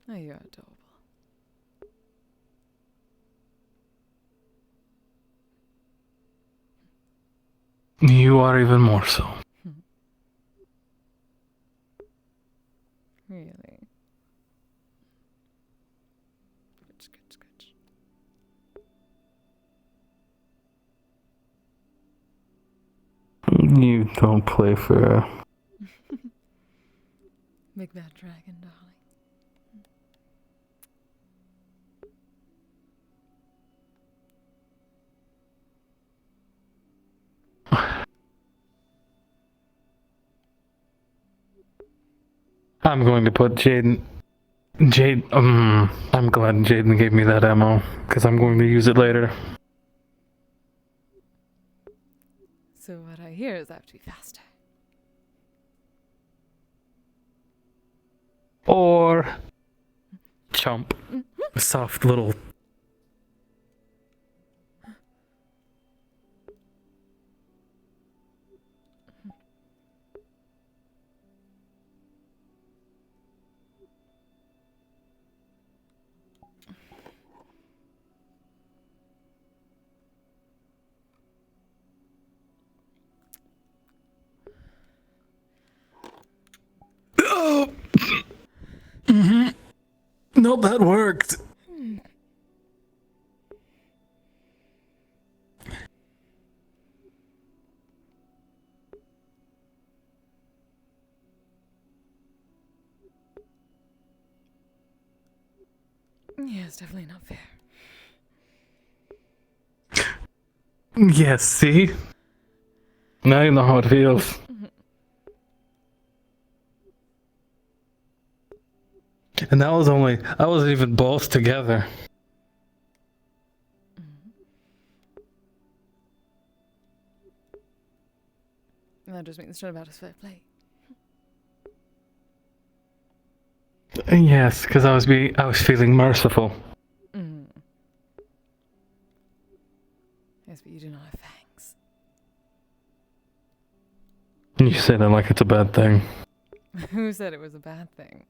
Oh, you're adorable. You are even more so. Really? Good. You don't play fair. Big bad dragon, darling. I'm going to put I'm glad Jaden gave me that ammo, because I'm going to use it later. So what I hear is I have to be faster. Or... Chomp. A soft little... Oh! No, that worked. Yeah, it's definitely not fair. Yes, see? Now you know how it feels. And that wasn't even both together. That just means turnabout is fair play. Yes, because I was feeling merciful. Mm. Yes, but you do not have fangs. You say that like it's a bad thing. Who said it was a bad thing?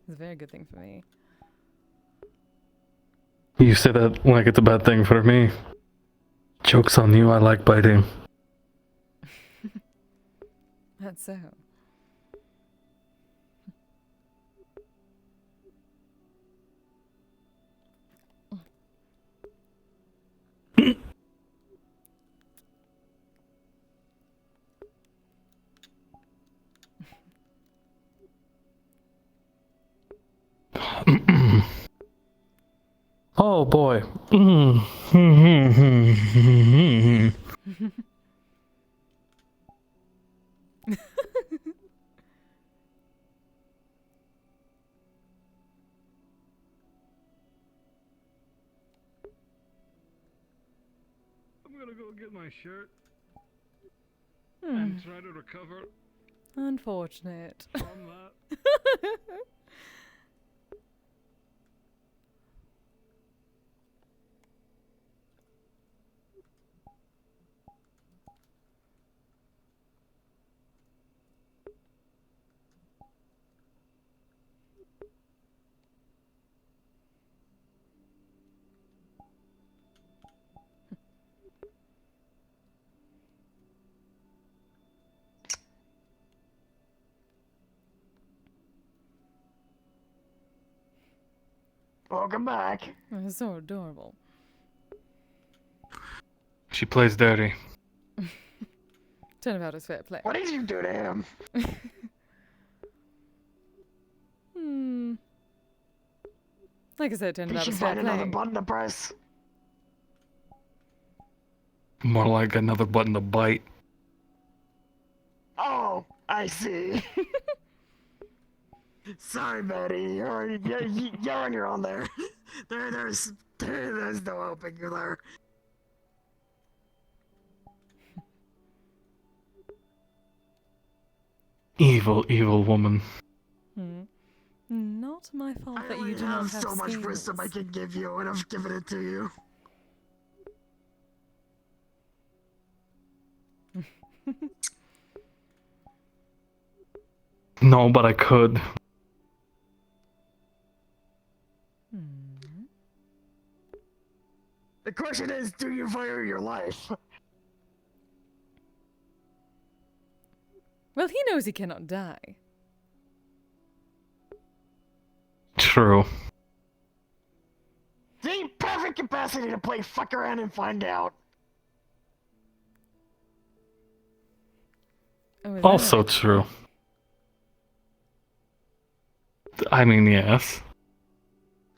It's a very good thing for me. You say that like it's a bad thing for me. Joke's on you, I like biting. That's so. Oh boy. I'm gonna go get my shirt Hmm. and try to recover Unfortunate. from that. Welcome back. It's so adorable. She plays dirty. Turnabout is fair play. What did you do to him? Hmm. Like I said, He turnabout should is fair find another play. button to press. More like another button to bite. Oh, I see. Sorry, Betty. You're on your own there. There's no helping you there. Evil, evil woman. Hmm. Not my fault I that you only do not have have so much scales. wisdom I can give you, and I've given it to you. No, but I could. The question is, do you value your life? Well, he knows he cannot die. True. The perfect capacity to play fuck around and find out. Oh, is Also that true. I mean, yes.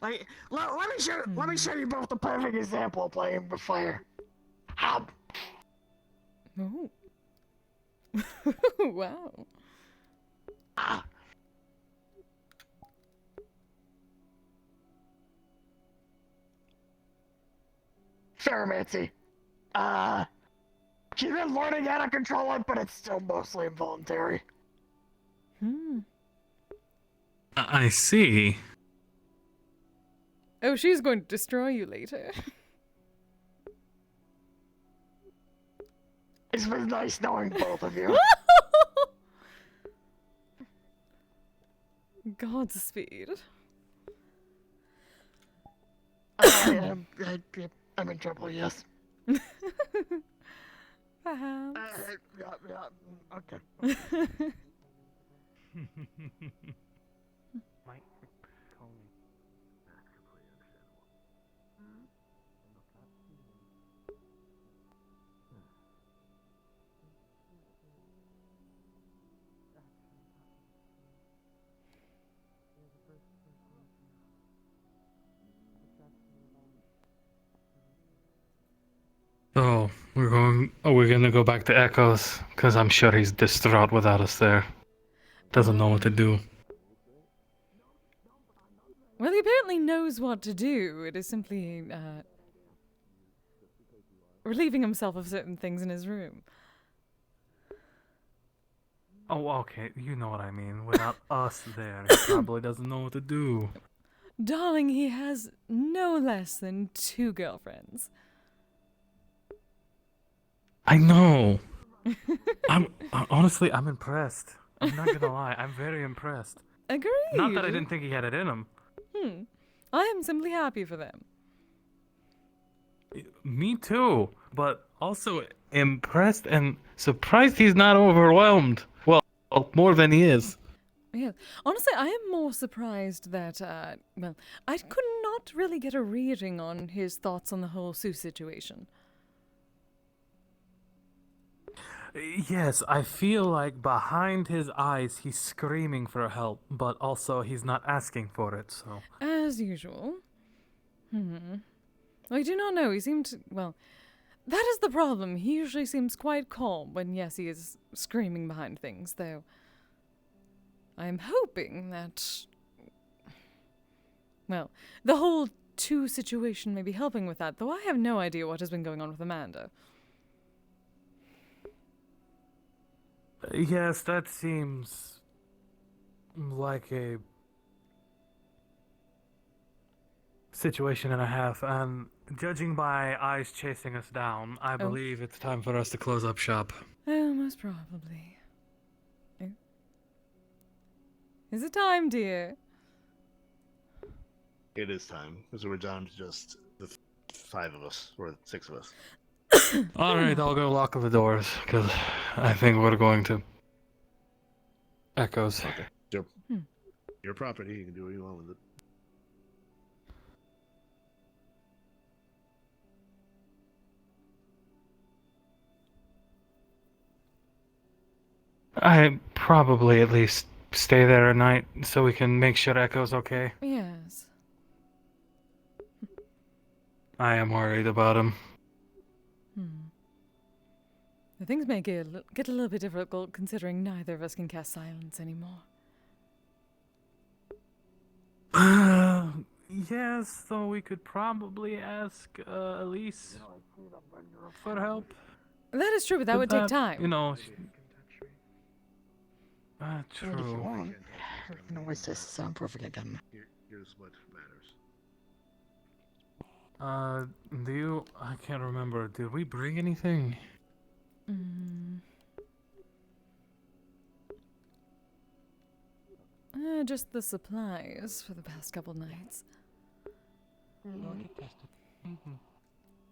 Like, let me show you both the perfect example of playing with fire. How? Oh. Wow. Ferromancy. She's been learning how to control it, but it's still mostly involuntary. Hmm. I see. Oh, she's going to destroy you later. It's been nice knowing both of you. Godspeed. I'm in trouble, yes. Perhaps. Yeah, okay. Oh, we're gonna go back to Echoes, because I'm sure he's distraught without us there. Doesn't know what to do. Well, he apparently knows what to do. It is simply, relieving himself of certain things in his room. Oh, okay. You know what I mean. Without us there, he probably doesn't know what to do. Darling, he has no less than 2 girlfriends. I know. Honestly, I'm impressed. I'm not gonna lie. I'm very impressed. Agreed. Not that I didn't think he had it in him. I am simply happy for them. Me too. But also impressed and surprised he's not overwhelmed. Well, more than he is. Yeah. Honestly, I am more surprised that, well, I could not really get a reading on his thoughts on the whole Sue situation. Yes, I feel like behind his eyes he's screaming for help, but also he's not asking for it, so. As usual. I do not know. He seemed, well, that is the problem. He usually seems quite calm when, yes, he is screaming behind things, though. I am hoping that, well, the whole 2 situation may be helping with that, though I have no idea what has been going on with Amanda. Yes, that seems like a situation and a half, and judging by eyes chasing us down, I believe it's time for us to close up shop. Oh, most probably. Oh. Is it time, dear? It is time, because we're down to just the 5 of us, or 6 of us. Alright, I'll go lock the doors, because I think we're going to Echoes. Okay. Your property, you can do what you want with it. I probably at least stay there at night so we can make sure Echo's okay. Yes. I am worried about him. The things may get a little bit difficult considering neither of us can cast silence anymore. Yes, so we could probably ask Elise for help. That is true, but that would take time. You know, If you true. want, you can always just soundproof it again. Here's what matters. Do you? I can't remember. Did we bring anything? Just the supplies for the past couple nights.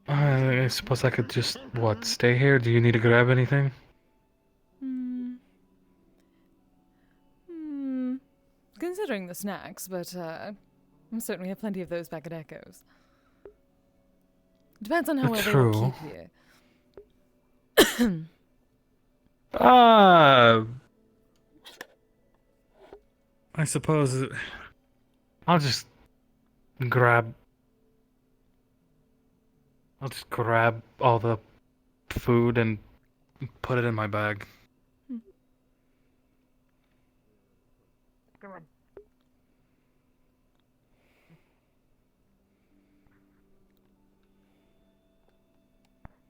I suppose I could just, stay here? Do you need to grab anything? Considering the snacks, but I'm certain we have plenty of those back at Echoes. Depends on how well they will keep here. I suppose I'll just grab all the food and put it in my bag. Come on.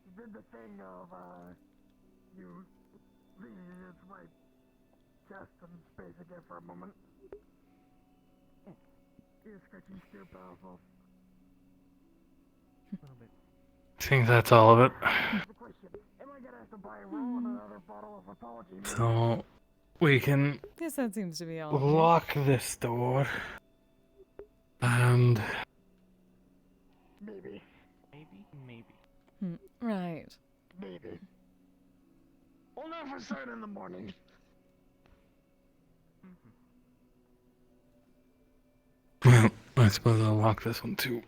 You did the thing of, you leaning against my chest and space again for a moment. You're scratching too powerful. I think that's all of it. The question, am I gonna have to buy a roll and another bottle of apology? So we can Yes, that seems to be all. lock this door. And Maybe. Right. Maybe. We'll know for certain in the morning. well, I suppose I'll lock this one too.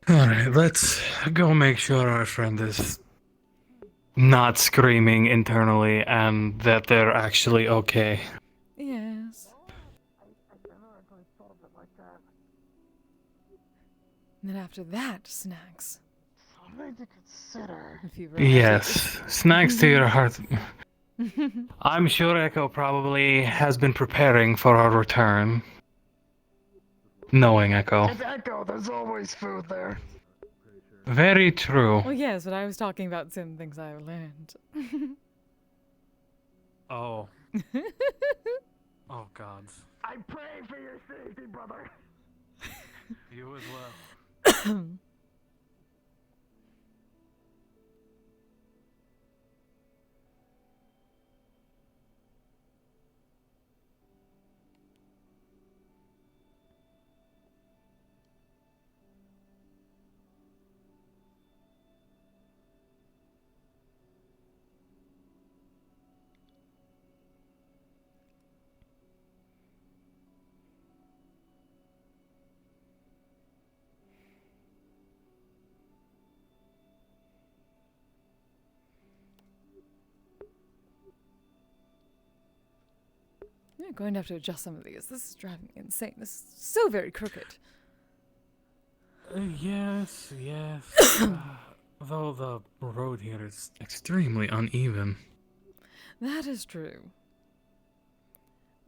Alright, let's go make sure our friend is not screaming internally and that they're actually okay. Yes. And then after that, snacks. Something to consider. If you Yes, snacks to your heart. I'm sure Echo probably has been preparing for our return. Knowing Echo. It's Echo, there's always food there. Very true. Well, yes, but I was talking about some things I learned. Oh. Oh, God. I pray for your safety, brother. You as well. You're going to have to adjust some of these. This is driving me insane. This is so very crooked. Yes. Though the road here is extremely uneven. That is true.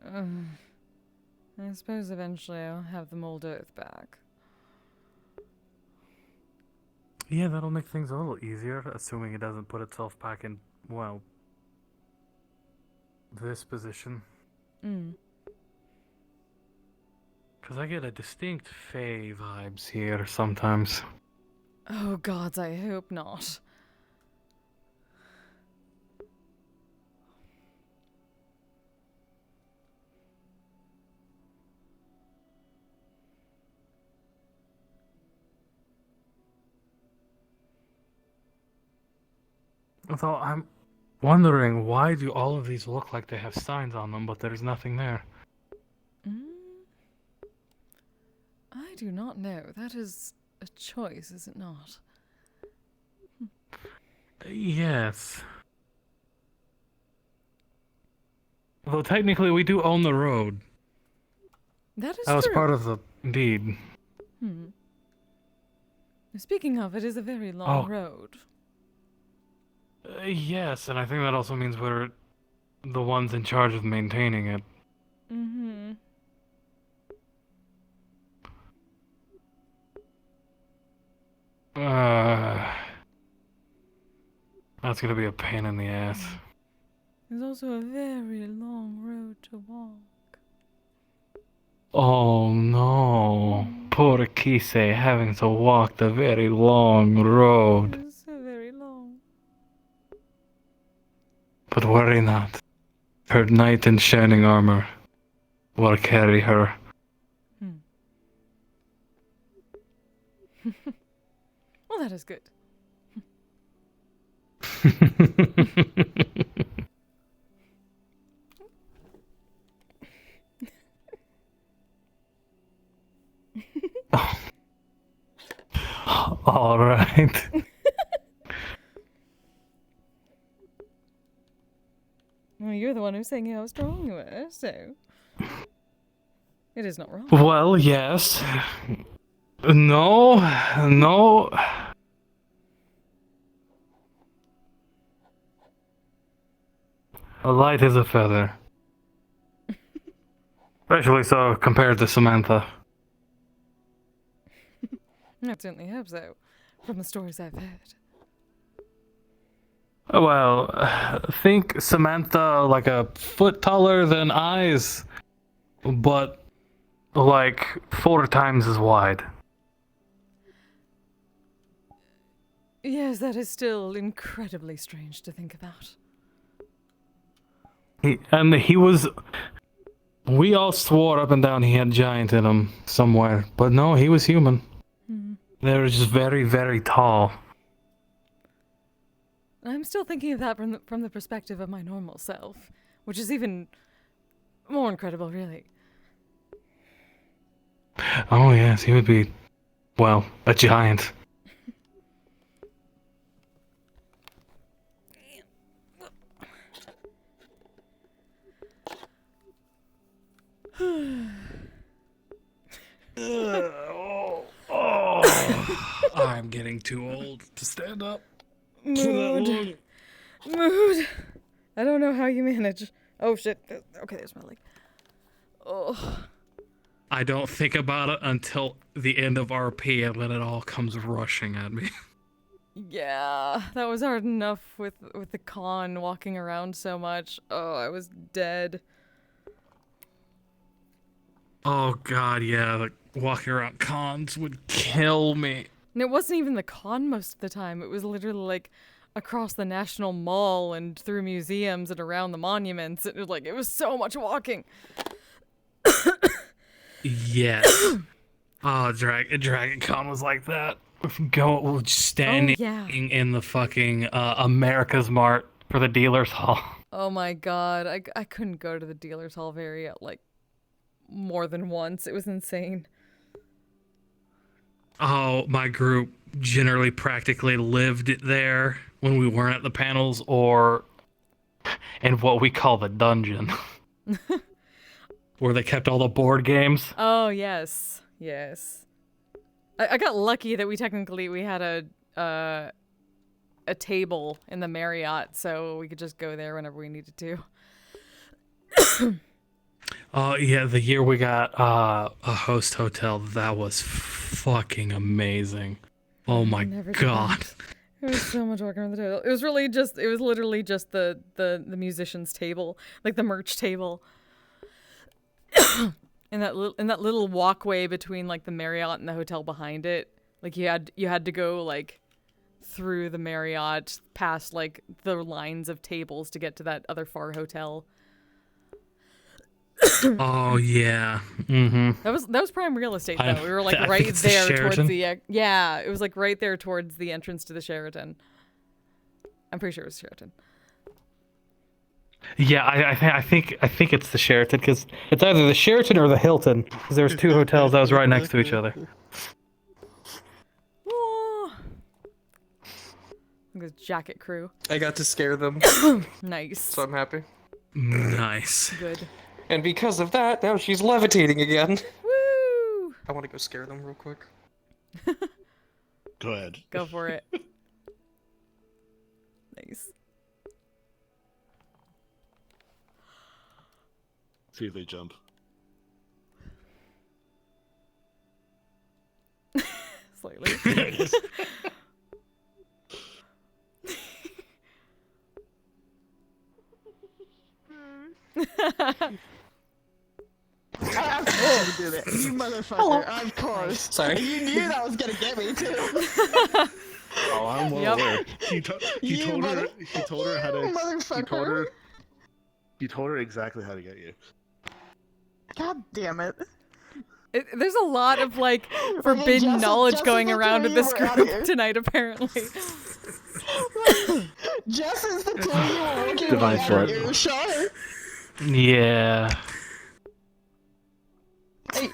I suppose eventually I'll have the mold earth back. Yeah, that'll make things a little easier, assuming it doesn't put itself back in, well, this position. Because I get a distinct Fae vibes here sometimes. Oh gods, I hope not. Although I'm wondering, why do all of these look like they have signs on them, but there's nothing there? I do not know. That is a choice, is it not? Yes. Although technically we do own the road. That is That was true. part of the deed. Speaking of, it is a very long Oh. road. Yes, and I think that also means we're the ones in charge of maintaining it. That's gonna be a pain in the ass. There's also a very long road to walk. Oh no. Poor Kise having to walk the very long road. It's so very long. But worry not. Her knight in shining armor will carry her. Well, that is good. All right. Well, you're the one who's saying how strong you were, so it is not wrong. Well, yes. No. A light is a feather. Especially so compared to Samantha. I certainly hope so, from the stories I've heard. Well, think Samantha like a foot taller than Eyes, but like 4 times as wide. Yes, that is still incredibly strange to think about. We all swore up and down he had giant in him somewhere, but no, he was human. They were just very, very tall. I'm still thinking of that from the perspective of my normal self, which is even more incredible, really. Oh yes, he would be, well, a giant. I'm getting too old to stand up. Mood. I don't know how you manage. Oh shit. Okay, there's my leg. Oh. I don't think about it until the end of RP and then it all comes rushing at me. Yeah, that was hard enough with the con walking around so much. Oh, I was dead. Oh god, yeah, like walking around cons would kill me. And it wasn't even the con most of the time. It was literally like across the National Mall and through museums and around the monuments. It was so much walking. Yes. Oh, Dragon Con was like that. We're standing in the fucking America's Mart for the dealer's hall. Oh my god, I couldn't go to the dealer's hall more than once. It was insane. Oh, my group generally practically lived there when we weren't at the panels or in what we call the dungeon. Where they kept all the board games. Oh, yes. Yes. I got lucky that we had a table in the Marriott, so we could just go there whenever we needed to. Oh, yeah, the year we got a host hotel, that was fucking amazing. Oh my god. It was so much walking around the table. It was literally just the musician's table, like the merch table. And that little walkway between like the Marriott and the hotel behind it, like you had to go like through the Marriott past like the lines of tables to get to that other far hotel. Oh yeah. Mm-hmm. That was prime real estate though. We were like right there towards the it was like right there towards the entrance to the Sheraton. I'm pretty sure it was Sheraton. Yeah, I think it's the Sheraton because it's either the Sheraton or the Hilton because there was two hotels that was right next to each other. Oh. This jacket crew. I got to scare them. Nice. So I'm happy. Nice. Good. And because of that, now she's levitating again. Woo! I want to go scare them real quick. Go ahead. Go for it. Nice. See if they jump. Slightly. There it is. I have to do that. You motherfucker, of course. Sorry. You knew that was gonna get me too. Oh, I'm well aware. He told her how to. Motherfucker. He told her exactly how to get you. God damn it. There's a lot of like forbidden knowledge going around with this group tonight, apparently. Just as the two of you were working Divine on threat. earshot. Yeah. Hey,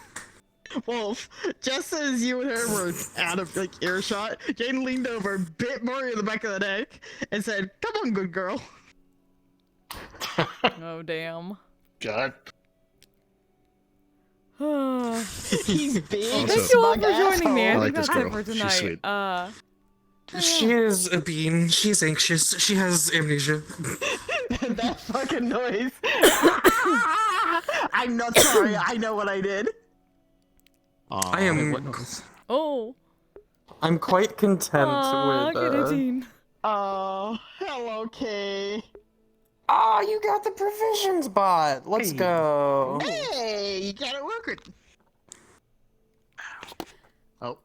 Wolf, just as you and her were out of like earshot, Jane leaned over, bit Mori in the back of the neck, and said, "Come on, good girl." Oh damn. God. He's big. Thank you all for joining me. I like think this that's it girl. for She's tonight. sweet. She is a bean. She's anxious. She has amnesia. That fucking noise. I'm not sorry. I know what I did. I am. Oh. I'm quite content with. Oh, hello, Kay. Oh, you got the provisions bot. Let's go. Hey, you got it working. Oh.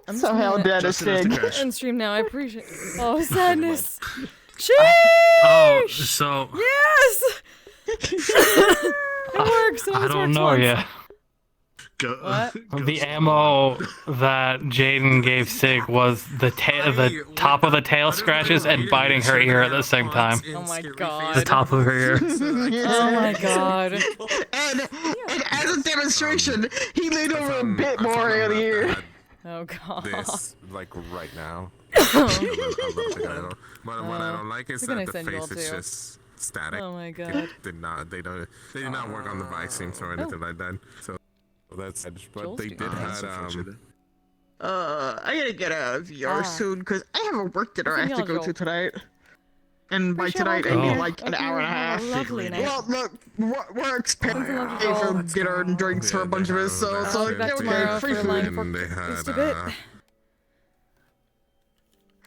I'm So how dead is Sig? End stream now. I appreciate. Oh, sadness. Sheesh! Oh, so Yes. It works. I don't know yet. What? The ammo that Jaden gave Sig was the top of the tail scratches and biting her ear at the same time. Oh my god. The top of her ear. Oh my god. And as a demonstration, he leaned over a bit more in the ear. Oh god. This like right now. Oh. But what I don't like is We're that gonna the send you all face is too. just static. Oh my god. They did not work on the vaccines or anything like that. So that's but they did have I gotta get out of VR soon because I have a work dinner I have to go to tonight. And by tonight, I mean like an hour and a half. Well, look, work's paying for dinner and drinks for a bunch of us, so it's like, okay, free food. and they had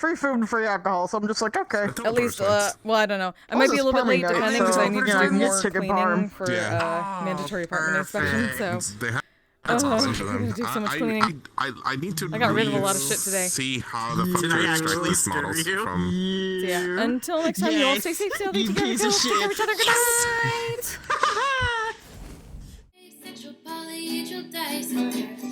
free food and free alcohol, so I'm just like, okay. At least, well, I don't know. I Plus might be a it's little bit farming late night, depending because so, I need to you know, do I can get more chicken cleaning parm. for mandatory apartment inspection. So. They have Oh, a I'm bunch of gonna them. do so much cleaning. I need to I got rid of a lot of shit today. see how the future extract models from. So yeah, until next time, you all stay safe, stay healthy, take care of yourselves, take care of each other. Good night. Sexual polyhedral dice.